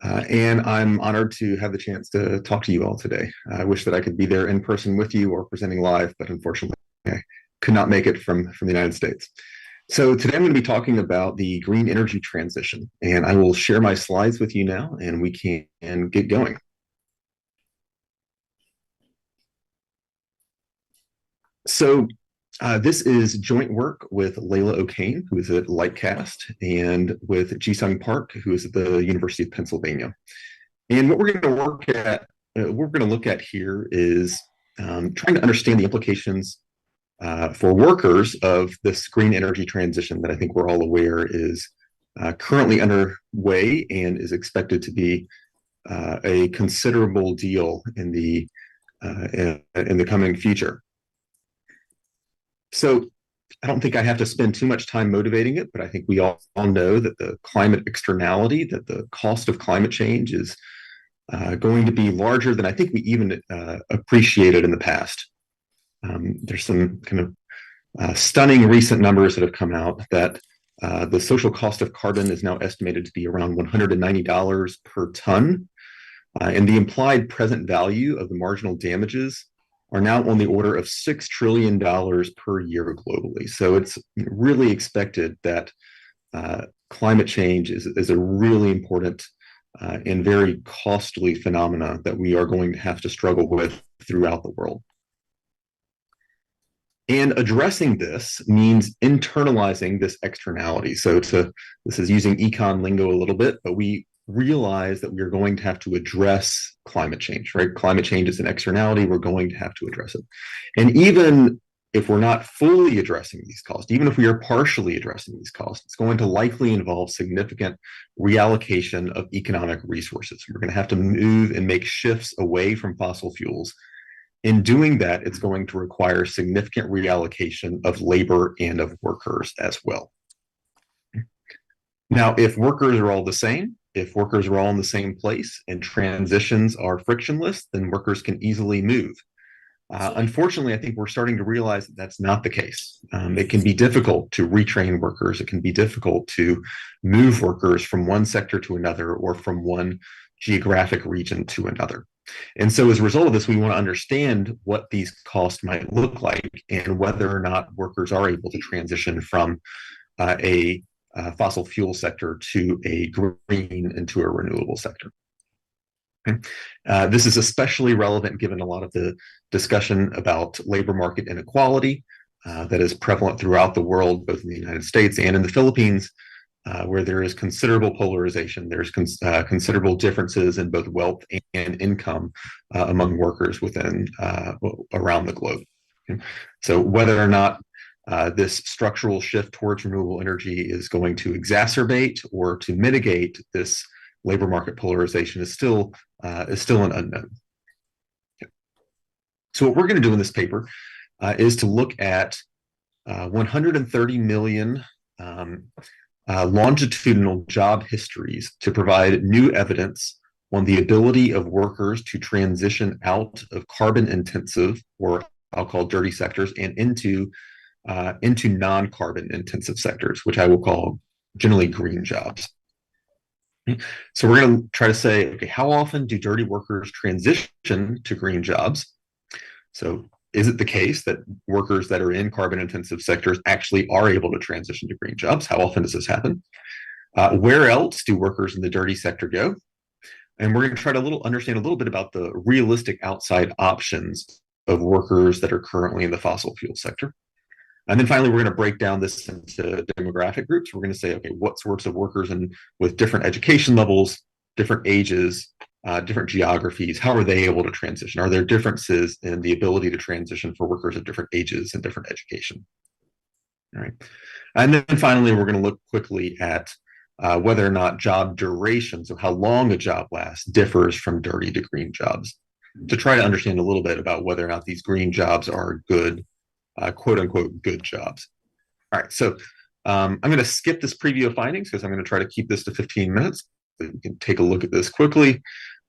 and I'm honored to have the chance to talk to you all today. I wish that I could be there in person with you or presenting live, but unfortunately, I could not make it from the United States. So today I'm going to be talking about the green energy transition, and I will share my slides with you now, and we can get going. So this is joint work with Layla O'Kane, who is at Lightcast, and with Jisung Park, who is at the University of Pennsylvania. And what we're going to look at here is trying to understand the implications for workers of this green energy transition that I think we're all aware is currently underway and is expected to be a considerable deal in the coming future. So I don't think I have to spend too much time motivating it, but I think we all know that the climate externality, that the cost of climate change is going to be larger than I think we even appreciated in the past. There's some kind of stunning recent numbers that have come out that the social cost of carbon is now estimated to be around $190 per ton, and the implied present value of the marginal damages are now on the order of $6 trillion per year globally. So it's really expected that climate change is a really important and very costly phenomena that we are going to have to struggle with throughout the world. And addressing this means internalizing this externality. So this is using econ lingo a little bit, but we realize that we're going to have to address climate change, right? Climate change is an externality. We're going to have to address it. And even if we're not fully addressing these costs, even if we are partially addressing these costs, it's going to likely involve significant reallocation of economic resources. We're going to have to move and make shifts away from fossil fuels. In doing that, it's going to require significant reallocation of labor and of workers as well. Now, if workers are all the same, if workers are all in the same place and transitions are frictionless, then workers can easily move. Unfortunately, I think we're starting to realize that that's not the case. It can be difficult to retrain workers. It can be difficult to move workers from one sector to another or from one geographic region to another. And so as a result of this, we want to understand what these costs might look like and whether or not workers are able to transition from a fossil fuel sector to a green and to a renewable sector. Okay. This is especially relevant given a lot of the discussion about labor market inequality that is prevalent throughout the world, both in the United States and in the Philippines, where there is considerable polarization. There's considerable differences in both wealth and income among workers within around the globe. Okay. So whether or not this structural shift towards renewable energy is going to exacerbate or to mitigate this labor market polarization is still an unknown. Okay. So what we're going to do in this paper is to look at 130 million longitudinal job histories to provide new evidence on the ability of workers to transition out of carbon-intensive, or I'll call dirty sectors, and into non-carbon intensive sectors, which I will call generally green jobs. So we're going to try to say, okay, how often do dirty workers transition to green jobs? So is it the case that workers that are in carbon intensive sectors actually are able to transition to green jobs? How often does this happen? Where else do workers in the dirty sector go? And we're going to try to understand a little bit about the realistic outside options of workers that are currently in the fossil fuel sector. And then finally, we're going to break down this into demographic groups. We're going to say, okay, what sorts of workers with different education levels, different ages, different geographies, how are they able to transition? Are there differences in the ability to transition for workers of different ages and different education? All right. And then finally, we're going to look quickly at whether or not job duration, so how long a job lasts, differs from dirty to green jobs, to try to understand a little bit about whether or not these green jobs are good, quote unquote, good jobs. All right, so I'm going to skip this preview of findings because I'm going to try to keep this to 15 minutes. So you can take a look at this quickly.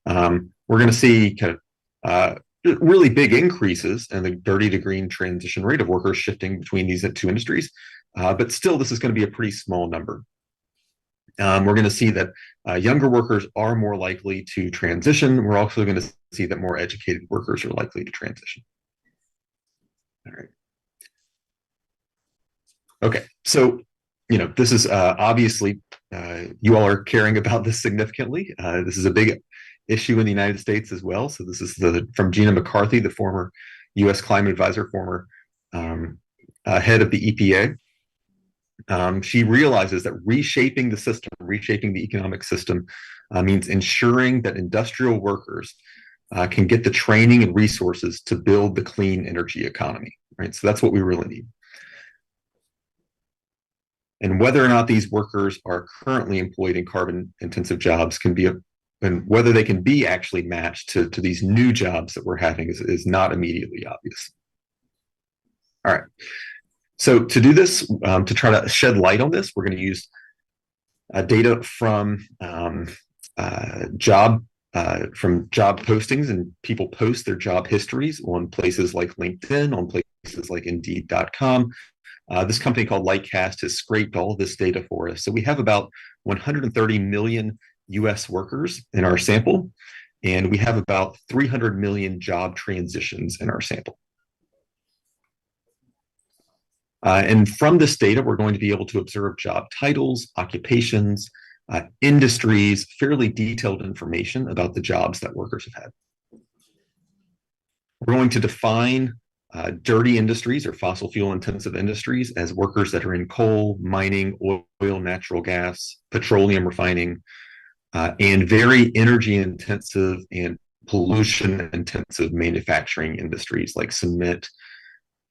We're going to see kind of really big increases in the dirty to green transition rate of workers shifting between these two industries, but still this is going to be a pretty small number. We're going to see that younger workers are more likely to transition. We're also going to see that more educated workers are likely to transition. All right. Okay, so this is obviously you all are caring about this significantly. This is a big issue in the United States as well. So this is from Gina McCarthy, the former U.S. climate advisor, former head of the EPA. She realizes that reshaping the system, reshaping the economic system, means ensuring that industrial workers can get the training and resources to build the clean energy economy. Right, so that's what we really need. And whether or not these workers are currently employed in carbon-intensive jobs and whether they can be actually matched to these new jobs that we're having is not immediately obvious. All right. So to do this, to try to shed light on this, we're going to use data from job postings, and people post their job histories on places like LinkedIn, on places like Indeed.com. This company called Lightcast has scraped all of this data for us. So we have about 130 million US workers in our sample, and we have about 300 million job transitions in our sample. And from this data, we're going to be able to observe job titles, occupations, industries, fairly detailed information about the jobs that workers have had. We're going to define dirty industries or fossil fuel intensive industries as workers that are in coal, mining, oil, natural gas, petroleum refining, and very energy intensive and pollution intensive manufacturing industries like cement,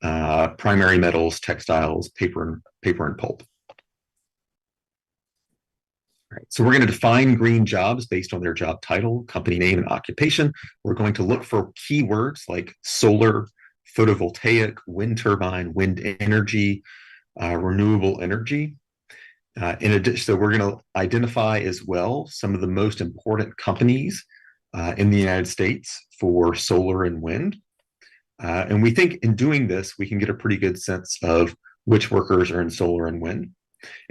primary metals, textiles, paper and pulp. All right, so we're going to define green jobs based on their job title, company name, and occupation. We're going to look for keywords like solar, photovoltaic, wind turbine, wind energy, renewable energy. In addition, so we're going to identify as well some of the most important companies in the United States for solar and wind. And we think in doing this, we can get a pretty good sense of which workers are in solar and wind.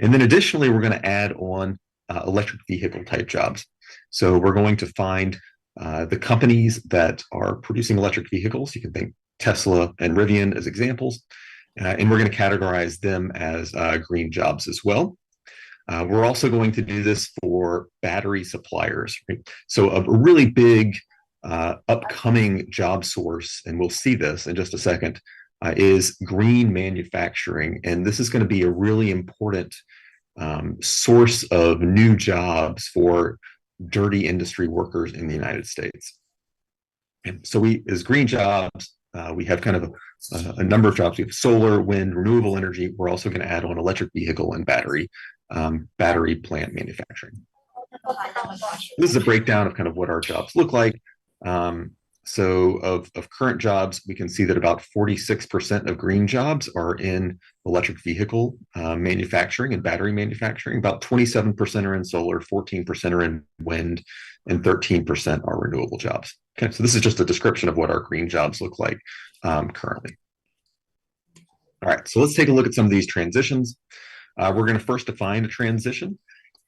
And then additionally, we're going to add on electric vehicle type jobs. So we're going to find the companies that are producing electric vehicles. You can think Tesla and Rivian as examples. And we're going to categorize them as green jobs as well. We're also going to do this for battery suppliers. Right? So a really big upcoming job source, and we'll see this in just a second, is green manufacturing. And this is going to be a really important source of new jobs for dirty industry workers in the United States. And so as green jobs, we have kind of a number of jobs. We have solar, wind, renewable energy. We're also going to add on electric vehicle and battery plant manufacturing. This is a breakdown of kind of what our jobs look like. So of current jobs, we can see that about 46% of green jobs are in electric vehicle manufacturing and battery manufacturing. About 27% are in solar, 14% are in wind, and 13% are renewable jobs. Okay, so this is just a description of what our green jobs look like currently. All right, so let's take a look at some of these transitions. We're going to first define a transition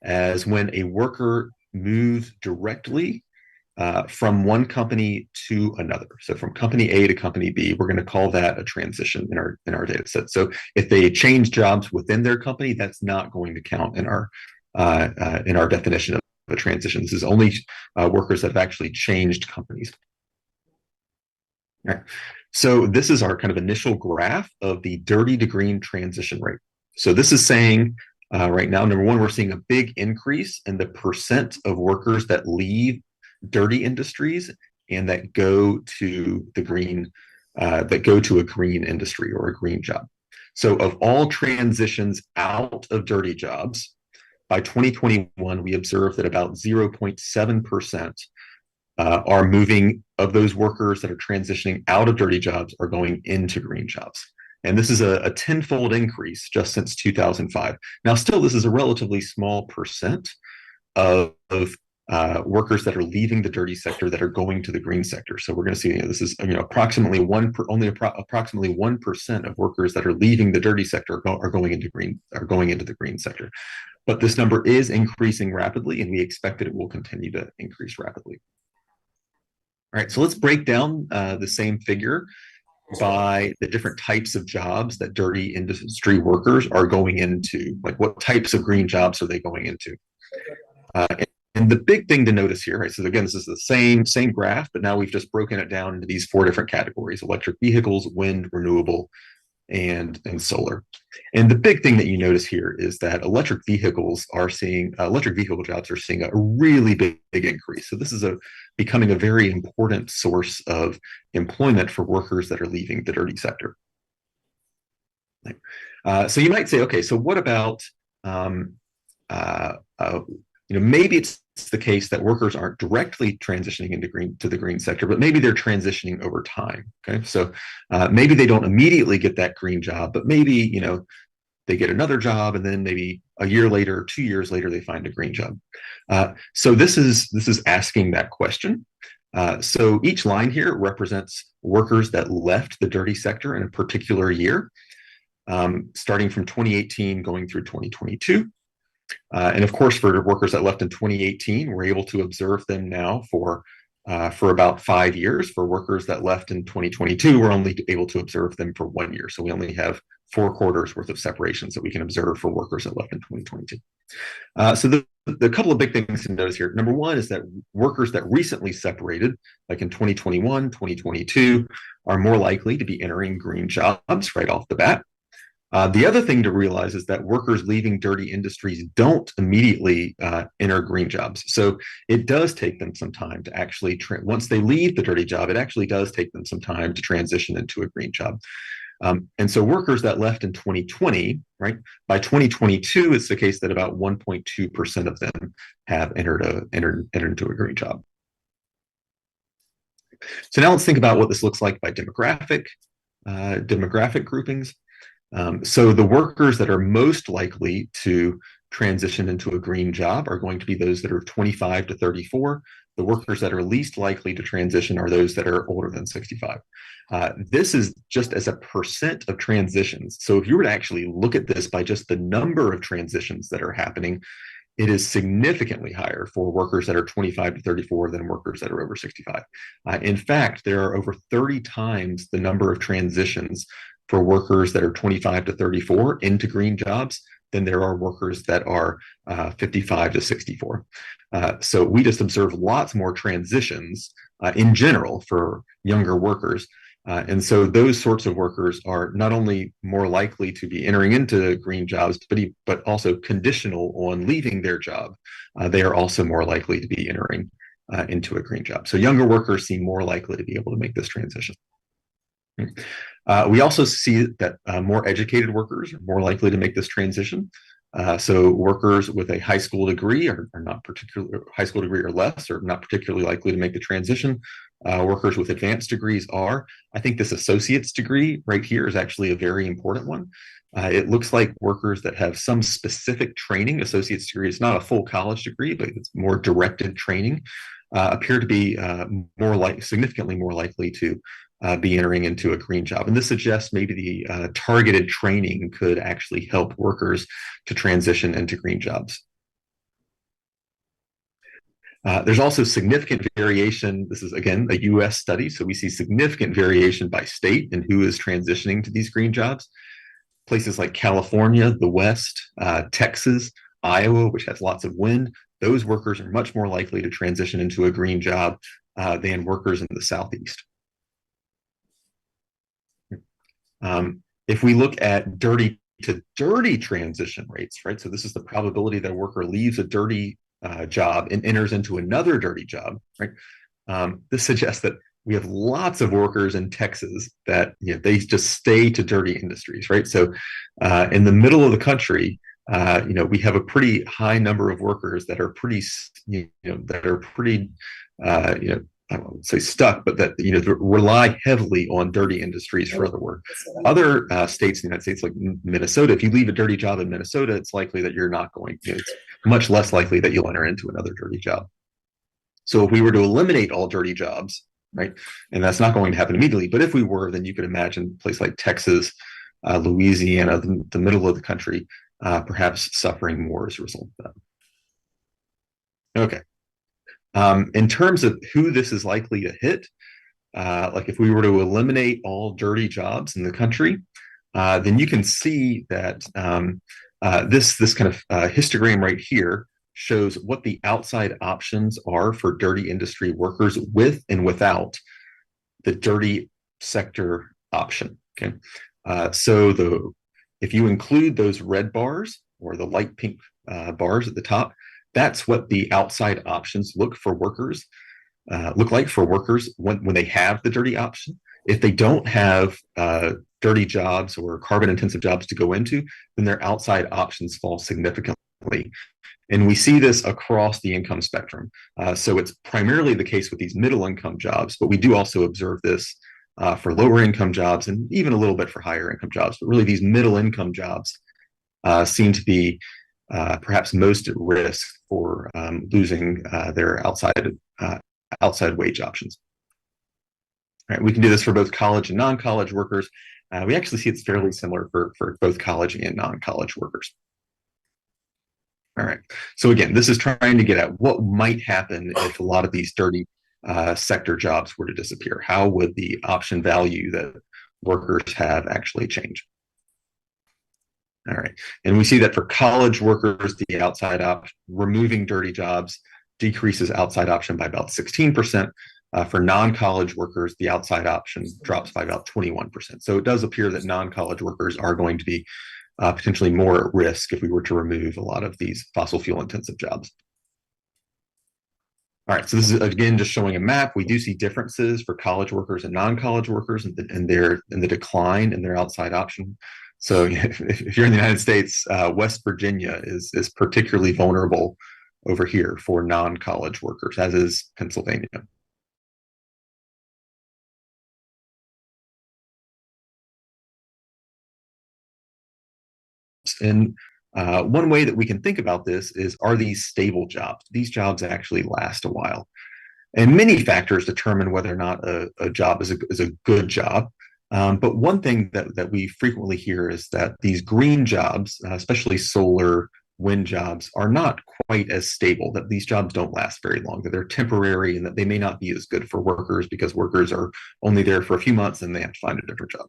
as when a worker moves directly from one company to another. So from company A to company B, we're going to call that a transition in our data set. So if they change jobs within their company, that's not going to count in our in our definition of a transition. This is only workers that have actually changed companies. All right. So this is our kind of initial graph of the dirty to green transition rate. So this is saying right now, number one, we're seeing a big increase in the percent of workers that leave dirty industries and that go to the green, that go to a green industry or a green job. So of all transitions out of dirty jobs, by 2021, we observed that about 0.7% are moving, of those workers that are transitioning out of dirty jobs are going into green jobs. And this is a tenfold increase just since 2005. Now, still, this is a relatively small percent of workers that are leaving the dirty sector that are going to the green sector. So we're going to see, this is approximately approximately 1% of workers that are leaving the dirty sector are going into the green sector. But this number is increasing rapidly, and we expect that it will continue to increase rapidly. All right, so let's break down the same figure by the different types of jobs that dirty industry workers are going into. Like, what types of green jobs are they going into? And the big thing to notice here, right? So again, this is the same graph, but now we've just broken it down into these 4 different categories: electric vehicles, wind, renewable, and solar. And the big thing that you notice here is that electric vehicle jobs are seeing a really big increase. So this is becoming a very important source of employment for workers that are leaving the dirty sector. So you might say, okay, so what about maybe it's the case that workers aren't directly transitioning into the green sector, but maybe they're transitioning over time. Okay, so maybe they don't immediately get that green job, but maybe they get another job, and then maybe a year later, or 2 years later, they find a green job. So this is asking that question. So each line here represents workers that left the dirty sector in a particular year, starting from 2018 going through 2022. And of course, for workers that left in 2018, we're able to observe them now for about 5 years. For workers that left in 2022, we're only able to observe them for 1 year. So we only have 4 quarters worth of separations that we can observe for workers that left in 2022. So the couple of big things to notice here. Number one is that workers that recently separated, like in 2021, 2022, are more likely to be entering green jobs right off the bat. The other thing to realize is that workers leaving dirty industries don't immediately enter green jobs. So it does take them some time to actually, once they leave the dirty job, it actually does take them some time to transition into a green job. And so workers that left in 2020, right, by 2022, it's the case that about 1.2% of them have entered into a green job. So now let's think about what this looks like by demographic groupings. So the workers that are most likely to transition into a green job are going to be those that are 25 to 34. The workers that are least likely to transition are those that are older than 65. This is just as a percent of transitions. So if you were to actually look at this by just the number of transitions that are happening, it is significantly higher for workers that are 25 to 34 than workers that are over 65. In fact, there are over 30 times the number of transitions for workers that are 25 to 34 into green jobs than there are workers that are 55 to 64. So we just observe lots more transitions in general for younger workers. And so those sorts of workers are not only more likely to be entering into green jobs, but also conditional on leaving their job. They are also more likely to be entering into a green job. So younger workers seem more likely to be able to make this transition. We also see that more educated workers are more likely to make this transition. So workers with a high school degree are not particularly, high school degree or less, are not particularly likely to make the transition. Workers with advanced degrees are. I think this associate's degree right here is actually a very important one. It looks like workers that have some specific training, associate's degree is not a full college degree, but it's more directed training, appear to be significantly more likely to be entering into a green job. And this suggests maybe the targeted training could actually help workers to transition into green jobs. There's also significant variation. This is, again, a US study, so we see significant variation by state in who is transitioning to these green jobs. Places like California, the West, Texas, Iowa, which has lots of wind, those workers are much more likely to transition into a green job than workers in the Southeast. If we look at dirty to dirty transition rates, right? So this is the probability that a worker leaves a dirty job and enters into another dirty job, right? This suggests that we have lots of workers in Texas that they just stay to dirty industries, right? So in the middle of the country, we have a pretty high number of workers that are pretty, I won't say stuck, but that rely heavily on dirty industries for other work. Other states in the United States, like Minnesota, if you leave a dirty job in Minnesota, it's likely that you're not going. It's much less likely that you'll enter into another dirty job. So if we were to eliminate all dirty jobs, right, and that's not going to happen immediately, but if we were, then you could imagine a place like Texas, Louisiana, the middle of the country, perhaps suffering more as a result of that. Okay. In terms of who this is likely to hit, like if we were to eliminate all dirty jobs in the country, then you can see that this kind of histogram right here shows what the outside options are for dirty industry workers with and without the dirty sector option. Okay, so if you include those red bars or the light pink bars at the top, that's what the outside options look like for workers when they have the dirty option. If they don't have dirty jobs or carbon intensive jobs to go into, then their outside options fall significantly. And we see this across the income spectrum. So it's primarily the case with these middle income jobs, but we do also observe this for lower income jobs and even a little bit for higher income jobs. But really these middle income jobs seem to be perhaps most at risk for losing their outside wage options. All right, we can do this for both college and non-college workers. We actually see it's fairly similar for both college and non-college workers. All right, so again, this is trying to get at what might happen if a lot of these dirty sector jobs were to disappear. How would the option value that workers have actually change? All right, and we see that for college workers, the outside option, removing dirty jobs decreases outside option by about 16%. For non-college workers, the outside option drops by about 21%. So it does appear that non-college workers are going to be potentially more at risk if we were to remove a lot of these fossil fuel intensive jobs. All right, so this is again just showing a map. We do see differences for college workers and non-college workers and the decline in their outside option. So if you're in the United States, West Virginia is particularly vulnerable over here for non-college workers, as is Pennsylvania. And one way that we can think about this is, are these stable jobs? These jobs actually last a while. And many factors determine whether or not a job is a good job. But one thing that we frequently hear is that these green jobs, especially solar, wind jobs, are not quite as stable, that these jobs don't last very long, that they're temporary and that they may not be as good for workers because workers are only there for a few months and they have to find a different job.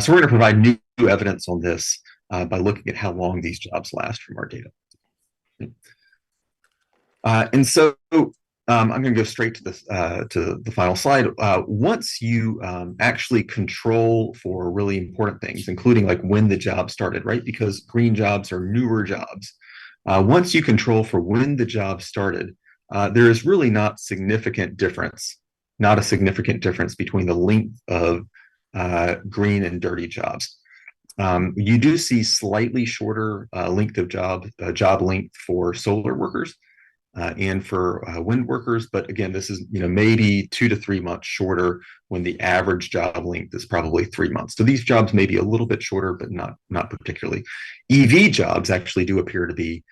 So we're going to provide new evidence on this by looking at how long these jobs last from our data. And so I'm going to go straight to this to the final slide. Once you actually control for really important things, including like when the job started, right? Because green jobs are newer jobs. Once you control for when the job started, there is really not a significant difference between the length of green and dirty jobs. You do see slightly shorter length of job length for solar workers and for wind workers, but again, this is maybe 2 to 3 months shorter when the average job length is probably 3 months. So these jobs may be a little bit shorter, but not particularly. EV jobs actually do appear to be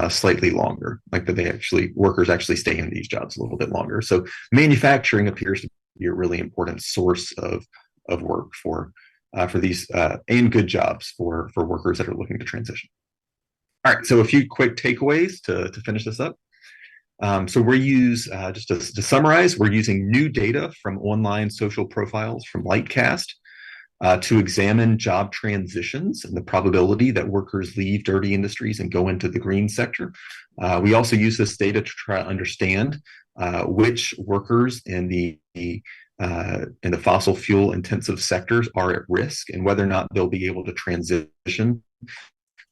slightly longer, like that workers actually stay in these jobs a little bit longer. So manufacturing appears to be a really important source of work for these and good jobs for workers that are looking to transition. All right, so a few quick takeaways to finish this up. So we use, just to summarize, we're using new data from online social profiles from Lightcast. to examine job transitions and the probability that workers leave dirty industries and go into the green sector. We also use this data to try to understand which workers in the fossil fuel intensive sectors are at risk and whether or not they'll be able to transition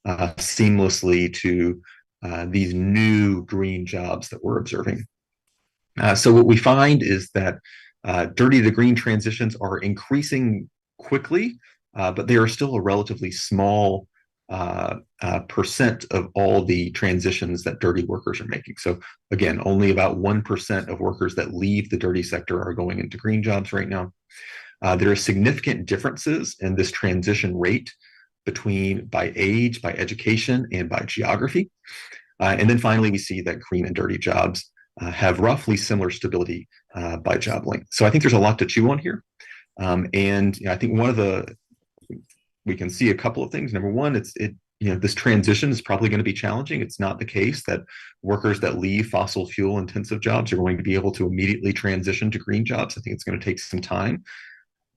seamlessly to these new green jobs that we're observing. So what we find is that dirty to green transitions are increasing quickly, but they are still a relatively small percent of all the transitions that dirty workers are making. So again, only about 1% of workers that leave the dirty sector are going into green jobs right now. There are significant differences in this transition rate by age, by education, and by geography. And then finally, we see that green and dirty jobs have roughly similar stability by job length. So I think there's a lot to chew on here. And I think we can see a couple of things. Number one, this transition is probably going to be challenging. It's not the case that workers that leave fossil fuel intensive jobs are going to be able to immediately transition to green jobs. I think it's going to take some time.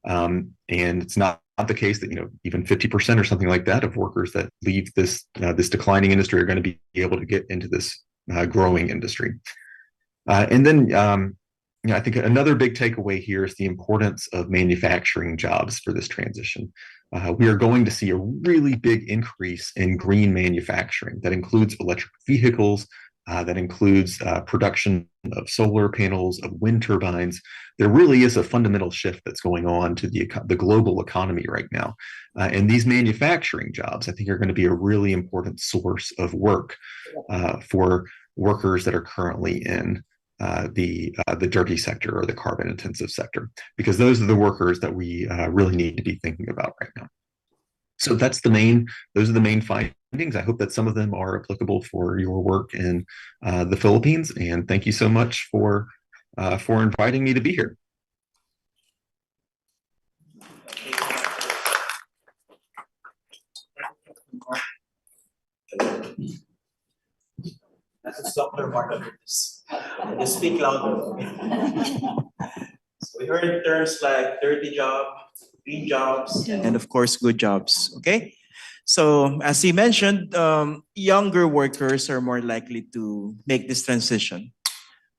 And it's not the case that even 50% or something like that of workers that leave this declining industry are going to be able to get into this growing industry. And then I think another big takeaway here is the importance of manufacturing jobs for this transition. We are going to see a really big increase in green manufacturing. That includes electric vehicles, that includes production of solar panels, of wind turbines. There really is a fundamental shift that's going on to the global economy right now. And these manufacturing jobs, I think, are going to be a really important source of work for workers that are currently in the dirty sector or the carbon intensive sector, because those are the workers that we really need to be thinking about right now. So those are the main findings. I hope that some of them are applicable for your work in the Philippines. And thank you so much for inviting me to be here. That's Dr. Martin. Just speak louder. So we heard terms like dirty job, green jobs, and of course, good jobs. Okay. So as he mentioned, younger workers are more likely to make this transition.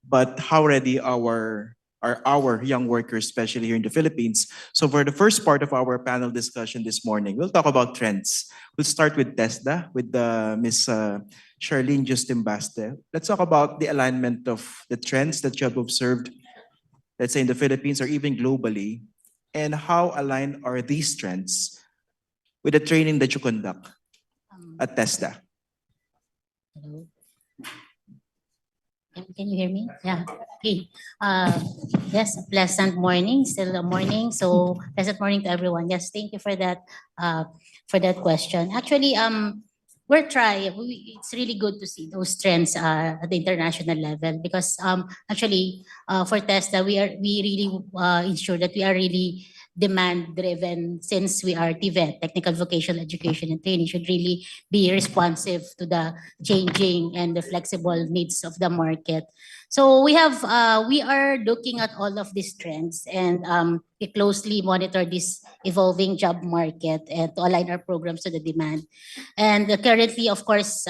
But how ready are our young workers, especially here in the Philippines? So for the first part of our panel discussion this morning, we'll talk about trends. We'll start with TESDA, with Miss Charlyn Justimbaste. Let's talk about the alignment of the trends that you have observed, let's say in the Philippines or even globally, and how aligned are these trends with the training that you conduct at TESDA? Hello. Can you hear me? Yeah. Okay. Yes, pleasant morning. Still a morning. So pleasant morning to everyone. Yes, thank you for that question. Actually, we're trying. It's really good to see those trends at the international level because actually for TESDA we really ensure that we are really demand driven since we are TVET, Technical Vocational Education and Training, should really be responsive to the changing and the flexible needs of the market. So we are looking at all of these trends and we closely monitor this evolving job market and to align our programs to the demand. And currently, of course,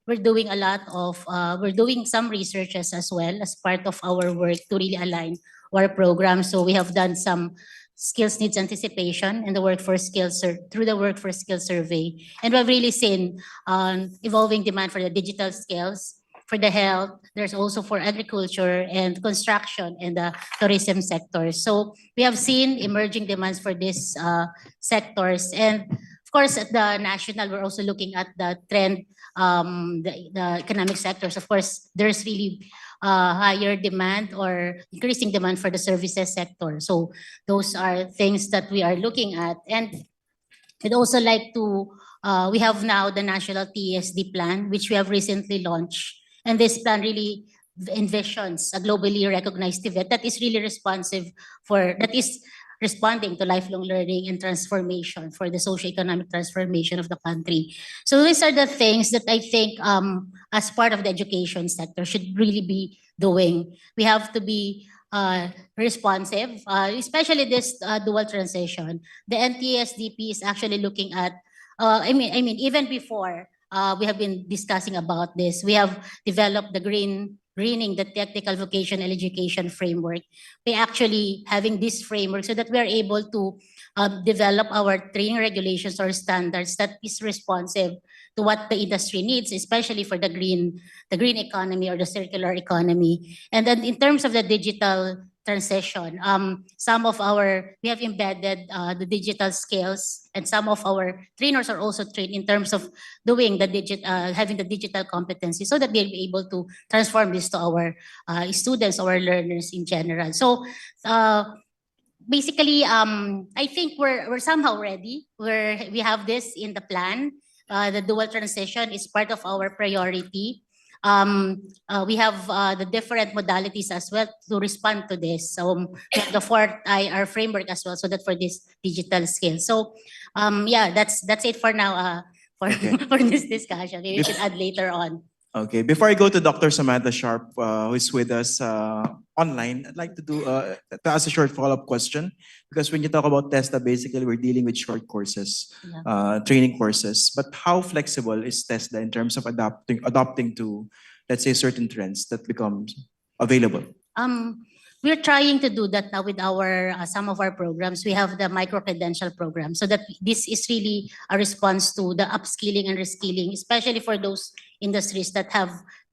we're doing we're doing some researches as well as part of our work to really align our program. So we have done some skills needs anticipation and the workforce skills through the workforce skills survey. And we've really seen evolving demand for the digital skills, for the health, there's also for agriculture and construction and the tourism sectors. So we have seen emerging demands for these sectors. And of course, at the national, we're also looking at the trend, the economic sectors. Of course, there's really higher demand or increasing demand for the services sector. So those are things that we are looking at. And I'd also like to, we have now the National TESD Plan, which we have recently launched. And this plan really envisions a globally recognized TVET that is really responsive that is responding to lifelong learning and transformation for the socio-economic transformation of the country. So these are the things that I think as part of the education sector should really be doing. We have to be responsive, especially this dual transition. The NTSDP is actually looking at, I mean, even before we have been discussing about this, we have developed the greening the technical vocational education framework. We actually having this framework so that we are able to develop our training regulations or standards that is responsive to what the industry needs, especially for the green economy or the circular economy. And then in terms of the digital transition, we have embedded the digital skills, and some of our trainers are also trained in terms of doing the having the digital competency so that they'll be able to transform this to our students, our learners in general. So basically, I think we're somehow ready. We have this in the plan. The dual transition is part of our priority. We have the different modalities as well to respond to this. So we have the 4IR framework as well, so that for this digital skills. So yeah, that's it for now for this discussion. Maybe we should add later on. Okay, before I go to Dr. Samantha Sharpe, who is with us online, I'd like to ask a short follow-up question. Because when you talk about TESDA, basically we're dealing with short courses, training courses. But how flexible is TESDA in terms of adopting to, let's say, certain trends that becomes available? We're trying to do that now with our some of our programs. We have the micro-credential program, so that this is really a response to the upskilling and reskilling, especially for those industries that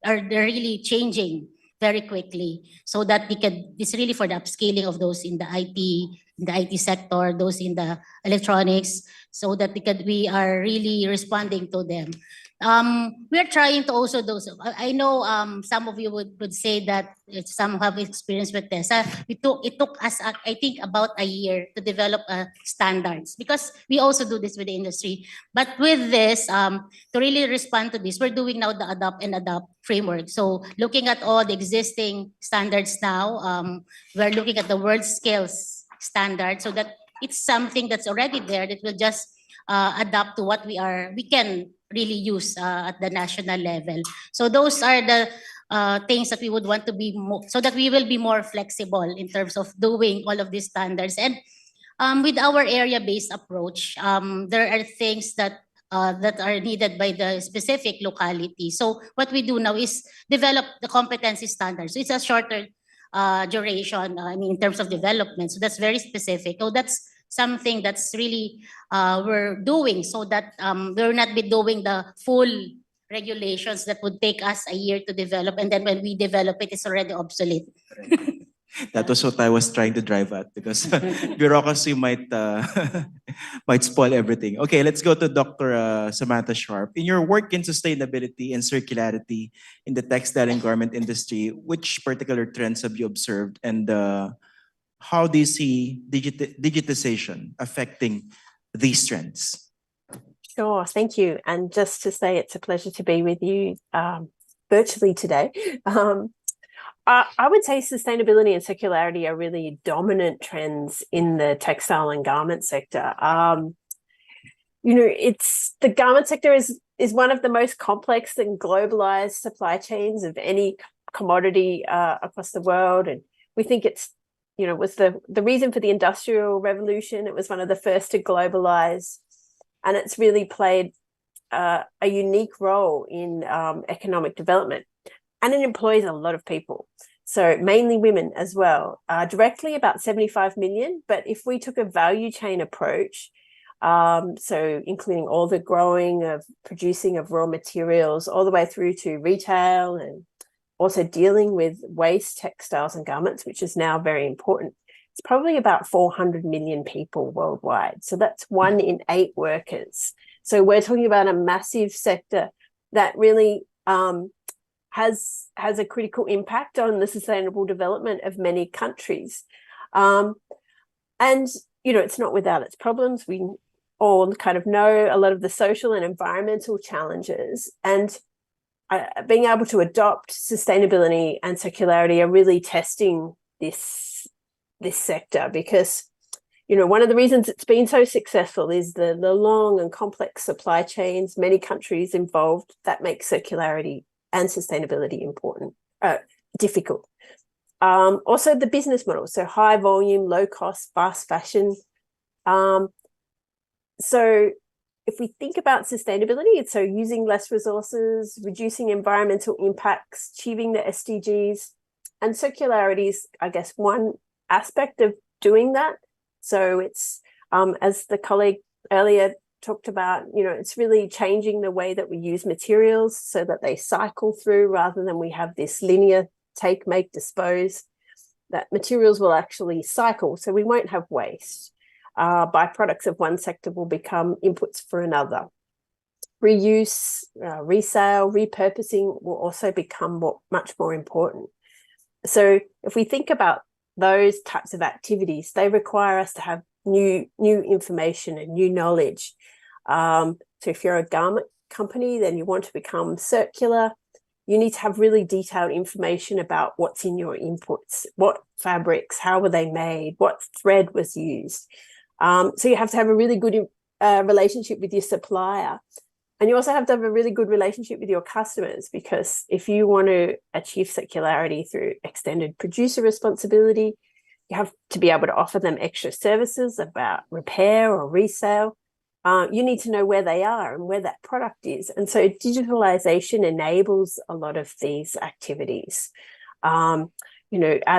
they're really changing very quickly, so that it's really for the upskilling of those in the IT sector, those in the electronics, so that we are really responding to them. We are trying to also I know some of you would say that some have experience with this. It took us, I think, about a year to develop standards, because we also do this with the industry. But with this, to really respond to this, we're doing now the adopt framework. So looking at all the existing standards now, we're looking at the world skills standard, so that it's something that's already there that will just adapt to what we can really use at the national level. So those are the things that we would want to be so that we will be more flexible in terms of doing all of these standards. And with our area-based approach, there are things that are needed by the specific locality. So what we do now is develop the competency standards. So it's a shorter duration, in terms of development. So that's very specific. So that's something that's really we're doing, so that we'll not be doing the full regulations that would take us a year to develop, and then when we develop it, it's already obsolete. That was what I was trying to drive at, because bureaucracy might spoil everything. Okay, let's go to Dr. Samantha Sharpe. In your work in sustainability and circularity in the textile and garment industry, which particular trends have you observed, and how do you see digitization affecting these trends? Sure, thank you. And just to say, it's a pleasure to be with you virtually today. I would say sustainability and circularity are really dominant trends in the textile and garment sector. It's the garment sector is one of the most complex and globalized supply chains of any commodity across the world, and we think it's was the reason for the Industrial Revolution. It was one of the first to globalize, and it's really played a unique role in economic development, and it employs a lot of people. So mainly women as well, directly about 75 million. But if we took a value chain approach, so including all the growing of producing of raw materials all the way through to retail, and also dealing with waste textiles and garments, which is now very important, it's probably about 400 million people worldwide. So that's 1 in 8 workers. So we're talking about a massive sector that really has a critical impact on the sustainable development of many countries. And, it's not without its problems. We all kind of know a lot of the social and environmental challenges, and being able to adopt sustainability and circularity are really testing this sector, because one of the reasons it's been so successful is the long and complex supply chains, many countries involved, that make circularity and sustainability difficult. Also the business model, so high volume, low cost, fast fashion. So if we think about sustainability, it's so using less resources, reducing environmental impacts, achieving the SDGs, and circularity is, I guess, one aspect of doing that. So it's, as the colleague earlier talked about, it's really changing the way that we use materials so that they cycle through rather than we have this linear take, make, dispose, that materials will actually cycle. So we won't have waste. Byproducts of one sector will become inputs for another. Reuse, resale, repurposing will also become much more important. So if we think about those types of activities, they require us to have new information and new knowledge. So if you're a garment company, then you want to become circular, you need to have really detailed information about what's in your inputs, what fabrics, how were they made, what thread was used. So you have to have a really good relationship with your supplier. And you also have to have a really good relationship with your customers, because if you want to achieve circularity through extended producer responsibility, you have to be able to offer them extra services about repair or resale. You need to know where they are and where that product is. And so digitalization enables a lot of these activities. Out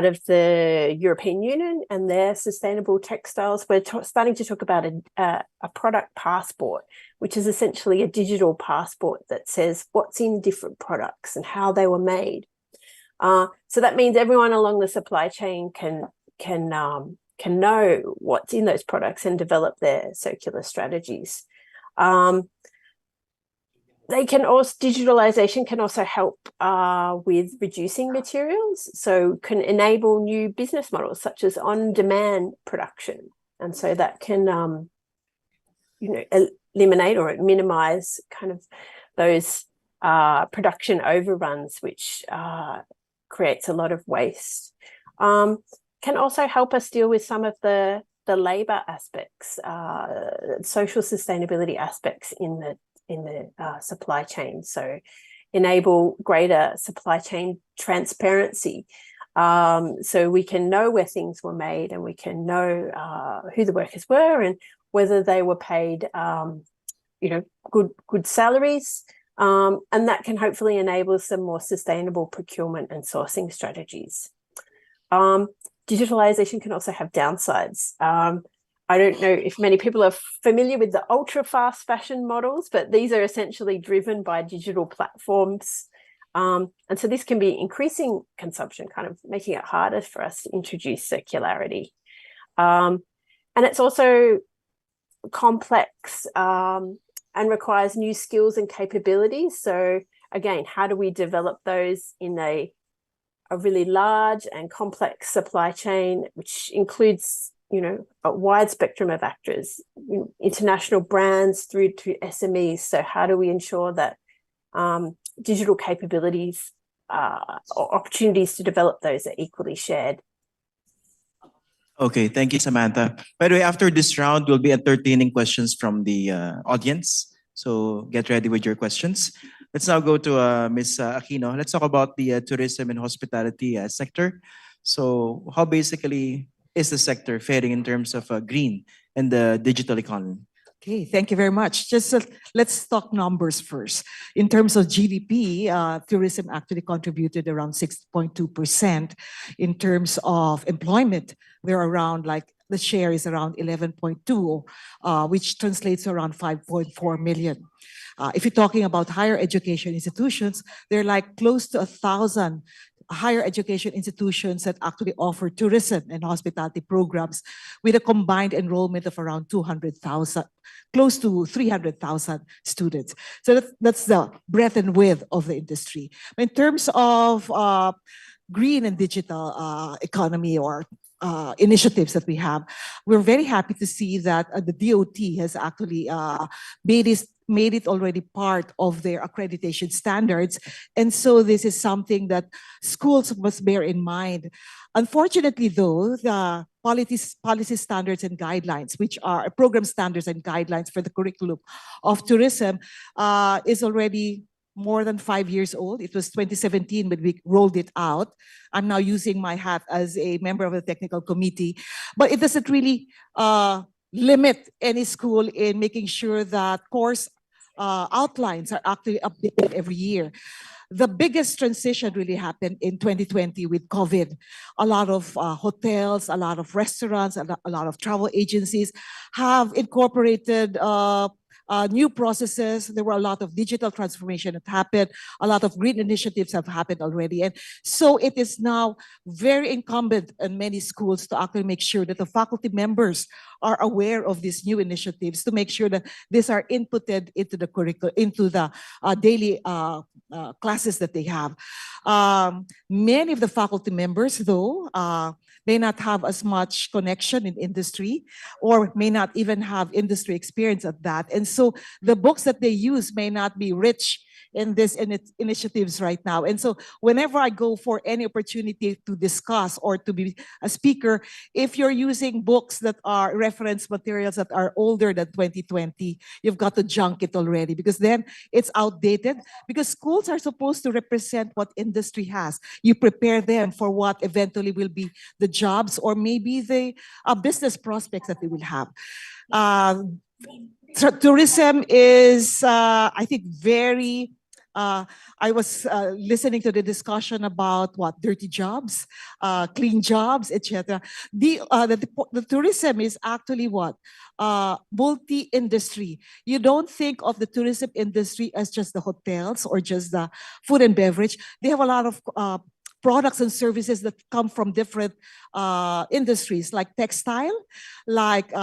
of the European Union and their sustainable textiles, we're starting to talk about a product passport, which is essentially a digital passport that says what's in different products and how they were made. So that means everyone along the supply chain can know what's in those products and develop their circular strategies. Digitalization can also help with reducing materials, so can enable new business models such as on-demand production. And so that can, eliminate or minimize kind of those production overruns, which creates a lot of waste. Can also help us deal with some of the labor aspects, social sustainability aspects in the supply chain. So enable greater supply chain transparency. So we can know where things were made and we can know who the workers were and whether they were paid, good salaries. And that can hopefully enable some more sustainable procurement and sourcing strategies. Digitalization can also have downsides. I don't know if many people are familiar with the ultra fast fashion models, but these are essentially driven by digital platforms. And so this can be increasing consumption, kind of making it harder for us to introduce circularity. And it's also complex and requires new skills and capabilities. So again, how do we develop those in a really large and complex supply chain, which includes a wide spectrum of actors, international brands through to SMEs. So how do we ensure that digital capabilities or opportunities to develop those are equally shared? Okay, thank you, Samantha. By the way, after this round, we'll be entertaining questions from the audience. So get ready with your questions. Let's now go to Ms. Aquino. Let's talk about the tourism and hospitality sector. So how basically is the sector faring in terms of green and the digital economy? Okay, thank you very much. Just let's talk numbers first. In terms of GDP, tourism actually contributed around 6.2%. In terms of employment, we're around the share is around 11.2, which translates to around 5.4 million. If you're talking about higher education institutions, there are close to 1,000 higher education institutions that actually offer tourism and hospitality programs with a combined enrollment of around 200,000, close to 300,000 students. So that's the breadth and width of the industry. In terms of green and digital economy or initiatives that we have, we're very happy to see that the DOT has actually made it already part of their accreditation standards. And so this is something that schools must bear in mind. Unfortunately, though, the policy standards and guidelines, which are program standards and guidelines for the curriculum of tourism, is already more than 5 years old. It was 2017 when we rolled it out. I'm now using my hat as a member of the technical committee, but it doesn't really limit any school in making sure that course outlines are actually updated every year. The biggest transition really happened in 2020 with COVID. A lot of hotels, a lot of restaurants, a lot of travel agencies have incorporated new processes. There were a lot of digital transformation that happened. A lot of green initiatives have happened already. And so it is now very incumbent on many schools to actually make sure that the faculty members are aware of these new initiatives, to make sure that these are inputted into the curriculum, into the daily classes that they have. Many of the faculty members, though, may not have as much connection in industry or may not even have industry experience at that. And so the books that they use may not be rich in these initiatives right now. And so whenever I go for any opportunity to discuss or to be a speaker, if you're using books that are reference materials that are older than 2020, you've got to junk it already, because then it's outdated, because schools are supposed to represent what industry has. You prepare them for what eventually will be the jobs or maybe the business prospects that they will have. Tourism is, I think, very I was listening to the discussion about what dirty jobs, clean jobs, etc. The tourism is actually what multi-industry. You don't think of the tourism industry as just the hotels or just the food and beverage. They have a lot of products and services that come from different industries, like textile, like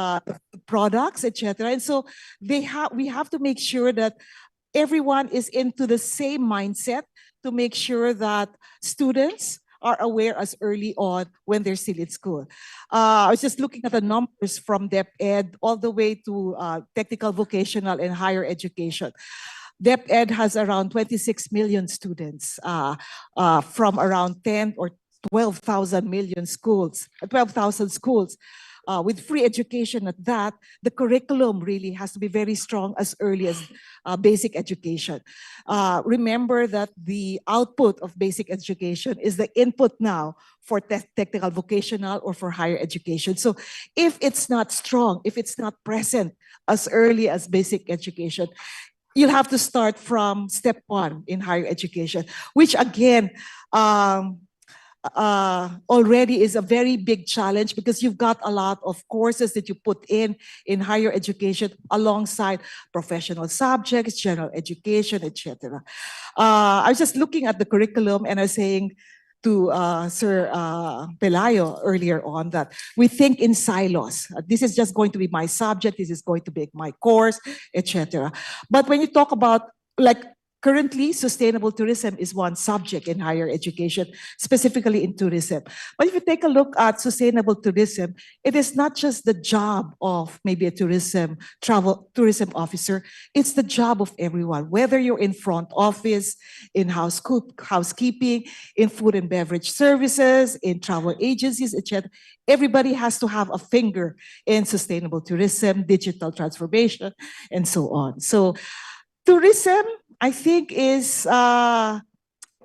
products, etc. And so we have to make sure that everyone is into the same mindset to make sure that students are aware as early on when they're still in school. I was just looking at the numbers from DepEd all the way to technical, vocational, and higher education. DepEd has around 26 million students from around 10 or 12,000 schools. With free education at that, the curriculum really has to be very strong as early as basic education. Remember that the output of basic education is the input now for technical, vocational, or for higher education. So if it's not strong, if it's not present as early as basic education, you'll have to start from step one in higher education, which again, already is a very big challenge, because you've got a lot of courses that you put in higher education alongside professional subjects, general education, etc. I was just looking at the curriculum and I was saying to Sir Pelayo earlier on that we think in silos. This is just going to be my subject, this is going to be my course, etc. But when you talk about, like, currently, sustainable tourism is one subject in higher education, specifically in tourism. But if you take a look at sustainable tourism, it is not just the job of maybe a tourism officer, it's the job of everyone, whether you're in front office, in housekeeping, in food and beverage services, in travel agencies, etc. Everybody has to have a finger in sustainable tourism, digital transformation, and so on. So tourism, I think, is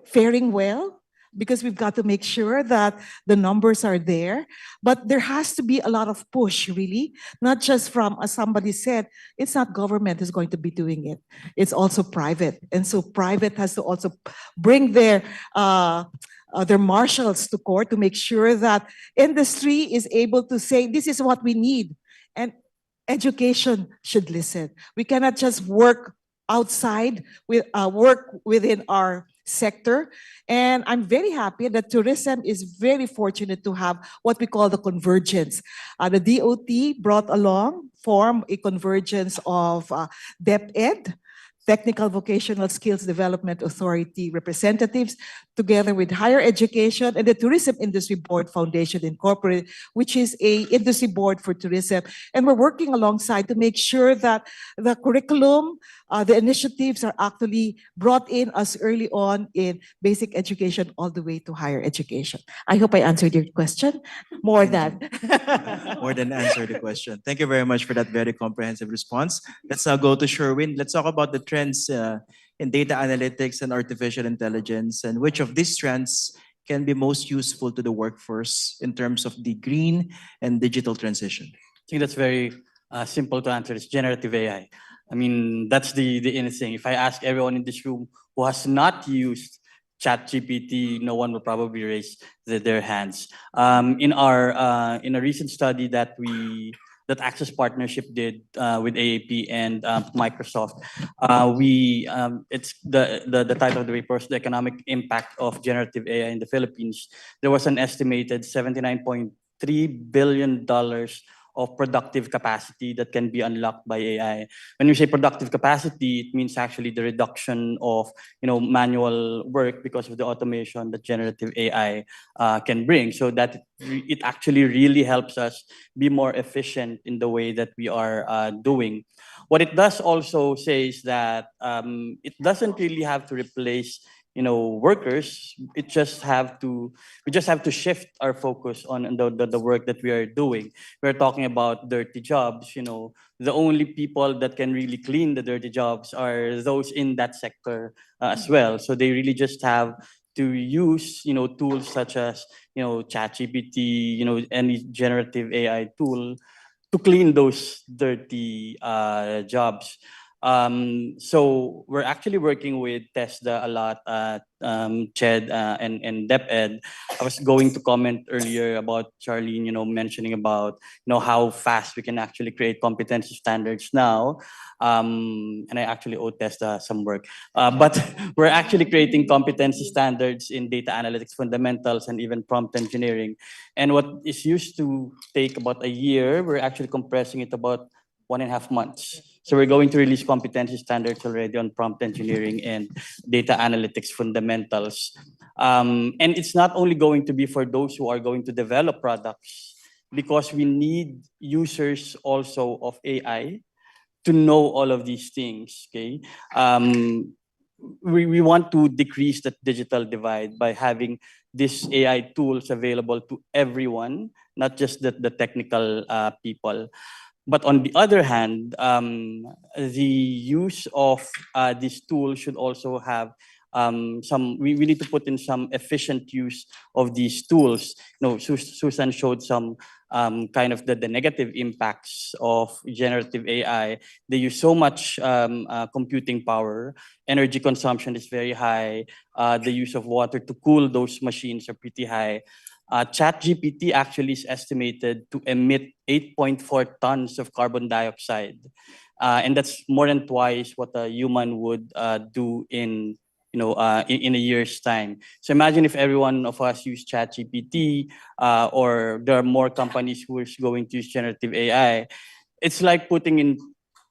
faring well, because we've got to make sure that the numbers are there. But there has to be a lot of push, really, not just from, as somebody said, it's not government who's going to be doing it. It's also private. And so private has to also bring their marshals to court to make sure that industry is able to say, this is what we need. And education should listen. We cannot just work outside, work within our sector. And I'm very happy that tourism is very fortunate to have what we call the convergence. The DOT brought along, form a convergence of DepEd, Technical Vocational Skills Development Authority representatives, together with higher education, and the Tourism Industry Board Foundation Incorporated, which is an industry board for tourism. And we're working alongside to make sure that the curriculum, the initiatives are actually brought in as early on in basic education all the way to higher education. I hope I answered your question. More than answer the question. Thank you very much for that very comprehensive response. Let's now go to Sherwin. Let's talk about the trends in data analytics and artificial intelligence, and which of these trends can be most useful to the workforce in terms of the green and digital transition? I think that's very simple to answer. It's generative AI. I mean, that's the innocent thing. If I ask everyone in this room who has not used ChatGPT, no one will probably raise their hands. In a recent study that Access Partnership did with AAP and Microsoft, it's the title of the report, the economic impact of generative AI in the Philippines. There was an estimated $79.3 billion of productive capacity that can be unlocked by AI. When we say productive capacity, it means actually the reduction of manual work because of the automation that generative AI can bring. So that it actually really helps us be more efficient in the way that we are doing. What it does also say is that it doesn't really have to replace workers. We just have to shift our focus on the work that we are doing. We're talking about dirty jobs. The only people that can really clean the dirty jobs are those in that sector as well. So they really just have to use tools such as ChatGPT, any generative AI tool to clean those dirty jobs. So we're actually working with TESDA a lot at CHED and DepEd. I was going to comment earlier about Charlyn, mentioning about how fast we can actually create competency standards now. And I actually owe TESDA some work. But we're actually creating competency standards in data analytics fundamentals and even prompt engineering. And what is used to take about a year, we're actually compressing it about 1.5 months. So we're going to release competency standards already on prompt engineering and data analytics fundamentals. And it's not only going to be for those who are going to develop products, because we need users also of AI to know all of these things, okay? We want to decrease that digital divide by having these AI tools available to everyone, not just the technical people. But on the other hand, the use of these tools should also have we need to put in some efficient use of these tools. Susan showed some kind of the negative impacts of generative AI. They use so much computing power. Energy consumption is very high. The use of water to cool those machines are pretty high. ChatGPT actually is estimated to emit 8.4 tons of carbon dioxide. And that's more than twice what a human would do in a year's time. So imagine if every one of us use ChatGPT, or there are more companies who are going to use generative AI. It's like putting in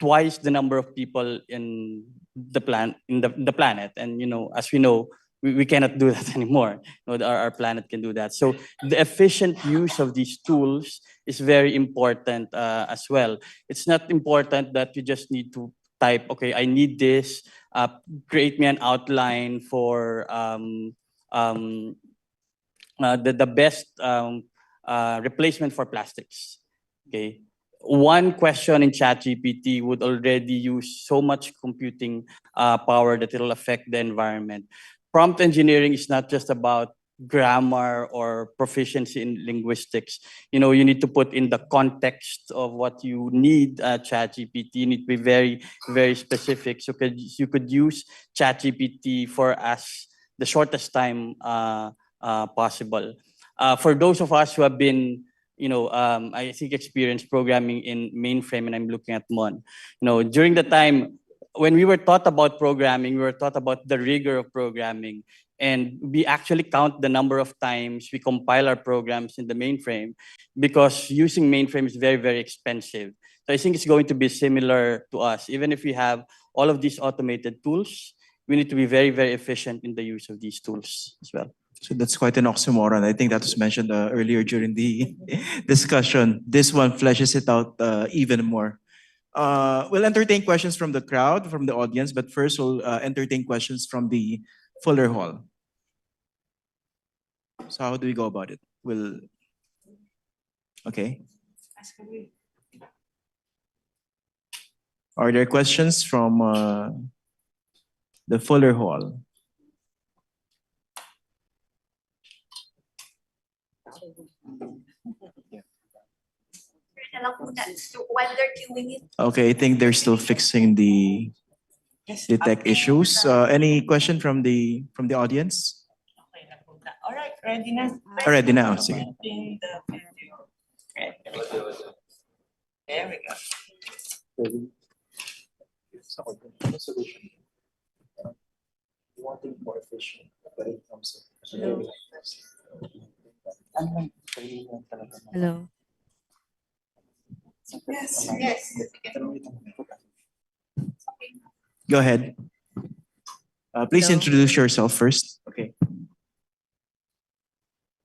twice the number of people in the planet. And as we know, we cannot do that anymore. Our planet can do that. So the efficient use of these tools is very important as well. It's not important that you just need to type, okay, I need this, create me an outline for the best replacement for plastics. Okay. One question in ChatGPT would already use so much computing power that it'll affect the environment. Prompt engineering is not just about grammar or proficiency in linguistics. You need to put in the context of what you need ChatGPT. You need to be very, very specific. So you could use ChatGPT for as the shortest time possible. For those of us who have been, I think experienced programming in mainframe, and I'm looking at Mon. During the time when we were taught about programming, we were taught about the rigor of programming. And we actually count the number of times we compile our programs in the mainframe, because using mainframe is very, very expensive. So I think it's going to be similar to us. Even if we have all of these automated tools, we need to be very, very efficient in the use of these tools as well. So that's quite an oxymoron. I think that was mentioned earlier during the discussion. This one fleshes it out even more. We'll entertain questions from the crowd, from the audience, but first we'll entertain questions from the Fuller Hall. So how do we go about it? Okay. Are there questions from the Fuller Hall. While they're queuing it. Okay, I think they're still fixing the tech issues. Any question from the audience? All right, ready na. Ready now. Sige. There we go. Wanting more efficient, but it comes Hello. Yes, yes. Go ahead. Please Hello. introduce yourself first. Okay.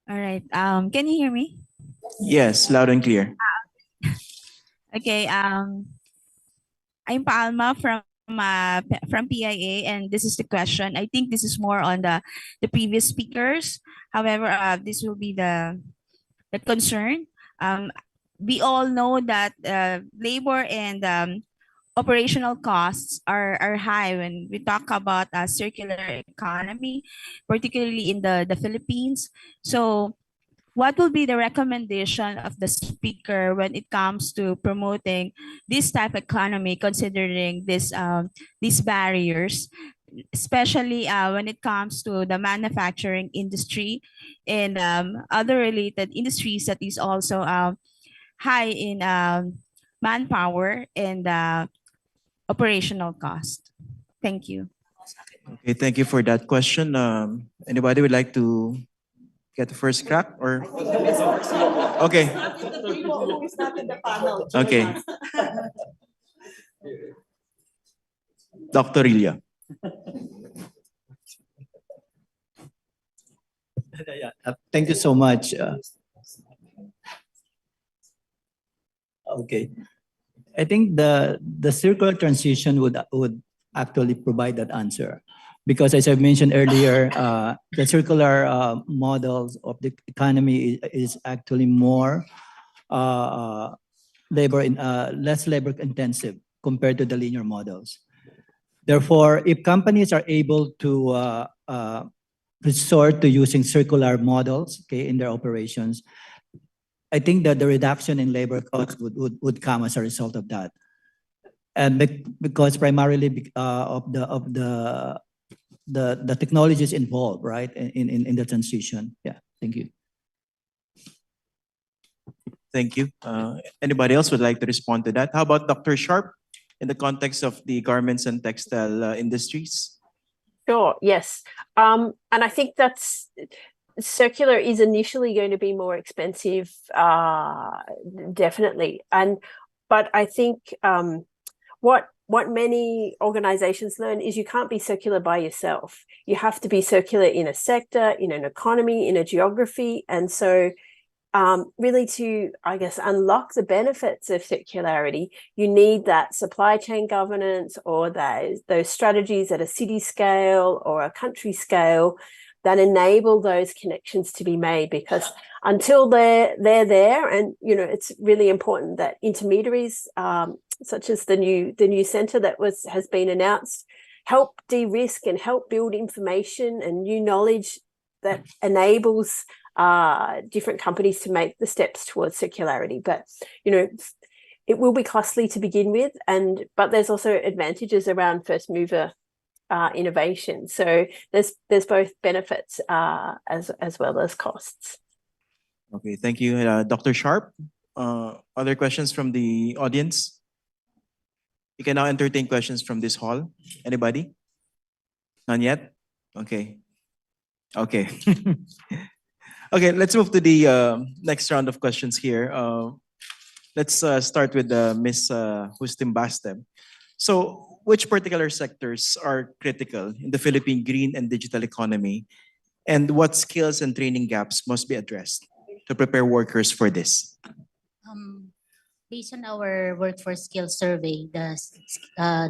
All right. Can you hear me? Yes, loud and clear. Okay. I'm Palma from PIA, and this is the question. I think this is more on the previous speakers. However, this will be the concern. We all know that labor and operational costs are high when we talk about a circular economy, particularly in the Philippines. So what will be the recommendation of the speaker when it comes to promoting this type of economy, considering these barriers, especially when it comes to the manufacturing industry and other related industries that is also high in manpower and operational cost? Thank you. Okay, thank you for that question. Anybody would like to get the first crack or? Okay. Okay. Dr. Rillo. Thank you so much. Okay. I think the circular transition would actually provide that answer. Because as I mentioned earlier, the circular models of the economy is actually more less labor intensive compared to the linear models. Therefore, if companies are able to resort to using circular models, okay, in their operations, I think that the reduction in labor costs would come as a result of that, and because primarily of the technologies involved, right, in the transition. Yeah, thank you. Thank you. Anybody else would like to respond to that? How about Dr. Sharpe in the context of the garments and textile industries? Sure, yes. And I think that's circular is initially going to be more expensive, definitely. But I think what many organizations learn is you can't be circular by yourself. You have to be circular in a sector, in an economy, in a geography. And so really to, I guess, unlock the benefits of circularity, you need that supply chain governance or those strategies at a city scale or a country scale that enable those connections to be made, because until they're there, and it's really important that intermediaries such as the new center that has been announced help de-risk and help build information and new knowledge that enables different companies to make the steps towards circularity. But it will be costly to begin with, but there's also advantages around first mover innovation. So there's both benefits as well as costs. Okay, thank you, Dr. Sharpe. Other questions from the audience? You can now entertain questions from this hall. Anybody? None yet? Okay. Okay. Okay, let's move to the next round of questions here. Let's start with Ms. Justimbaste. So, which particular sectors are critical in the Philippine green and digital economy, and what skills and training gaps must be addressed to prepare workers for this? Based on our workforce skills survey, the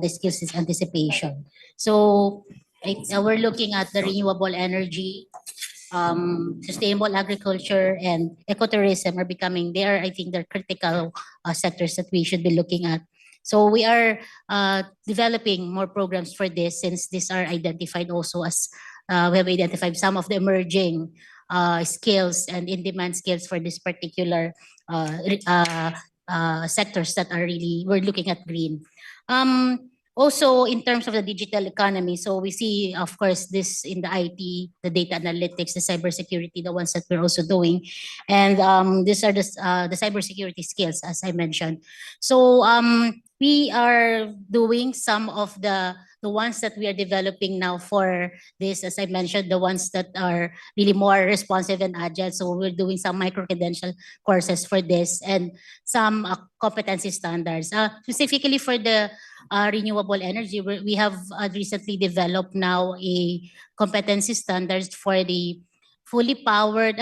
skills is anticipation. So we're looking at the renewable energy, sustainable agriculture, and ecotourism are becoming there. I think they're critical sectors that we should be looking at. So we are developing more programs for this, since these are identified also as we have identified some of the emerging skills and in-demand skills for this particular sectors that are really, we're looking at green. Also, in terms of the digital economy, so we see, of course, this in the IT, the data analytics, the cybersecurity, the ones that we're also doing, and these are the cybersecurity skills, as I mentioned. So we are doing some of the ones that we are developing now for this, as I mentioned, the ones that are really more responsive and agile. So we're doing some micro-credential courses for this, and some competency standards. Specifically for the renewable energy, we have recently developed now a competency standards for the fully powered,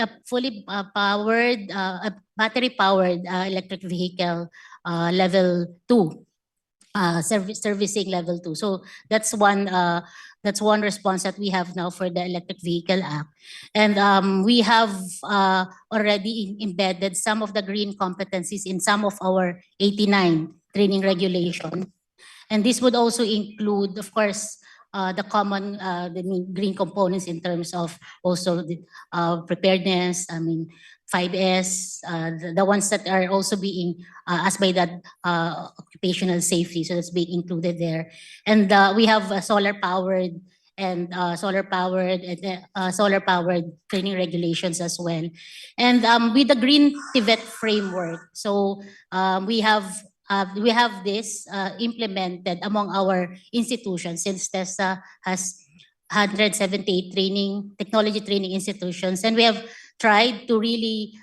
battery-powered electric vehicle level 2. Servicing level 2. So that's one response that we have now for the Electric Vehicle Act. And we have already embedded some of the green competencies in some of our 89 training regulations. And this would also include, of course, the common the green components in terms of also the preparedness, 5S, the ones that are also being asked by that occupational safety, so that's being included there. And we have solar-powered training regulations as well. And with the Green TVET framework, so we have this implemented among our institutions, since TESA has 178 technology training institutions, and we have tried to really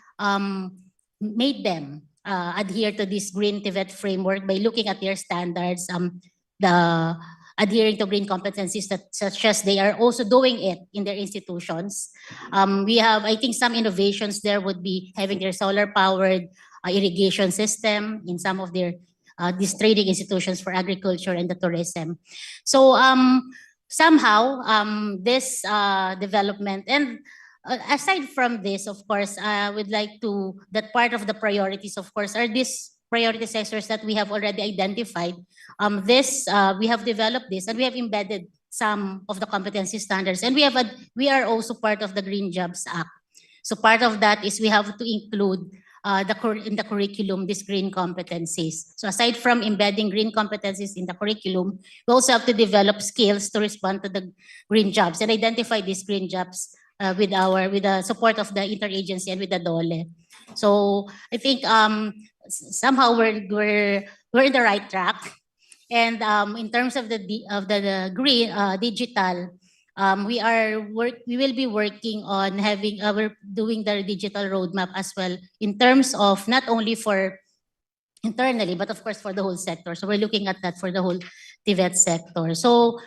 make them adhere to this Green TVET framework by looking at their standards, adhering to green competencies, such as they are also doing it in their institutions. We have, I think, some innovations there would be having their solar-powered irrigation system in some of their these training institutions for agriculture and the tourism. So somehow this development, and aside from this, of course, I would like to, that part of the priorities, of course, are these priority sectors that we have already identified. We have developed this, and we have embedded some of the competency standards, and we are also part of the Green Jobs Act. So part of that is we have to include in the curriculum these green competencies. So aside from embedding green competencies in the curriculum, we also have to develop skills to respond to the green jobs and identify these green jobs with the support of the interagency and with the DOLE. So I think somehow we're in the right track. And in terms of the green digital, we will be working on we're doing the digital roadmap as well, in terms of not only for internally, but of course for the whole sector. So we're looking at that for the whole TVET sector. So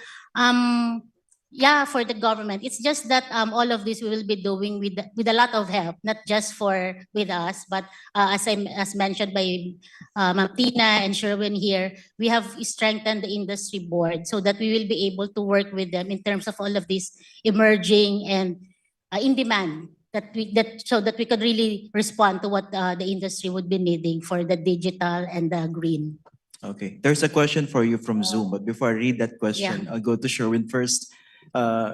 yeah, for the government, it's just that all of this we will be doing with a lot of help, not just with us, but as mentioned by Ma'am Tina and Sherwin here, we have strengthened the industry board so that we will be able to work with them in terms of all of these emerging and in demand, so that we could really respond to what the industry would be needing for the digital and the green. Okay, there's a question for you from Zoom, but before I read that question, I'll go to Sherwin first.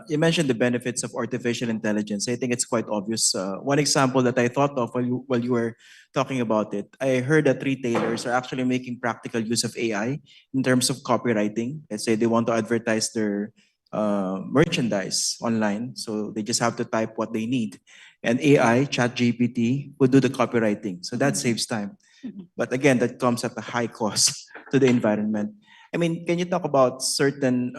You mentioned the benefits of artificial intelligence. I think it's quite obvious. One example that I thought of while you were talking about it, I heard that retailers are actually making practical use of AI in terms of copywriting. Let's say they want to advertise their merchandise online, so they just have to type what they need. And AI, ChatGPT, would do the copywriting. So that saves time. But again, that comes at a high cost to the environment. I mean, can you talk about certain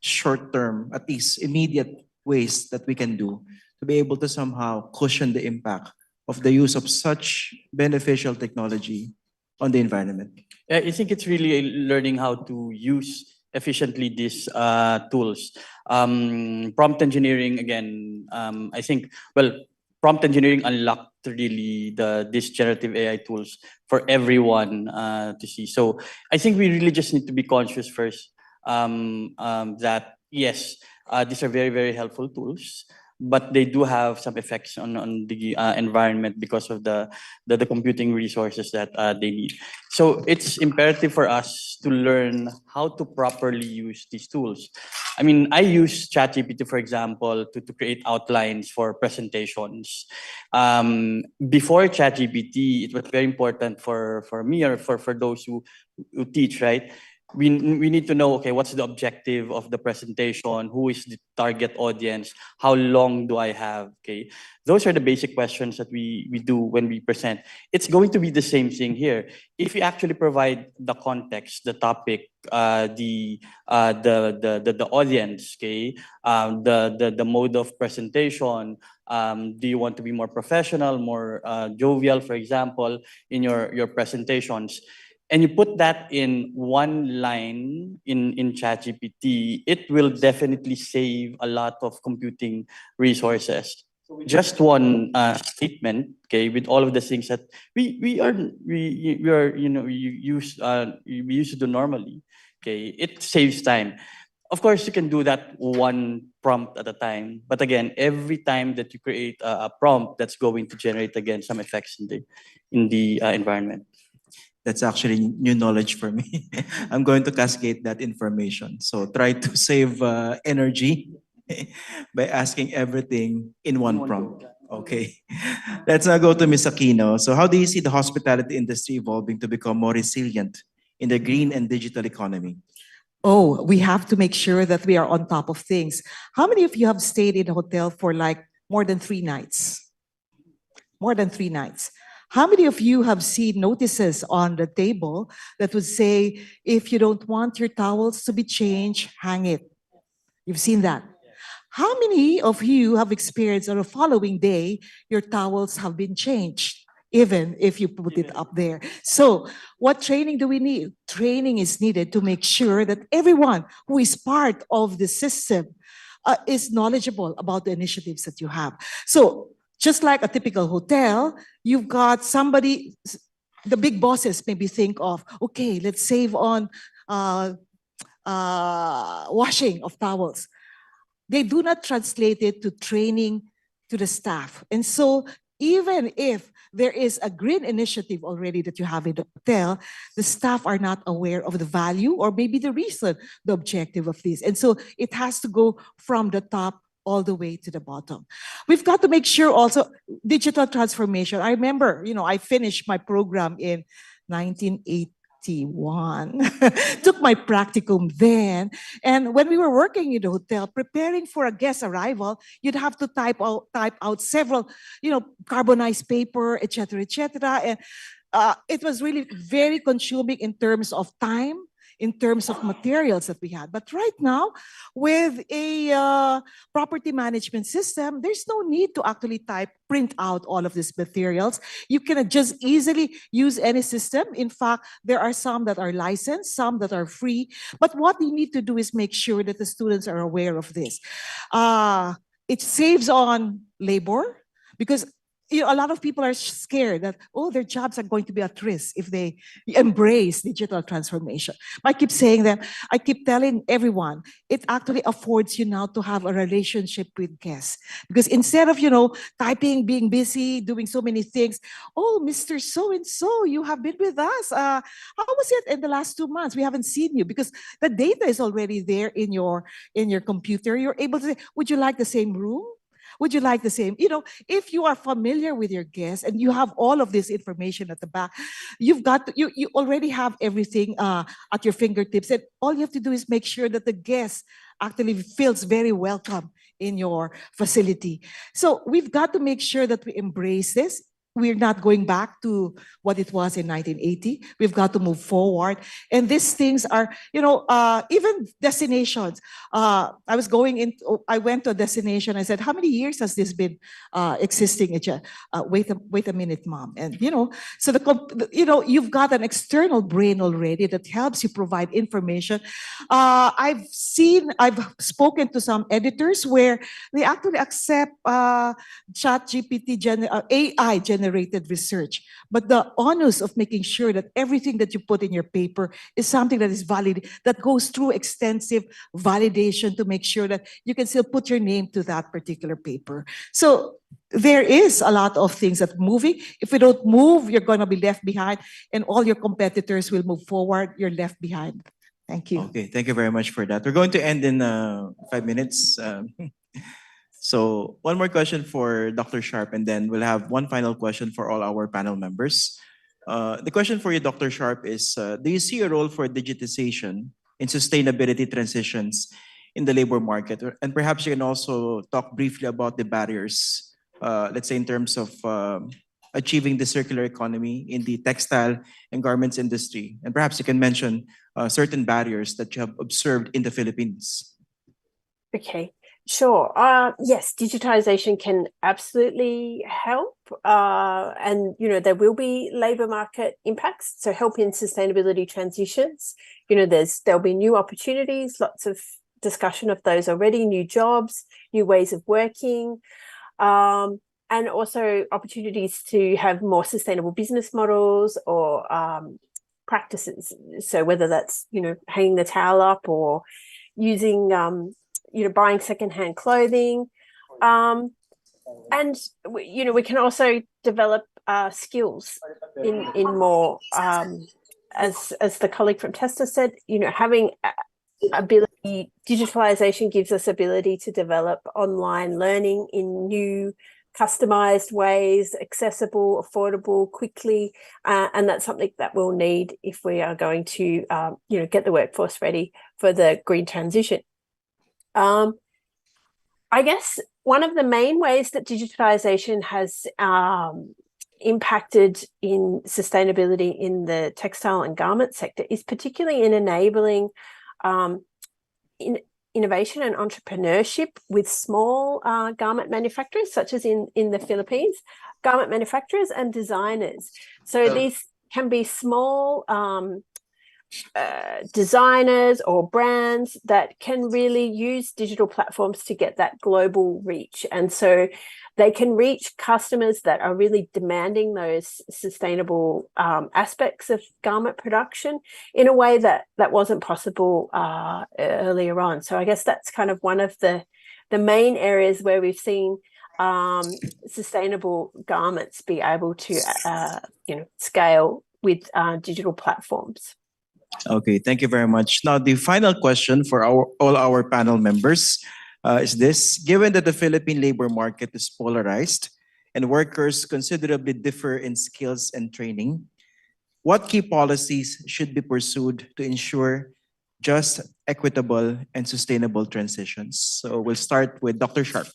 short-term, at least immediate ways that we can do to be able to somehow cushion the impact of the use of such beneficial technology on the environment? I think it's really learning how to use efficiently these tools. Prompt engineering, again, I think, prompt engineering unlocked really these generative AI tools for everyone to see. So I think we really just need to be conscious first that yes, these are very, very helpful tools, but they do have some effects on the environment because of the computing resources that they need. So it's imperative for us to learn how to properly use these tools. I mean, I use ChatGPT, for example, to create outlines for presentations. Before ChatGPT, it was very important for me or for those who teach, right? We need to know, okay, what's the objective of the presentation? Who is the target audience? How long do I have? Okay, those are the basic questions that we do when we present. It's going to be the same thing here. If we actually provide the context, the topic, the audience, okay, the mode of presentation. Do you want to be more professional, more jovial, for example, in your presentations? And you put that in one line in ChatGPT, it will definitely save a lot of computing resources. Just one statement, okay, with all of the things that we used to do normally, okay, it saves time. Of course, you can do that one prompt at a time, but again, every time that you create a prompt, that's going to generate again some effects in the environment. That's actually new knowledge for me. I'm going to cascade that information. So try to save energy by asking everything in one prompt. Okay. Let's now go to Ms. Aquino. So how do you see the hospitality industry evolving to become more resilient in the green and digital economy? Oh, we have to make sure that we are on top of things. How many of you have stayed in a hotel for like more than 3 nights? More than 3 nights. How many of you have seen notices on the table that would say, if you don't want your towels to be changed, hang it? You've seen that. How many of you have experienced on the following day, your towels have been changed, even if you put it up there? So what training do we need? Training is needed to make sure that everyone who is part of the system is knowledgeable about the initiatives that you have. So just like a typical hotel, you've got somebody, the big bosses maybe think of, okay, let's save on washing of towels. They do not translate it to training to the staff. And so even if there is a green initiative already that you have in the hotel, the staff are not aware of the value or maybe the reason, the objective of this. And so it has to go from the top all the way to the bottom. We've got to make sure also digital transformation. I remember, I finished my program in 1981, took my practicum then. And when we were working in the hotel, preparing for a guest arrival, you'd have to type out several, carbonized paper, etc., etc. And it was really very consuming in terms of time, in terms of materials that we had. But right now, with a property management system, there's no need to actually print out all of these materials. You can just easily use any system. In fact, there are some that are licensed, some that are free. But what you need to do is make sure that the students are aware of this. It saves on labor because a lot of people are scared that, their jobs are going to be at risk if they embrace digital transformation. I keep saying that, I keep telling everyone, it actually affords you now to have a relationship with guests. Because instead of, typing, being busy, doing so many things, Mr. So-and-so, you have been with us. How was it in the last 2 months? We haven't seen you, because the data is already there in your computer. You're able to say, would you like the same room? Would you like the same? If you are familiar with your guests and you have all of this information at the back, you already have everything at your fingertips. And all you have to do is make sure that the guest actually feels very welcome in your facility. So we've got to make sure that we embrace this. We're not going back to what it was in 1980. We've got to move forward. And these things are, even destinations. I went to a destination. I said, how many years has this been existing? Wait a minute, mom. And, so you've got an external brain already that helps you provide information. I've spoken to some editors where they actually accept ChatGPT, AI generated research. But the onus of making sure that everything that you put in your paper is something that is valid, that goes through extensive validation to make sure that you can still put your name to that particular paper. So there is a lot of things that are moving. If we don't move, you're going to be left behind, and all your competitors will move forward. You're left behind. Thank you. Okay, thank you very much for that. We're going to end in 5 minutes. So one more question for Dr. Sharpe, and then we'll have one final question for all our panel members. The question for you, Dr. Sharpe, is do you see a role for digitization in sustainability transitions in the labor market? And perhaps you can also talk briefly about the barriers, let's say in terms of achieving the circular economy in the textile and garments industry. And perhaps you can mention certain barriers that you have observed in the Philippines. Okay, sure. Yes, digitization can absolutely help. And, there will be labor market impacts, so help in sustainability transitions. There'll be new opportunities, lots of discussion of those already, new jobs, new ways of working. And also opportunities to have more sustainable business models or practices. So whether that's, hanging the towel up or using, buying secondhand clothing. And, we can also develop skills in more, as the colleague from Testa said, having ability, digitalization gives us ability to develop online learning in new customized ways, accessible, affordable, quickly, and that's something that we'll need if we are going to, get the workforce ready for the green transition. I guess one of the main ways that digitalization has impacted in sustainability in the textile and garment sector is particularly in enabling innovation and entrepreneurship with small garment manufacturers, such as in the Philippines, garment manufacturers and designers. So these can be small designers or brands that can really use digital platforms to get that global reach. And so they can reach customers that are really demanding those sustainable aspects of garment production in a way that wasn't possible earlier on. So I guess that's kind of one of the main areas where we've seen sustainable garments be able to scale with digital platforms. Okay, thank you very much. Now, the final question for all our panel members is this. Given that the Philippine labor market is polarized and workers considerably differ in skills and training, what key policies should be pursued to ensure just, equitable, and sustainable transitions? So we'll start with Dr. Sharpe.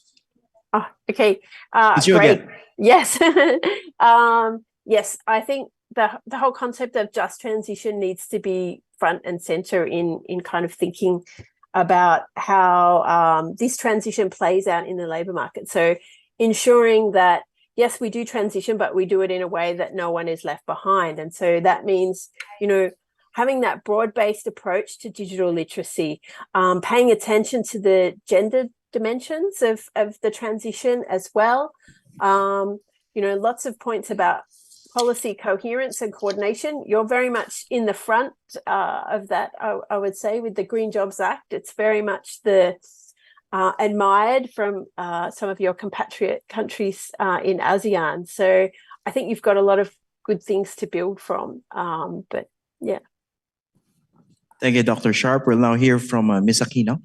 Oh, okay. It's you great. again. Yes. Yes, I think the whole concept of just transition needs to be front and center in kind of thinking about how this transition plays out in the labor market. So ensuring that, yes, we do transition, but we do it in a way that no one is left behind. And so that means, having that broad-based approach to digital literacy, paying attention to the gender dimensions of the transition as well. Lots of points about policy coherence and coordination. You're very much in the front of that, I would say, with the Green Jobs Act. It's very much admired from some of your compatriot countries in ASEAN. So I think you've got a lot of good things to build from. But yeah. Thank you, Dr. Sharpe. We'll now hear from Ms. Aquino.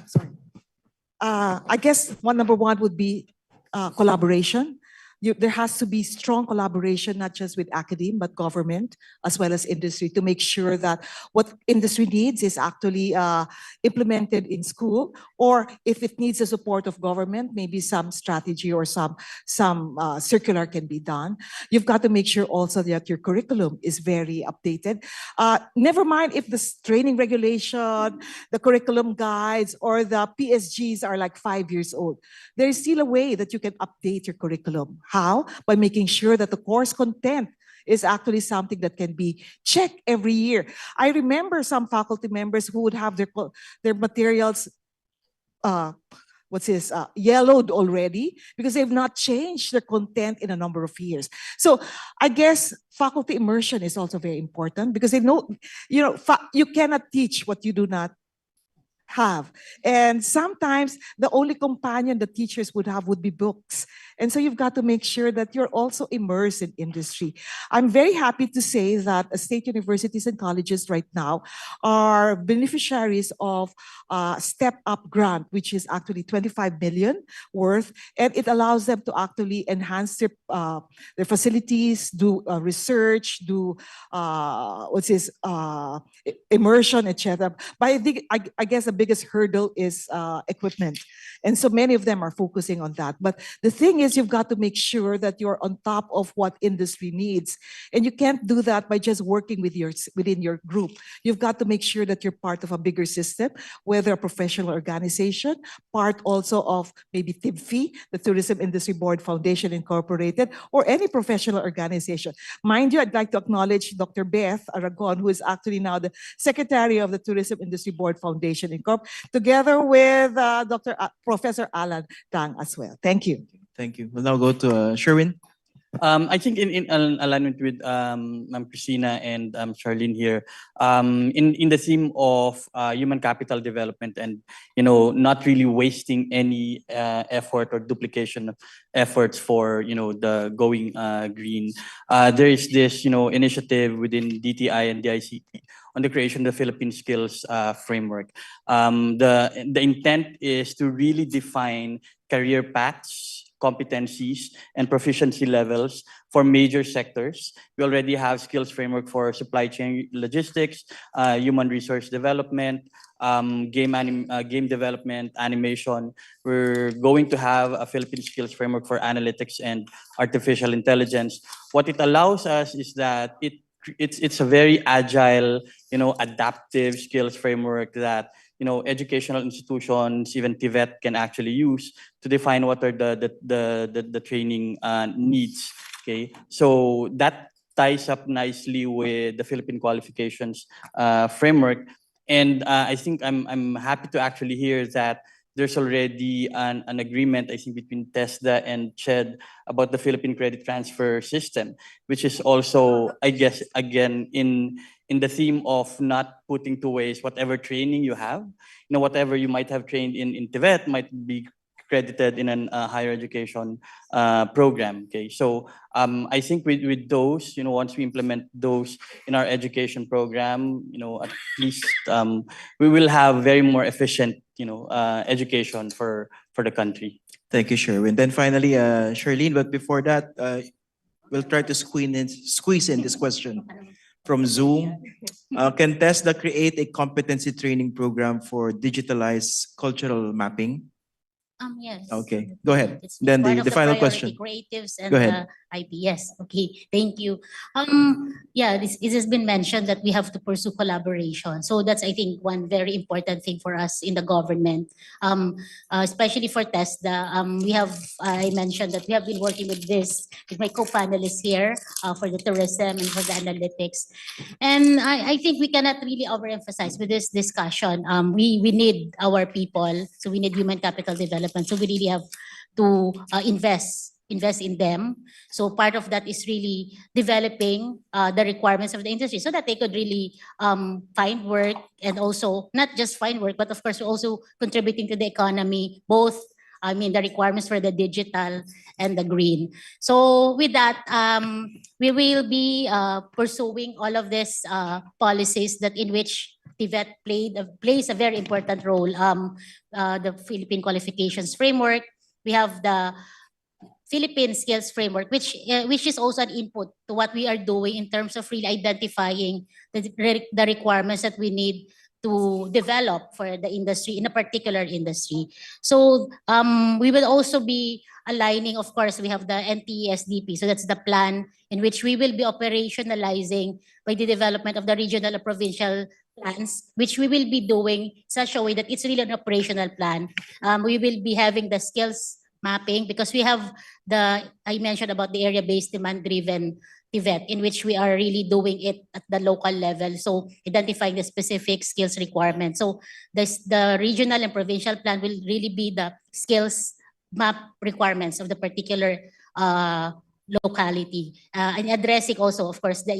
Sorry. I guess number one would be collaboration. There has to be strong collaboration, not just with academia, but government, as well as industry, to make sure that what industry needs is actually implemented in school, or if it needs the support of government, maybe some strategy or some circular can be done. You've got to make sure also that your curriculum is very updated. Never mind if the training regulation, the curriculum guides, or the PSGs are like 5 years old. There is still a way that you can update your curriculum. How? By making sure that the course content is actually something that can be checked every year. I remember some faculty members who would have their materials yellowed already because they've not changed the content in a number of years. So I guess faculty immersion is also very important because they know, you cannot teach what you do not have. And sometimes the only companion the teachers would have would be books. And so you've got to make sure that you're also immersed in industry. I'm very happy to say that state universities and colleges right now are beneficiaries of Step Up Grant, which is actually 25 million worth. And it allows them to actually enhance their facilities, do research, do immersion, etc. But I guess the biggest hurdle is equipment. And so many of them are focusing on that. But the thing is, you've got to make sure that you're on top of what industry needs. And you can't do that by just working within your group. You've got to make sure that you're part of a bigger system, whether a professional organization, part also of maybe TIBFI, the Tourism Industry Board Foundation Incorporated, or any professional organization. Mind you, I'd like to acknowledge Dr. Beth Aragon, who is actually now the Secretary of the Tourism Industry Board Foundation Incorporated, together with Professor Alan Kang as well. Thank you. Thank you. We'll now go to Sherwin. I think in alignment with Ma'am Christina and Charlyn here, in the theme of human capital development and not really wasting any effort or duplication of efforts for the going green. There is this initiative within DTI and DICT on the creation of the Philippine Skills Framework. The intent is to really define career paths, competencies, and proficiency levels for major sectors. We already have skills framework for supply chain logistics, human resource development, game development, animation. We're going to have a Philippine skills framework for analytics and artificial intelligence. What it allows us is that it's a very agile, adaptive skills framework that educational institutions, even TVET, can actually use to define what are the training needs. Okay, so that ties up nicely with the Philippine qualifications framework, and I think I'm happy to actually hear that there's already an agreement, I think, between TESDA and CHED about the Philippine credit transfer system, which is also, I guess, again, in the theme of not putting to waste whatever training you have. Whatever you might have trained in TVET might be credited in a higher education program. Okay, so I think with those, once we implement those in our education program, at least we will have very more efficient, education for the country. Thank you, Sherwin. Then finally, Charlyn, but before that, we'll try to squeeze in this question from Zoom. Can TESDA create a competency training program for digitalized cultural mapping? Yes. Okay, go ahead. It's Then part of the final priority question. creatives and Go ahead. IPS. Okay, thank you. Yeah, it has been mentioned that we have to pursue collaboration. So that's, I think, one very important thing for us in the government, especially for TESDA. I mentioned that we have been working with my co-panelists here for the tourism and for the analytics. And I think we cannot really overemphasize with this discussion. We need our people, so we need human capital development. So we really have to invest in them. So part of that is really developing the requirements of the industry so that they could really find work, and also not just find work, but of course also contributing to the economy, both the requirements for the digital and the green. So with that, we will be pursuing all of these policies that in which TVET plays a very important role. The Philippine Qualifications Framework, we have the Philippine Skills Framework, which is also an input to what we are doing in terms of really identifying the requirements that we need to develop for the industry, in a particular industry. So we will also be aligning, of course, we have the NTE-SDP. So that's the plan in which we will be operationalizing by the development of the regional and provincial plans, which we will be doing such a way that it's really an operational plan. We will be having the skills mapping, because we have I mentioned about the area-based demand-driven TVET, in which we are really doing it at the local level. So identifying the specific skills requirements. So the regional and provincial plan will really be the skills map requirements of the particular locality, and addressing also, of course, the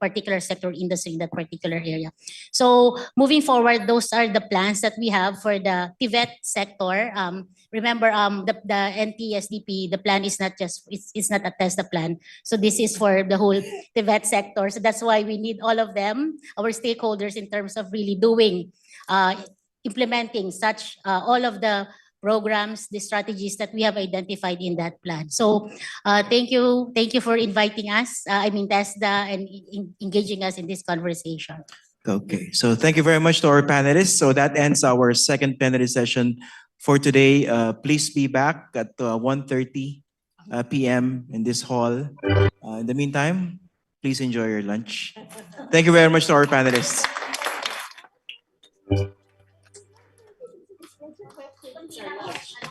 particular sector industry in that particular area. So moving forward, those are the plans that we have for the TVET sector. Remember, the NTSDP, the plan is not just, it's not a test plan. So this is for the whole TVET sector. So that's why we need all of them, our stakeholders, in terms of really doing, implementing such, all of the programs, the strategies that we have identified in that plan. So thank you for inviting us, TESDA, and engaging us in this conversation. Okay, so thank you very much to our panelists. So that ends our second plenary session for today. Please be back at 1:30 p.m. in this hall. In the meantime, please enjoy your lunch. Thank you very much to our panelists. Thank you.